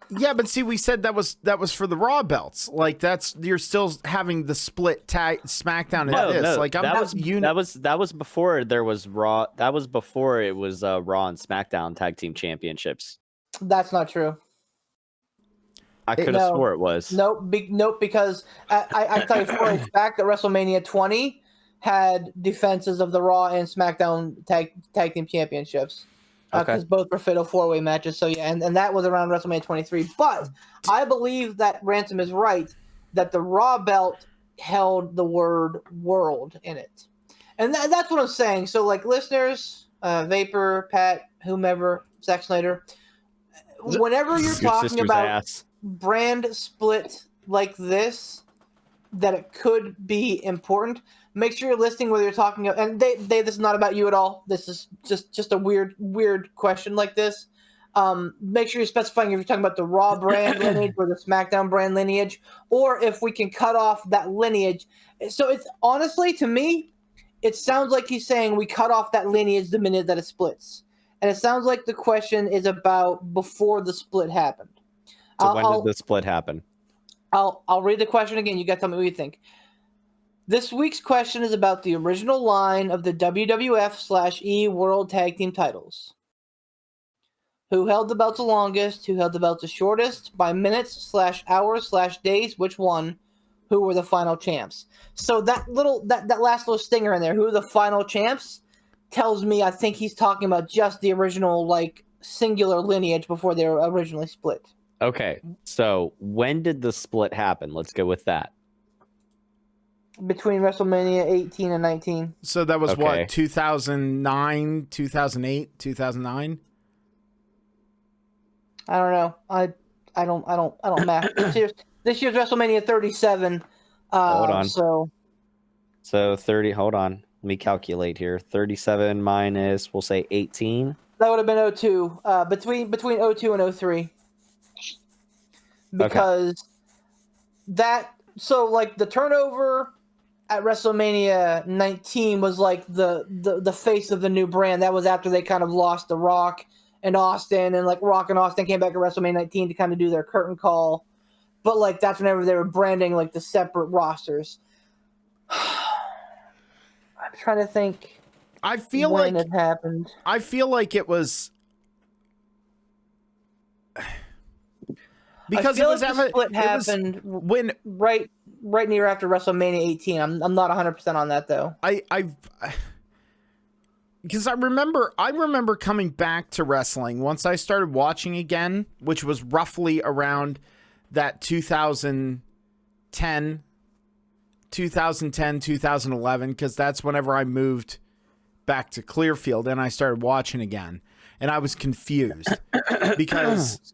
Yeah, but see, we said that was for the Raw belts. Like you're still having the split tag SmackDown and No, this. no, Like that was before there was Raw. That was before it was Raw and SmackDown Tag Team Championships. That's not true. I could have swore it was. Nope, because I tell you for a fact that WrestleMania 20 had defenses of the Raw and SmackDown tag team championships. Because both were fatal 4-way matches. So, yeah, and that was around WrestleMania 23. But I believe that Ransom is right, that the Raw belt held the word world in it. And that's what I'm saying. So, like, listeners, Vapor, Pat, whomever, Zack Snyder, whenever you're talking about brand split like this, that it could be important, make sure you're listing whether you're talking about, and this is not about you at all. This is just a weird question like this. Make sure you're specifying if you're talking about the Raw brand lineage or the SmackDown brand lineage, or if we can cut off that lineage. So it's honestly, to me, it sounds like he's saying we cut off that lineage the minute that it splits. And it sounds like the question is about before the split happened. So when did the split happen? I'll read the question again. You got to tell me what you think. This week's question is about the original line of the WWF/E World Tag Team titles. Who held the belts the longest? Who held the belts the shortest? By minutes/hours/days, which one? Who were the final champs? So that last little stinger in there, who are the final champs, tells me I think he's talking about just the original, like, singular lineage before they were originally split. Okay, so when did the split happen? Let's go with that. Between WrestleMania 18 and 19. So that was what, 2009, 2008, 2009? I don't know. I don't math. This year's WrestleMania 37. Hold on. So 30. Hold on. Let me calculate here. 37 minus, we'll say 18. That would have been 02. Between 02 and 03. Because so like the turnover at WrestleMania 19 was like the face of the new brand. That was after they kind of lost The Rock and Austin, and like Rock and Austin came back at WrestleMania 19 to kind of do their curtain call. But like that's whenever they were branding like the separate rosters. I'm trying to think. I feel when like it happened. I feel like it was because it was like the split happened when right near after WrestleMania 18. I'm not 100% on that though. Because I remember coming back to wrestling once I started watching again, which was roughly around that 2010, 2011, because that's whenever I moved back to Clearfield and I started watching again. And I was confused because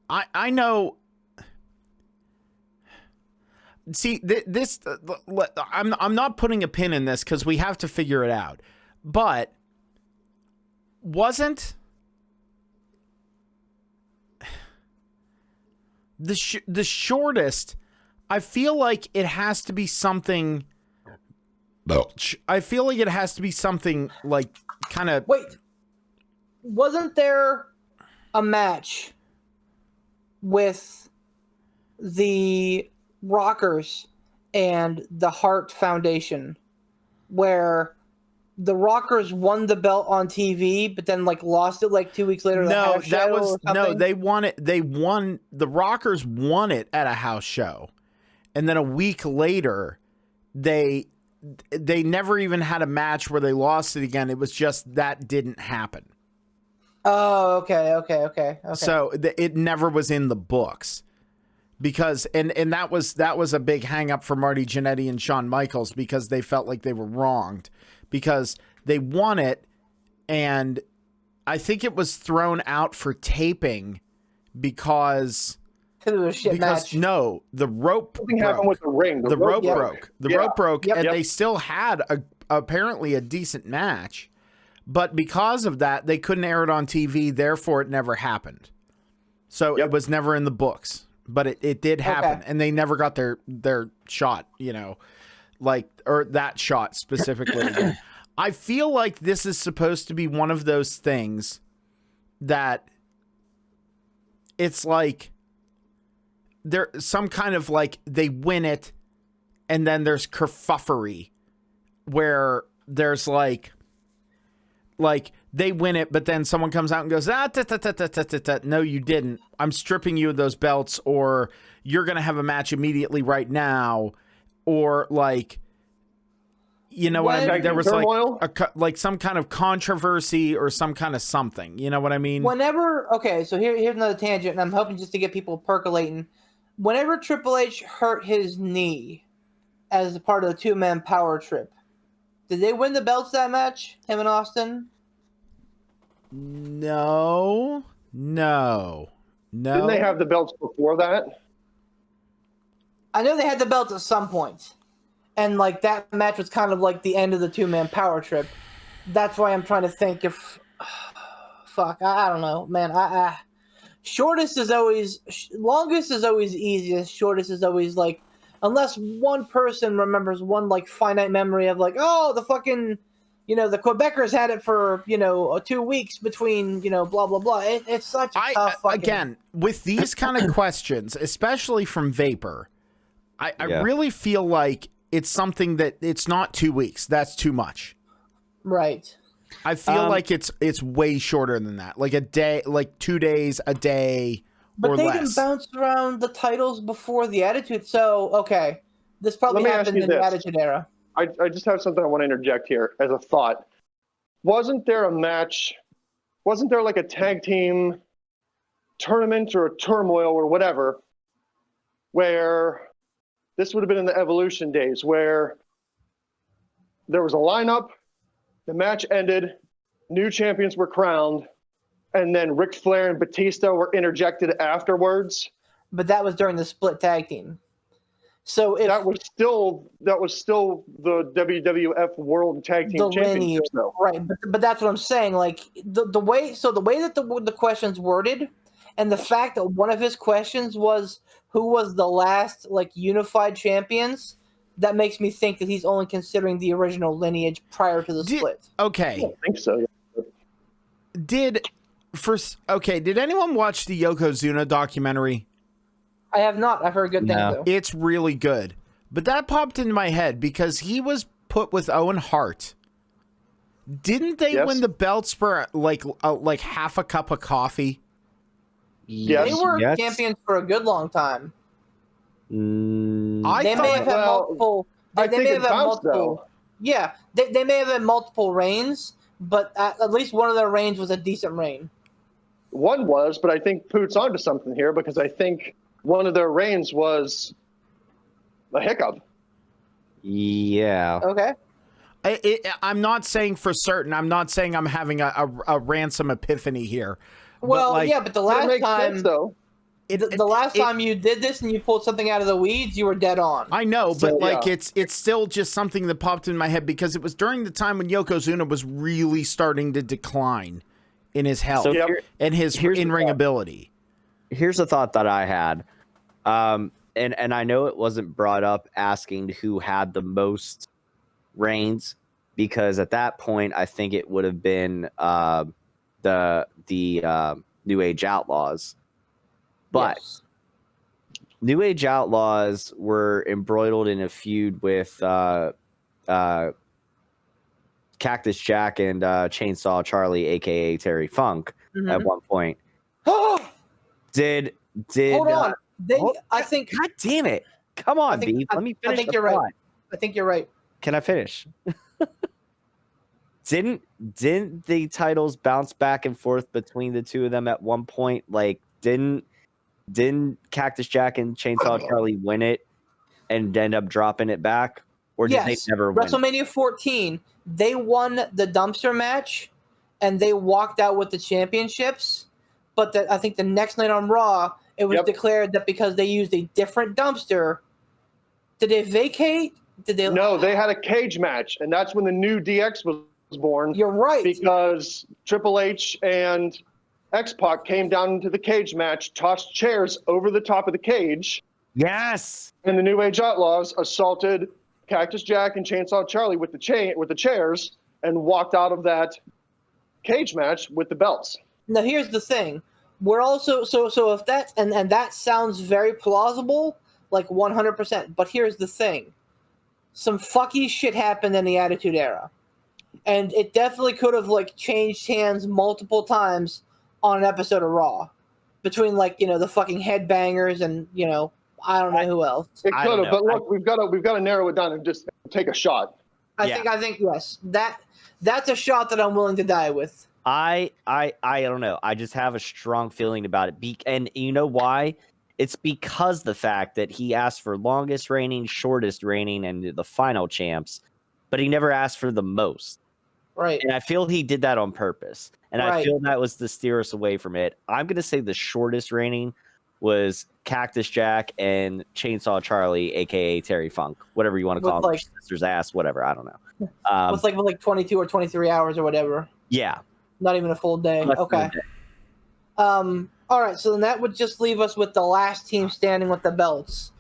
I know. See, this I'm not putting a pin in this because we have to figure it out. But wasn't the shortest? I feel like it has to be something. No. I feel like it has to be something like kind of. Wait, wasn't there a match with the Rockers and the Hart Foundation where the Rockers won the belt on TV but then like lost it like 2 weeks later? No, they won it. The Rockers won it at a house show, and then a week later they never even had a match where they lost it again. It was just that didn't happen. Oh, okay. So it never was in the books. Because and that was a big hang up for Marty Jannetty and Shawn Michaels because they felt like they were wronged because they won it, and I think it was thrown out for taping because it was a shit match. No, the rope Something happened with the ring. The rope broke. The rope broke, Yep. and they still had apparently a decent match, but because of that, they couldn't air it on TV. Therefore, it never happened. So it was never in the books. But it did happen, and they never got their shot, or that shot specifically. I feel like this is supposed to be one of those things that it's like there some kind of like they win it, and then there's kerfuffery where there's like they win it, but then someone comes out and goes, no, you didn't. I'm stripping you of those belts, or you're going to have a match immediately right now. Or like, you know what I mean? There was like some kind of controversy or some kind of something. You know what I mean? Okay, so here's another tangent, and I'm hoping just to get people percolating. Whenever Triple H hurt his knee as a part of the two-man power trip, did they win the belts that match, him and Austin? No. Didn't they have the belts before that? I know they had the belts at some point. And, like, that match was kind of like the end of the two-man power trip. That's why I'm trying to think if... Fuck, I don't know, man. Shortest is always... Longest is always easiest. Shortest is always, like... Unless one person remembers one, like, finite memory of, like, oh, the fucking... You know, the Quebecers had it for, 2 weeks between, blah, blah, blah. It's such a tough fucking... Again, with these kind of questions, especially from Vapor, I really feel like it's something that it's not 2 weeks. That's too much. Right. I feel like it's way shorter than that. Like a day, like 2 days, a day, or less. But they didn't bounce around the titles before the Attitude, so, okay. This probably happened in the Attitude Era. I just have something I want to interject here as a thought. Wasn't there a match? Wasn't there like a tag team tournament or a turmoil or whatever where this would have been in the Evolution days where there was a lineup, the match ended, new champions were crowned, and then Ric Flair and Batista were interjected afterwards? But that was during the split tag team. So that was still the WWF World Tag Team Championships, though. Right, but that's what I'm saying. Like the way that the question's worded, and the fact that one of his questions was who was the last like unified champions, that makes me think that he's only considering the original lineage prior to the split. Okay, I don't think so. Did anyone watch the Yokozuna documentary? I have not. I've heard good things, though. It's really good. But that popped into my head because he was put with Owen Hart. Didn't they win the belts for like half a cup of coffee? Yes. They were champions for a good long time. They may have had multiple. They may have had multiple. Yeah, they may have had multiple reigns, but at least one of their reigns was a decent reign. One was, but I think Poot's onto something here because I think one of their reigns was a hiccup. Yeah. Okay. I'm not saying for certain. I'm not saying I'm having a ransom epiphany here. Well, but the last time, though, the last time you did this and you pulled something out of the weeds, you were dead on. I know, but it's still just something that popped in my head because it was during the time when Yokozuna was really starting to decline in his health and his in-ring ability. Here's a thought that I had. And I know it wasn't brought up asking who had the most reigns, because at that point I think it would have been the New Age Outlaws. But New Age Outlaws were embroiled in a feud with Cactus Jack and Chainsaw Charlie, aka Terry Funk, at one point. Did hold on? I think. God damn it! Come on, B. Let me finish. I think you're right. I think you're right. Can I finish? Didn't the titles bounce back and forth between the two of them at one point? Like, didn't Cactus Jack and Chainsaw Charlie win it and end up dropping it back, or did they never win? WrestleMania 14, they won the dumpster match, and they walked out with the championships. But I think the next night on Raw, it was declared that because they used a different dumpster, did they vacate? No, they had a cage match, and that's when the new DX was born. You're right. Because Triple H and X-Pac came down into the cage match, tossed chairs over the top of the cage. Yes. And the New Age Outlaws assaulted Cactus Jack and Chainsaw Charlie with the chairs and walked out of that cage match with the belts. Now, here's the thing. we're also so if that and that sounds very plausible, like 100%. But here's the thing: some fucky shit happened in the Attitude Era, and it definitely could have like changed hands multiple times on an episode of Raw, between like the fucking headbangers and I don't know who else. It I could don't have, know. but look, we've got to narrow it down and just take a shot. I think yes, that's a shot that I'm willing to die with. I don't know. I just have a strong feeling about it. And you know why? It's because the fact that he asked for longest reigning, shortest reigning, and the final champs, but he never asked for the most. Right. And I feel he did that on purpose. And I Right. feel that was to steer us away from it. I'm going to say the shortest reigning was Cactus Jack and Chainsaw Charlie, a.k.a. Terry Funk. Whatever you want to call him. Sister's ass, whatever. I don't know. With like 22 or 23 hours or whatever. Yeah. Not even a full day. Less than Okay. a day. All right, so then that would just leave us with the last team standing with the belts.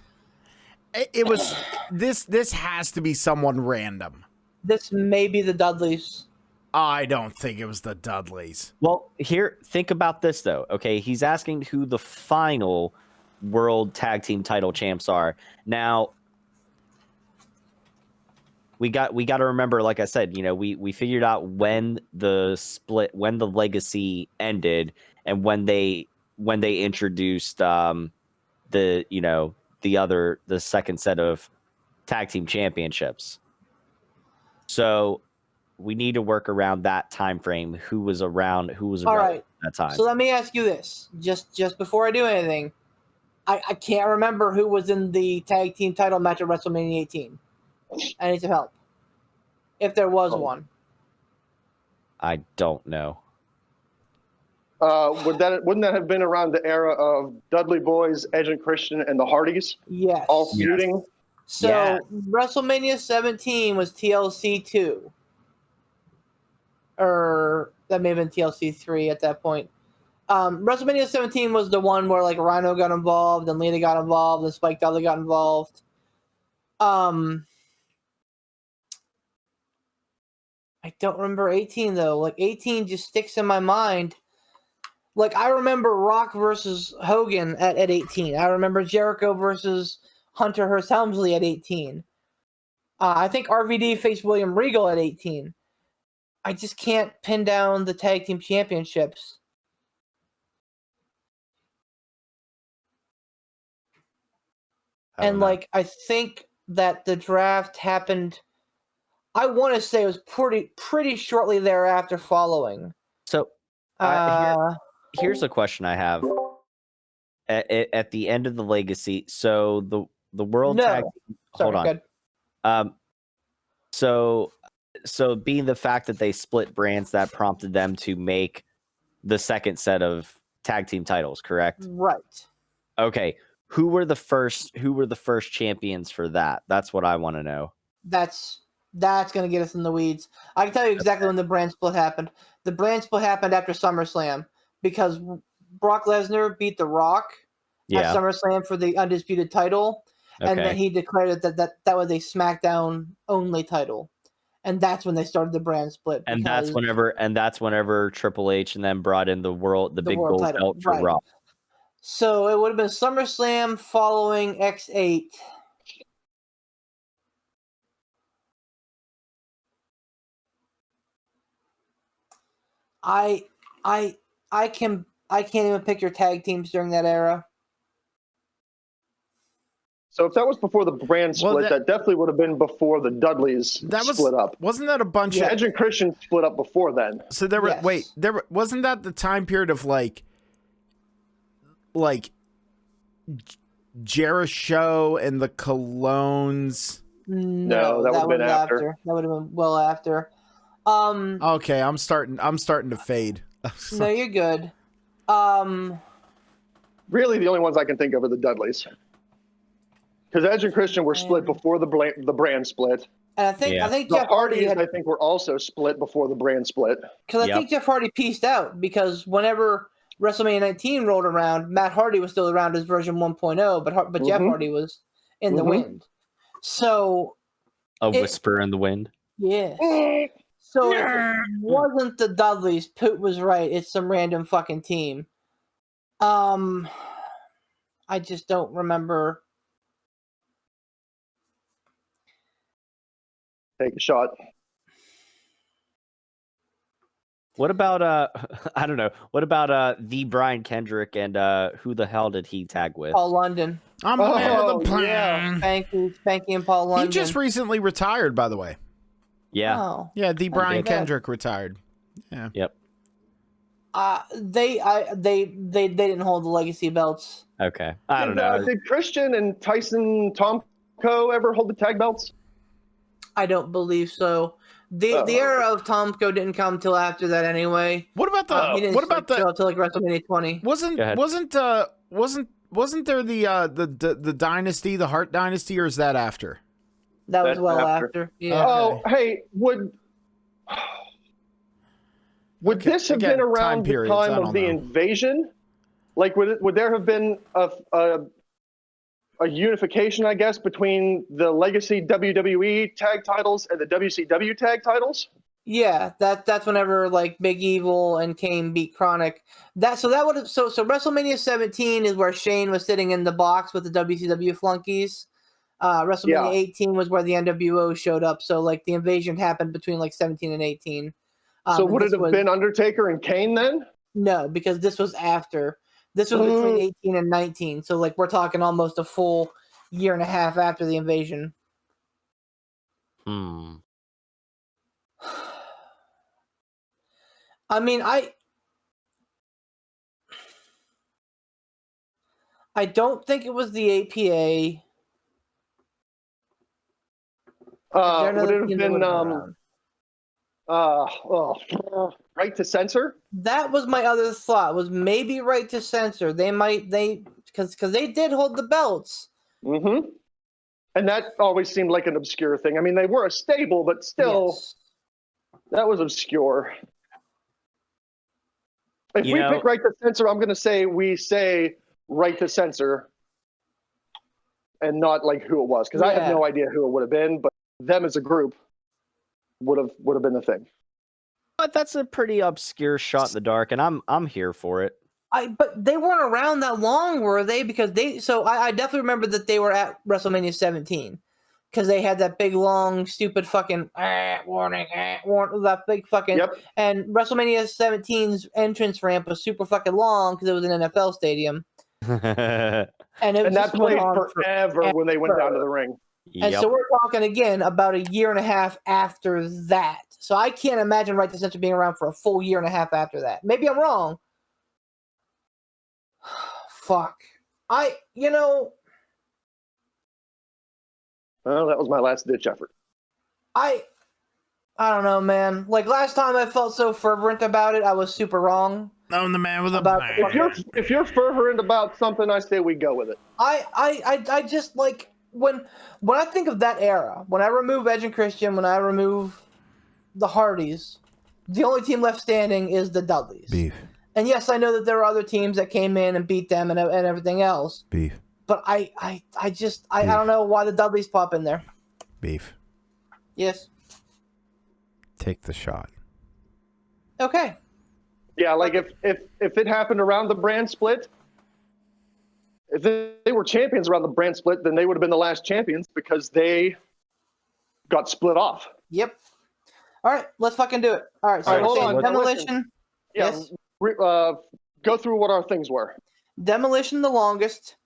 It was this has to be someone random. This may be the Dudleys. I don't think it was the Dudleys. Well, here, think about this though. Okay, he's asking who the final World Tag Team Title champs are. Now, we got to remember, like I said, we figured out when the split, when the legacy ended, and when they introduced the second set of tag team championships. So we need to work around that time frame. Who was around at that time? So let me ask you this, just before I do anything. I can't remember who was in the tag team title match at WrestleMania 18. I need some help. If there was one. I don't know. Wouldn't that have been around the era of Dudley Boys, Edge and Christian, and the Hardys? Yes. All feuding? So Yeah. WrestleMania 17 was TLC 2. Or that may have been TLC 3 at that point. WrestleMania 17 was the one where like Rhino got involved and Lita got involved and Spike Dudley got involved. I don't remember 18 though. Like 18 just sticks in my mind. Like I remember Rock versus Hogan at 18. I remember Jericho versus Hunter Hearst Helmsley at 18. I think RVD faced William Regal at 18. I just can't pin down the tag team championships. And like I think that the draft happened, I want to say it was pretty shortly thereafter following. So here's a question I have. At the end of the legacy, so the world tag team, hold on. Good. So being the fact that they split brands, that prompted them to make the second set of tag team titles, correct? Right. Okay. Who were the first champions for that? That's what I want to know. That's going to get us in the weeds. I can tell you exactly when the brand split happened. The brand split happened after SummerSlam because Brock Lesnar beat The Rock at SummerSlam for the undisputed title, and then he declared that was a SmackDown only title, and that's when they started the brand split. And that's whenever Triple H and then brought in the big world gold title, belt for right. Raw. So it would have been SummerSlam following X8. I can't even pick your tag teams during that era. So if that was before the brand split, that definitely would have been before the Dudleys split up. Wasn't that a bunch Yeah, of Edge and Christian split up before then? So there were wasn't that the time period of like Jericho and the Colognes? No, that would have been after. That would have been well after. Okay, I'm starting to fade. No, you're good. Really, the only ones I can think of are the Dudleys, because Edge and Christian were split before the brand split. And I think The Jeff Hardy Hardys, I think, were also split before the brand split. Because I think Jeff Hardy pieced out because whenever WrestleMania 19 rolled around, Matt Hardy was still around as version 1.0, but Jeff Hardy was in the wind. So a whisper in the wind. Yeah. So if it wasn't the Dudleys, Poot was right. It's some random fucking team. I just don't remember. Take a shot. What about I don't know. What about the Brian Kendrick and who the hell did he tag with? Paul London. I'm the man with the Oh, yeah. plan. Spanky and Paul He London. just recently retired, by the way. Yeah. Oh. Yeah, the Brian did. Kendrick retired. Yep. They didn't hold the legacy belts. Okay. I don't know. Did Christian and Tyson Tomko ever hold the tag belts? I don't believe so. The era of Tomko didn't come till after that anyway. What about the He didn't what about show the up till like WrestleMania 20. wasn't Go ahead. wasn't there the dynasty, the Hart dynasty, or is that after? That was That's well after. after. Yeah. Oh, hey, would Okay, this have again, been time around the periods, I time don't of the know. invasion? Like, would there have been a unification, I guess, between the legacy WWE tag titles and the WCW tag titles? Yeah, that's whenever like Big Evil and Kane beat Chronic. So WrestleMania 17 is where Shane was sitting in the box with the WCW flunkies. WrestleMania Yeah. 18 was where the NWO showed up. So like the invasion happened between like 17 and 18. So and would this it have was- been Undertaker and Kane then? No, because this was after. This was between 18 and 19. So like we're talking almost a full year and a half after the invasion. Hmm. I mean, I don't think it was the APA. Is there Would another it have team that been would've around? right to censor? That was my other thought. Was maybe right to censor. Because they did hold the belts. Mm-hmm. And that always seemed like an obscure thing. I mean, they were a stable, but still, Yes. that was obscure. If You we know- pick right to censor, I'm going to say we say right to censor and not like who it was, because I have Yeah. no idea who it would have been, but them as a group would have been the thing. But that's a pretty obscure shot in the dark, and I'm here for it. But they weren't around that long, were they? Because I definitely remember that they were at WrestleMania 17 because they had that big long stupid fucking warning, that big fucking Yep. and WrestleMania 17's entrance ramp was super fucking long because it was an NFL stadium and it And was that just went played on forever when they went down to the ring. And Yep. so we're talking again about a year and a half after that. So I can't imagine Right to Censor being around for a full year and a half after that. Maybe I'm wrong. Fuck. Well, that was my last ditch effort. I don't know, man. Like last time I felt so fervent about it, I was super wrong. I'm the man with the About- plan. If you're fervent about something, I say we go with it. I just like when I think of that era, when I remove Edge and Christian, when I remove the Hardys, the only team left standing is the Dudleys. Beef, And yes, I know that there are other teams that came in and beat them and everything else. beef, But I don't know why the Dudleys pop in there. beef. Yes. Take the shot. Okay. Yeah, like if it happened around the brand split, if they were champions around the brand split, then they would have been the last champions because they got split off. Yep. All right, let's fucking do it. All right, so All right, we're hold saying on. Now Demolition. listen. Yeah, Yes. go through what our things were. Demolition the longest.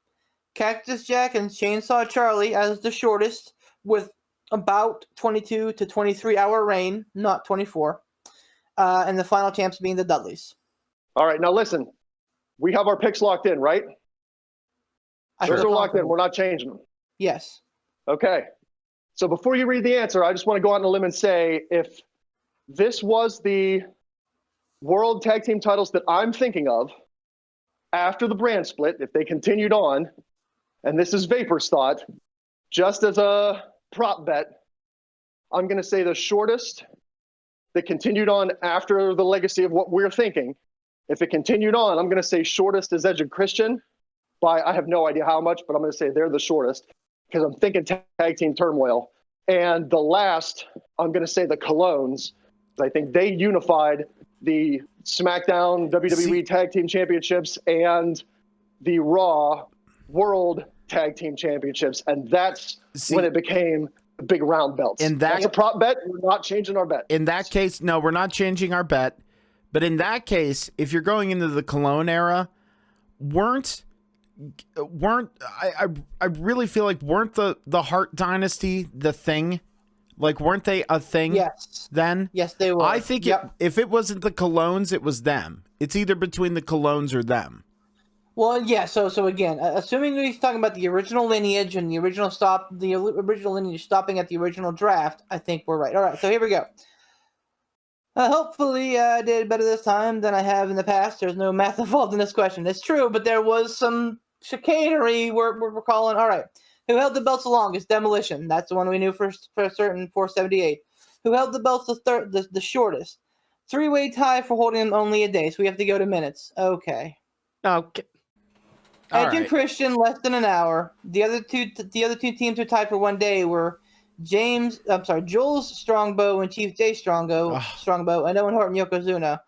Cactus Jack and Chainsaw Charlie as the shortest with about 22 to 23 hour reign, not 24. And the final champs being the Dudleys. All right, now listen. We have our picks locked in, right? I Those feel are locked in. confident. We're not changing them. Yes. Okay. So before you read the answer, I just want to go out on a limb and say if this was the world tag team titles that I'm thinking of after the brand split, if they continued on, and this is Vapor's thought, just as a prop bet, I'm going to say the shortest that continued on after the legacy of what we're thinking. If it continued on, I'm going to say shortest is Edge and Christian by, I have no idea how much, but I'm going to say they're the shortest because I'm thinking tag team turmoil. And the last, I'm going to say the Colognes. I think they unified the SmackDown WWE Tag Team Championships and the Raw World Tag Team Championships, and that's when it became the big round belts. And that's a prop bet. We're not changing our bet. In that case, no, we're not changing our bet. But in that case, if you're going into the Cologne era, weren't I really feel like weren't the Hart Dynasty the thing? Like, weren't they a thing? Yes. Then? Yes, they were. I think if it wasn't the Colognes, it was them. It's either between the Colognes or them. Well, yeah. So again, assuming he's talking about the original lineage and the original lineage stopping at the original draft, I think we're right. All right. So here we go. Hopefully, I did better this time than I have in the past. There's no math involved in this question. It's true, but there was some chicanery. We're calling. All right. Who held the belts the longest? Demolition. That's the one we knew for certain. 478. Who held the belts the shortest? Three-way tie for holding them only a day. So we have to go to minutes. Okay. Okay. Edge and Christian less than an hour. The other two teams who tied for 1 day were Jules Strongbow and Chief Jay Strongbow, and Owen Hart and Yokozuna.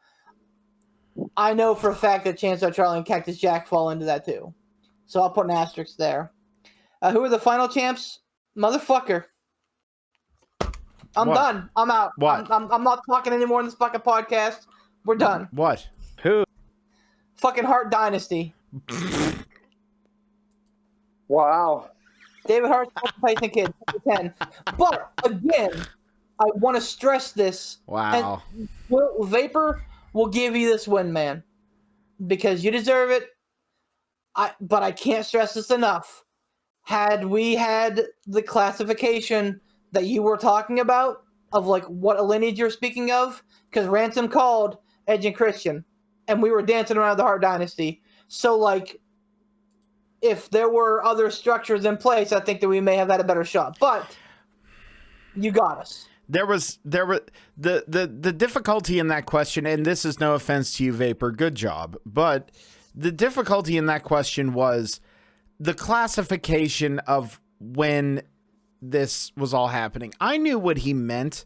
I know for a fact that Chancellor Charlie and Cactus Jack fall into that too. So I'll put an asterisk there. Who are the final champs? Motherfucker. I'm done. I'm out. What? I'm not talking anymore in this fucking podcast. We're done. What? Who? Fucking Hart Dynasty. Wow. David Hart's Tyson Kid, 10. But again, I want to stress this. Wow. And Vapor will give you this win, man, because you deserve it. But I can't stress this enough. Had we had the classification that you were talking about of like what a lineage you're speaking of, because Ransom called Edge and Christian, and we were dancing around the Hart Dynasty. So like, if there were other structures in place, I think that we may have had a better shot. But you got us. There were the difficulty in that question, and this is no offense to you, Vapor, good job, but the difficulty in that question was the classification of when this was all happening. I knew what he meant,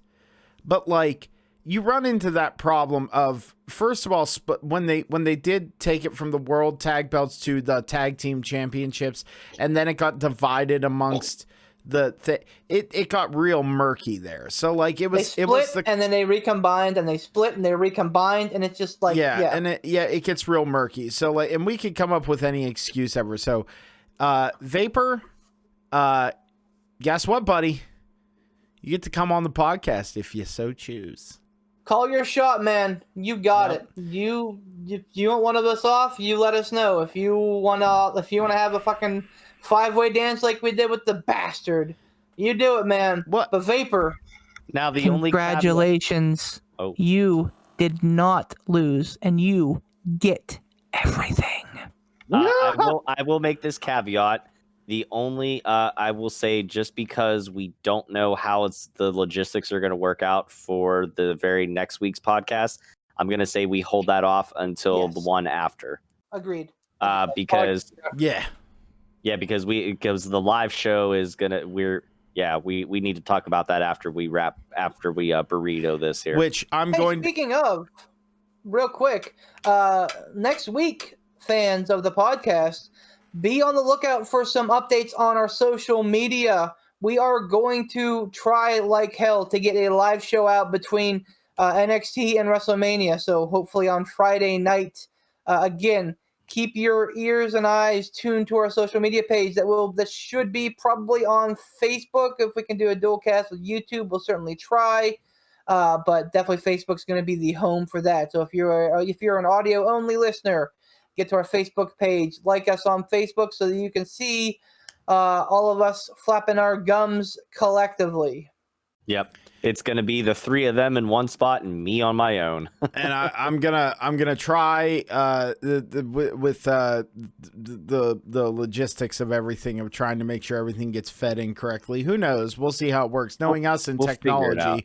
but like, you run into that problem of, first of all, when they did take it from the world tag belts to the tag team championships, and then it got divided amongst it got real murky there. So like and then they recombined, and they split, and they recombined, and it's just like it gets real murky. So like, and we could come up with any excuse ever. So Vapor, guess what, buddy? You get to come on the podcast if you so choose. Call your shot, man. You got it. You want one of us off? You let us know. If you wanna have a fucking 5-way dance like we did with the bastard, you do it, man. What? But Vapor, Now the only congratulations. You did not lose, and you get everything. I will make this caveat. The only I will say, just because we don't know how the logistics are going to work out for the very next week's podcast, I'm going to say we hold that off until the one after. Agreed. Because because the live show is gonna we need to talk about that after we burrito this here. Which Speaking of, real quick, next week, fans of the podcast, be on the lookout for some updates on our social media. We are going to try like hell to get a live show out between NXT and WrestleMania. So hopefully on Friday night, again, keep your ears and eyes tuned to our social media page. That should be probably on Facebook. If we can do a dual cast with YouTube, we'll certainly try. But definitely Facebook's going to be the home for that. So if you're an audio only listener, get to our Facebook page, like us on Facebook so that you can see all of us flapping our gums collectively. Yep, it's gonna be the three of them in one spot and me on my own. And I'm gonna try with the logistics of everything, of trying to make sure everything gets fed in correctly. Who knows? We'll see how it works. Knowing us and technology,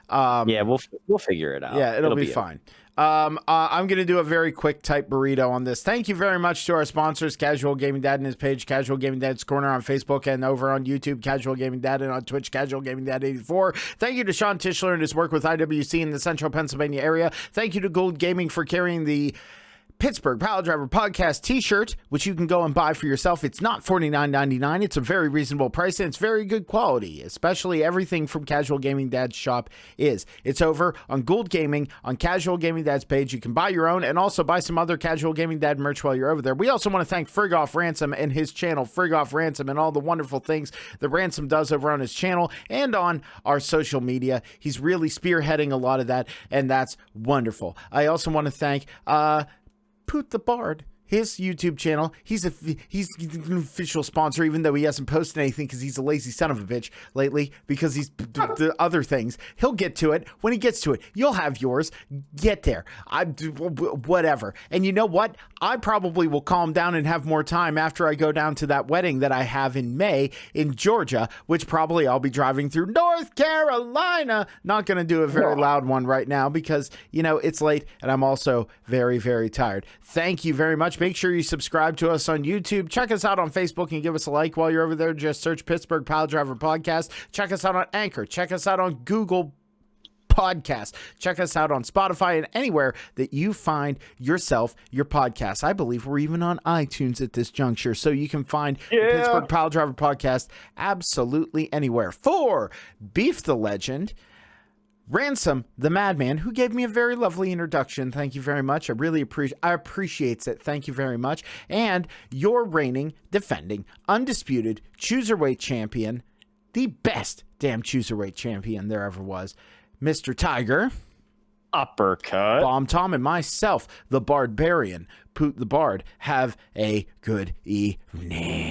we'll figure it out. Yeah, it'll be fine. I'm going to do a very quick type burrito on this. Thank you very much to our sponsors, Casual Gaming Dad and his page, Casual Gaming Dad's Corner on Facebook and over on YouTube, Casual Gaming Dad, and on Twitch, Casual Gaming Dad 84. Thank you to Sean Tischler and his work with IWC in the central Pennsylvania area. Thank you to Gold Gaming for carrying the Pittsburgh Piledriver Podcast t-shirt, which you can go and buy for yourself. It's not $49.99. It's a very reasonable price, and it's very good quality, especially everything from Casual Gaming Dad's shop is. It's over on Gold Gaming on Casual Gaming Dad's page. You can buy your own and also buy some other Casual Gaming Dad merch while you're over there. We also want to thank Frigoff Ransom and his channel, Frigoff Ransom, and all the wonderful things that Ransom does over on his channel and on our social media. He's really spearheading a lot of that, and that's wonderful. I also want to thank Poot the Bard, his YouTube channel. He's an official sponsor, even though he hasn't posted anything because he's a lazy son of a bitch lately because he's the other things. He'll get to it. When he gets to it, you'll have yours. Get there. Whatever. And you know what? I probably will calm down and have more time after I go down to that wedding that I have in May in Georgia, which probably I'll be driving through North Carolina. Not going to do a very loud one right now because, you know, it's late and I'm also very, very tired. Thank you very much. Make sure you subscribe to us on YouTube. Check us out on Facebook and give us a like while you're over there. Just search Pittsburgh Piledriver Podcast. Check us out on Anchor. Check us out on Google Podcast. Check us out on Spotify and anywhere that you find yourself your podcast. I believe we're even on iTunes at this juncture, so you can find the Pittsburgh Piledriver Podcast absolutely anywhere. For Beef the Legend, Ransom, the Madman, who gave me a very lovely introduction. Thank you very much. I really appreciate it. Thank you very much. And your reigning, defending, undisputed Cruiserweight champion, the best damn Cruiserweight champion there ever was, Mr. Tiger, Uppercut, Bomb Tom, and myself, the Barbarian, Poot the Bard. Have a good evening.